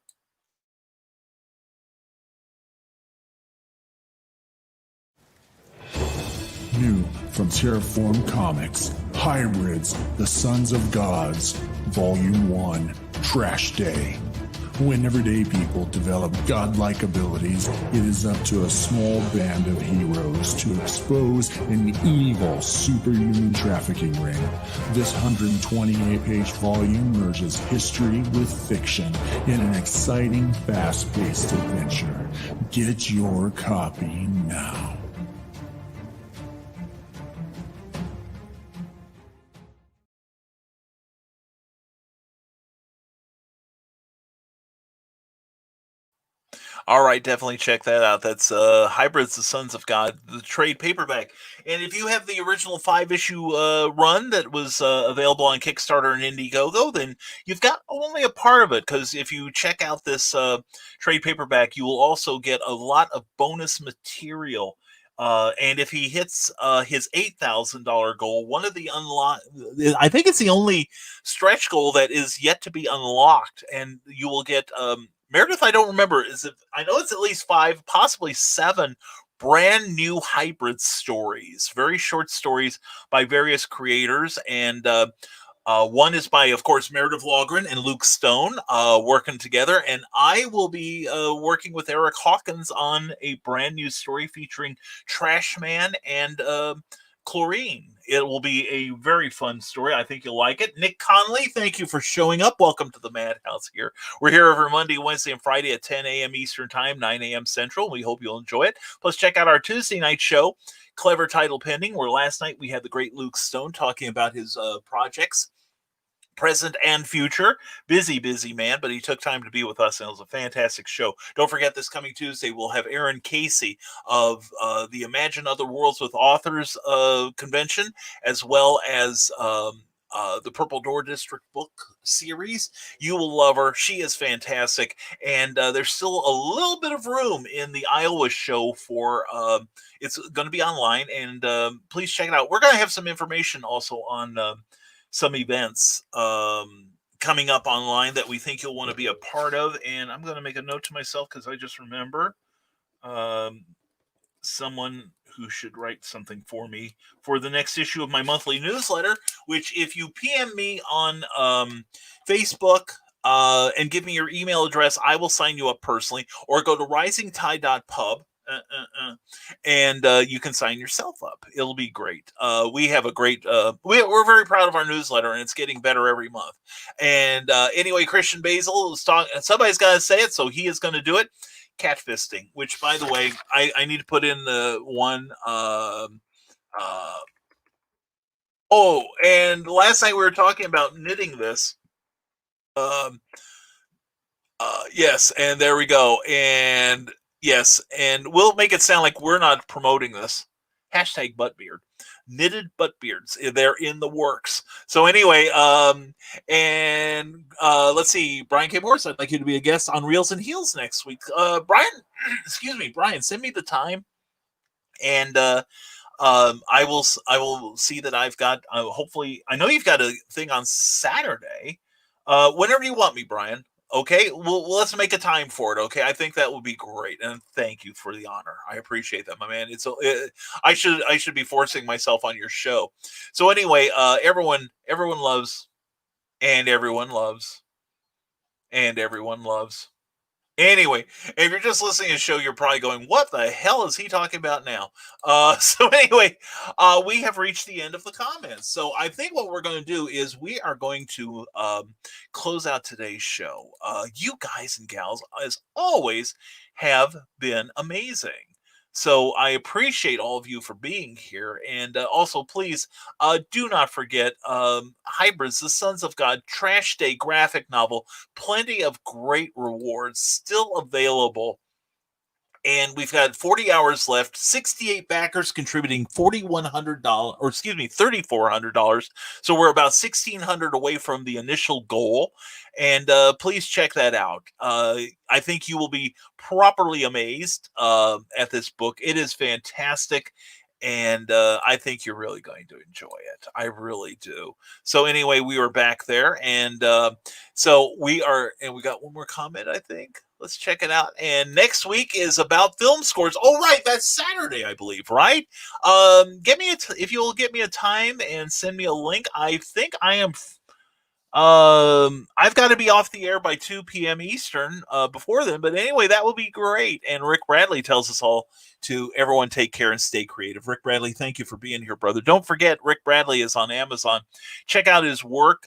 New from Terraform Comics, Hybrids, the Sons of Gods, Volume 1, Trash Day. When everyday people develop godlike abilities, it is up to a small band of heroes to expose an evil superhuman trafficking ring. This 128-page volume merges history with fiction in an exciting, fast-paced adventure. Get your copy now. All right, definitely check that out. That's Hybrids, the Sons of God, the trade paperback. And if you have the original 5-issue run that was available on Kickstarter and Indiegogo, then you've got only a part of it, because if you check out this trade paperback, you will also get a lot of bonus material. And if he hits his $8,000 goal, one of the I think it's the only stretch goal that is yet to be unlocked, and you will get Meredith, I don't remember. I know it's at least 5, possibly 7 brand new hybrid stories, very short stories by various creators. And one is by, of course, Meredith Logren and Luke Stone working together. And I will be working with Eric Hawkins on a brand new story featuring Trash Man and Chlorine. It will be a very fun story. I think you'll like it. Nick Conley, thank you for showing up. Welcome to the Madhouse here. We're here every Monday, Wednesday, and Friday at 10 a.m. Eastern Time, 9 a.m. Central. We hope you'll enjoy it. Plus, check out our Tuesday night show, Clever Title Pending, where last night we had the great Luke Stone talking about his projects, present and future. Busy man, but he took time to be with us, and it was a fantastic show. Don't forget, this coming Tuesday, we'll have Aaron Casey of the Imagine Other Worlds with Authors convention, as well as the Purple Door District book series. You will love her. She is fantastic. And there's still a little bit of room in the Iowa show for it's going to be online, and please check it out. We're going to have some information also on some events coming up online that we think you'll want to be a part of. And I'm going to make a note to myself, because I just remember someone who should write something for me for the next issue of my monthly newsletter, which, if you PM me on Facebook and give me your email address, I will sign you up personally, or go to risingtide.pub. And you can sign yourself up. It'll be great. We have a great we're very proud of our newsletter, and it's getting better every month. And anyway, Christian Basil is talking. Somebody's got to say it, so he is going to do it. Catfisting, which, by the way, I need to put in the one. Oh, and last night we were talking about knitting this. Yes, and there we go. And yes, and we'll make it sound like we're not promoting this. Hashtag buttbeard. Knitted butt beards. They're in the works. So anyway, and let's see. Brian K. Morris, I'd like you to be a guest on Reels and Heels next week. Brian, excuse me, Brian, send me the time, and I will see that I've got, hopefully, I know you've got a thing on Saturday. Whenever you want me, Brian. Okay, well, let's make a time for it. Okay, I think that would be great, and thank you for the honor. I appreciate that, my man. I should be forcing myself on your show. So anyway, everyone loves, and everyone loves, and everyone loves. Anyway, if you're just listening to the show, you're probably going, what the hell is he talking about now? So anyway, we have reached the end of the comments. So I think what we're going to do is we are going to close out today's show. You guys and gals, as always, have been amazing. So I appreciate all of you for being here. And also, please do not forget Hybrids, the Sons of God, Trash Day graphic novel. Plenty of great rewards still available. And we've got 40 hours left, 68 backers contributing $4,100, or excuse me, $3,400. So we're about $1,600 away from the initial goal. And please check that out. I think you will be properly amazed at this book. It is fantastic. And I think you're really going to enjoy it. I really do. So anyway, we were back there, and so we are, and we got one more comment, I think. Let's check it out. And next week is about film scores. Oh, right, that's Saturday, I believe, right? Get me if you will get me a time and send me a link. I think I am. I've got to be off the air by 2 p.m. Eastern before then, but anyway, that will be great. And Rick Bradley tells us all to everyone take care and stay creative. Rick Bradley, thank you for being here, brother. Don't forget, Rick Bradley is on Amazon. Check out his work.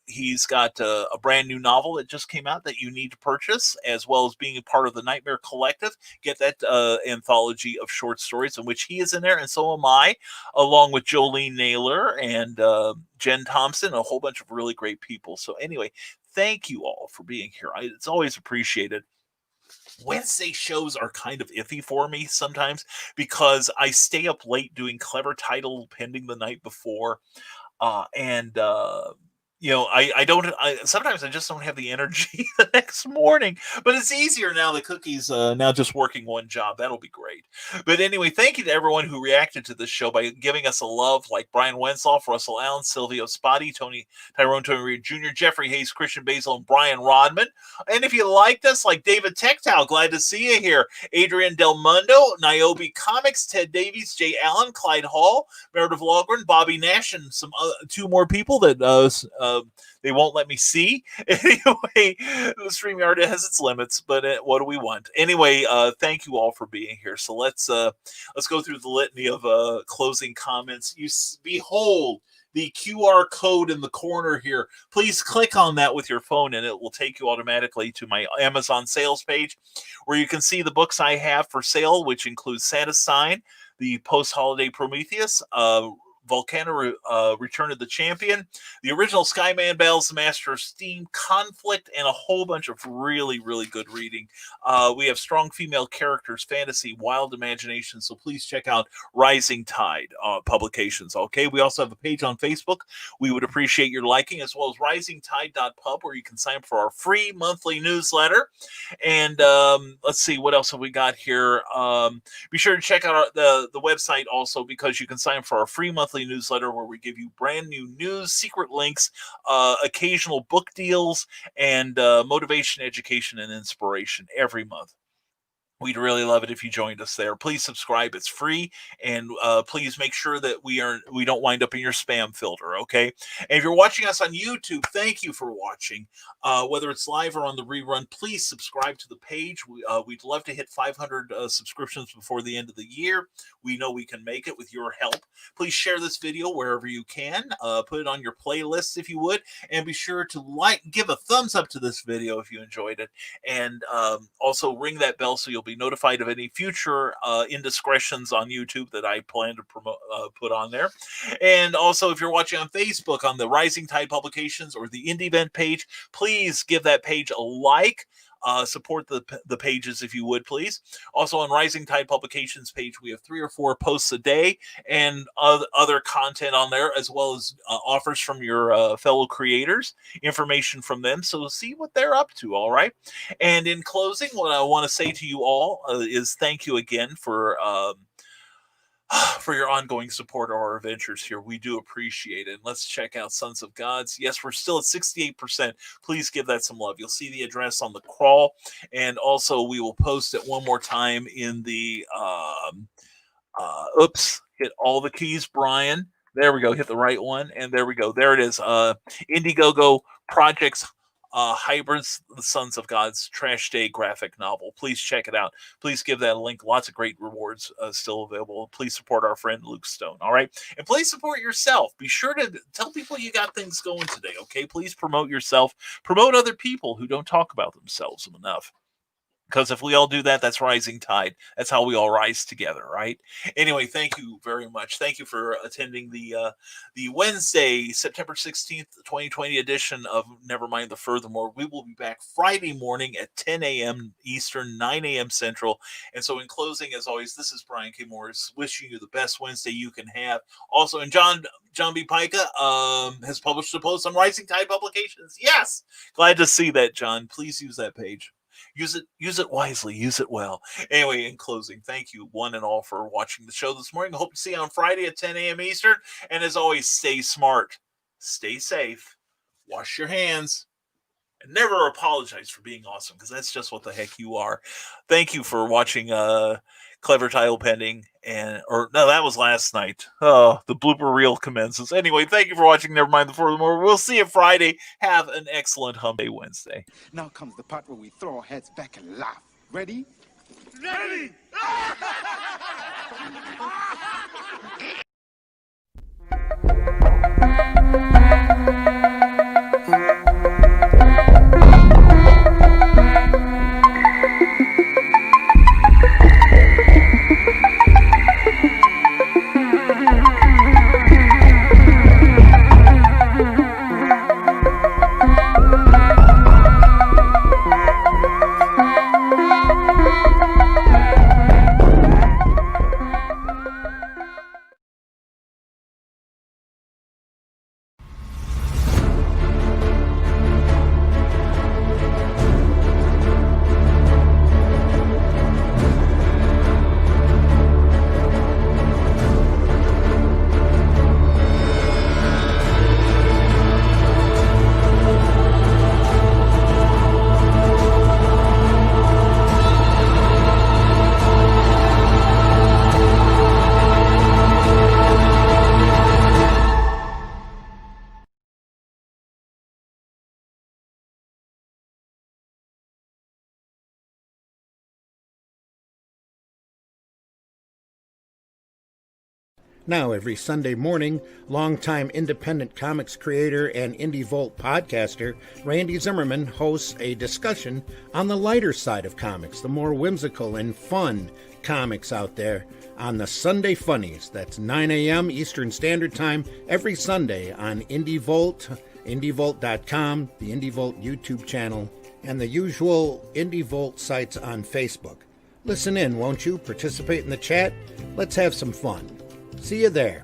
He's got a brand new novel that just came out that you need to purchase, as well as being a part of the Nightmare Collective. Get that anthology of short stories in which he is in there, and so am I, along with Jolene Naylor and Jen Thompson, a whole bunch of really great people. So anyway, thank you all for being here. It's always appreciated. Wednesday shows are kind of iffy for me sometimes because I stay up late doing clever title pending the night before. And I don't. Sometimes I just don't have the energy the next morning. But it's easier now. The cookie's now just working one job. That'll be great. But anyway, thank you to everyone who reacted to this show by giving us a love, like Brian Wensoff, Russell Allen, Silvio Spotty, Tyrone Reed Jr., Jeffrey Hayes, Christian Basil, and Brian Rodman. And if you liked us, like David Tectow, glad to see you here. Adrian Del Mundo, Niobe Comics, Ted Davies, Jay Allen, Clyde Hall, Meredith Logren, Bobby Nash, and some two more people that they won't let me see. Anyway, the StreamYard has its limits, but what do we want? Anyway, thank you all for being here. So let's go through the litany of closing comments. You behold the QR code in the corner here. Please click on that with your phone, and it will take you automatically to my Amazon sales page, where you can see the books I have for sale, which includes Santa Sign, the Post-Holiday Prometheus, Volcano Return of the Champion, the original Skyman Battles the Master of Steam, Conflict, and a whole bunch of really, really good reading. We have strong female characters, fantasy, wild imagination, so please check out Rising Tide publications, okay? We also have a page on Facebook we would appreciate your liking, as well as risingtide.pub, where you can sign up for our free monthly newsletter. And let's see, what else have we got here? Be sure to check out the website also, because you can sign up for our free monthly newsletter, where we give you brand new news, secret links, occasional book deals, and motivation, education, and inspiration every month. We'd really love it if you joined us there. Please subscribe; it's free, and please make sure that we don't wind up in your spam filter. Okay. And if you're watching us on YouTube, thank you for watching. Whether it's live or on the rerun, please subscribe to the page. We'd love to hit 500 subscriptions before the end of the year. We know we can make it with your help. Please share this video wherever you can. Put it on your playlists if you would, and be sure to give a thumbs up to this video if you enjoyed it, and also ring that bell so you'll be notified of any future indiscretions on YouTube that I plan to put on there. And also, if you're watching on Facebook on the Rising Tide Publications or the Indie Event page, please give that page a like. Support the pages if you would, please. Also on Rising Tide Publications page, we have 3 or 4 posts a day and other content on there, as well as offers from your fellow creators, information from them. So see what they're up to. All right. And in closing, what I want to say to you all is thank you again for your ongoing support of our adventures here. We do appreciate it. And let's check out Sons of Gods. Yes, we're still at 68%. Please give that some love. You'll see the address on the crawl. And also, we will post it one more time in the, hit all the keys, Brian. There we go. Hit the right one. And there we go. There it is. Indiegogo Projects Hybrids, the Sons of God's Trash Day graphic novel. Please check it out. Please give that a link. Lots of great rewards still available. Please support our friend Luke Stone. All right. And please support yourself. Be sure to tell people you got things going today. Okay. Please promote yourself. Promote other people who don't talk about themselves enough. Because if we all do that, that's Rising Tide. That's how we all rise together, right? Anyway, thank you very much. Thank you for attending the Wednesday, September 16th, 2020 edition of Nevermind the Furthermore. We will be back Friday morning at 10 a.m. Eastern, 9 a.m. Central. And so in closing, as always, this is Brian K. Morris wishing you the best Wednesday you can have. Also, and John B. Pica has published a post on Rising Tide Publications. Yes! Glad to see that, John. Please use that page. Use it wisely. Use it well. Anyway, in closing, thank you one and all for watching the show this morning. I hope to see you on Friday at 10 a.m. Eastern. And as always, stay smart, stay safe, wash your hands, and never apologize for being awesome, because that's just what the heck you are. Thank you for watching Clever Title Pending. That was last night. Oh, the blooper reel commences. Anyway, thank you for watching Nevermind the Furthermore. We'll see you Friday. Have an excellent Hump Day Wednesday. Now comes the part where we throw our heads back and laugh. Ready? Ready! Now, every Sunday morning, longtime independent comics creator and Indie Volt podcaster Randy Zimmerman hosts a discussion on the lighter side of comics, the more whimsical and fun comics out there, on the Sunday Funnies. That's 9 a.m. Eastern Standard Time every Sunday on Indie Volt, indievolt.com, the Indie Volt YouTube channel, and the usual Indie Volt sites on Facebook. Listen in, won't you? Participate in the chat. Let's have some fun. See you there.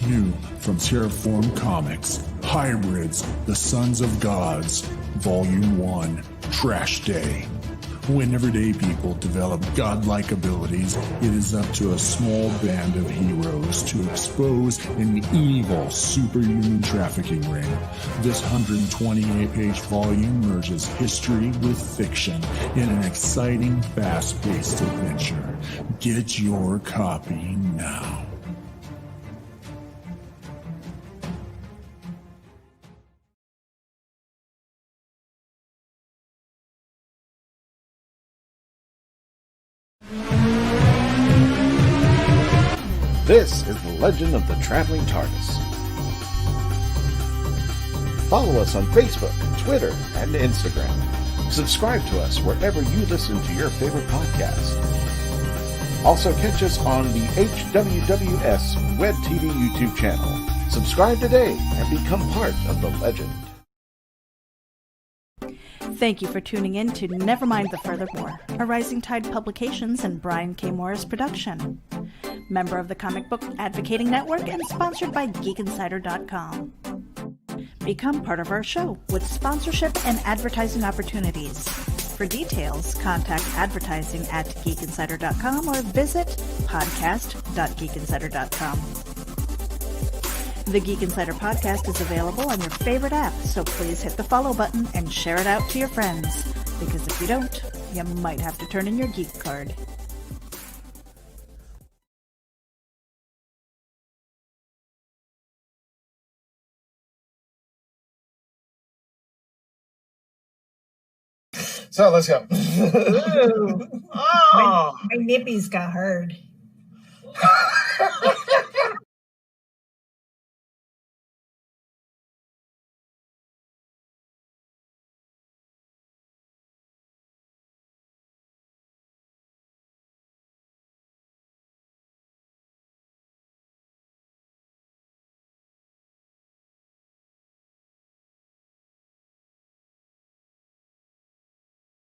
New from Terraform Comics, Hybrids, the Sons of Gods, Volume 1, Trash Day. When everyday people develop godlike abilities, it is up to a small band of heroes to expose an evil superhuman trafficking ring. This 128-page volume merges history with fiction in an exciting, fast-paced adventure. Get your copy now. This is the Legend of the Traveling TARDIS. Follow us on Facebook, Twitter, and Instagram. Subscribe to us wherever you listen to your favorite podcast. Also catch us on the HWWS Web TV YouTube channel. Subscribe today and become part of the legend. Thank you for tuning in to Nevermind the Furthermore, a Rising Tide Publications and Brian K. Morris production. Member of the Comic Book Advocating Network and sponsored by GeekInsider.com. Become part of our show with sponsorship and advertising opportunities. For details, contact advertising at GeekInsider.com or visit podcast.geekinsider.com. The Geek Insider podcast is available on your favorite app, so please hit the follow button and share it out to your friends, because if you don't, you might have to turn in your geek card. So let's go. Ooh. Oh. My nippies got hurt.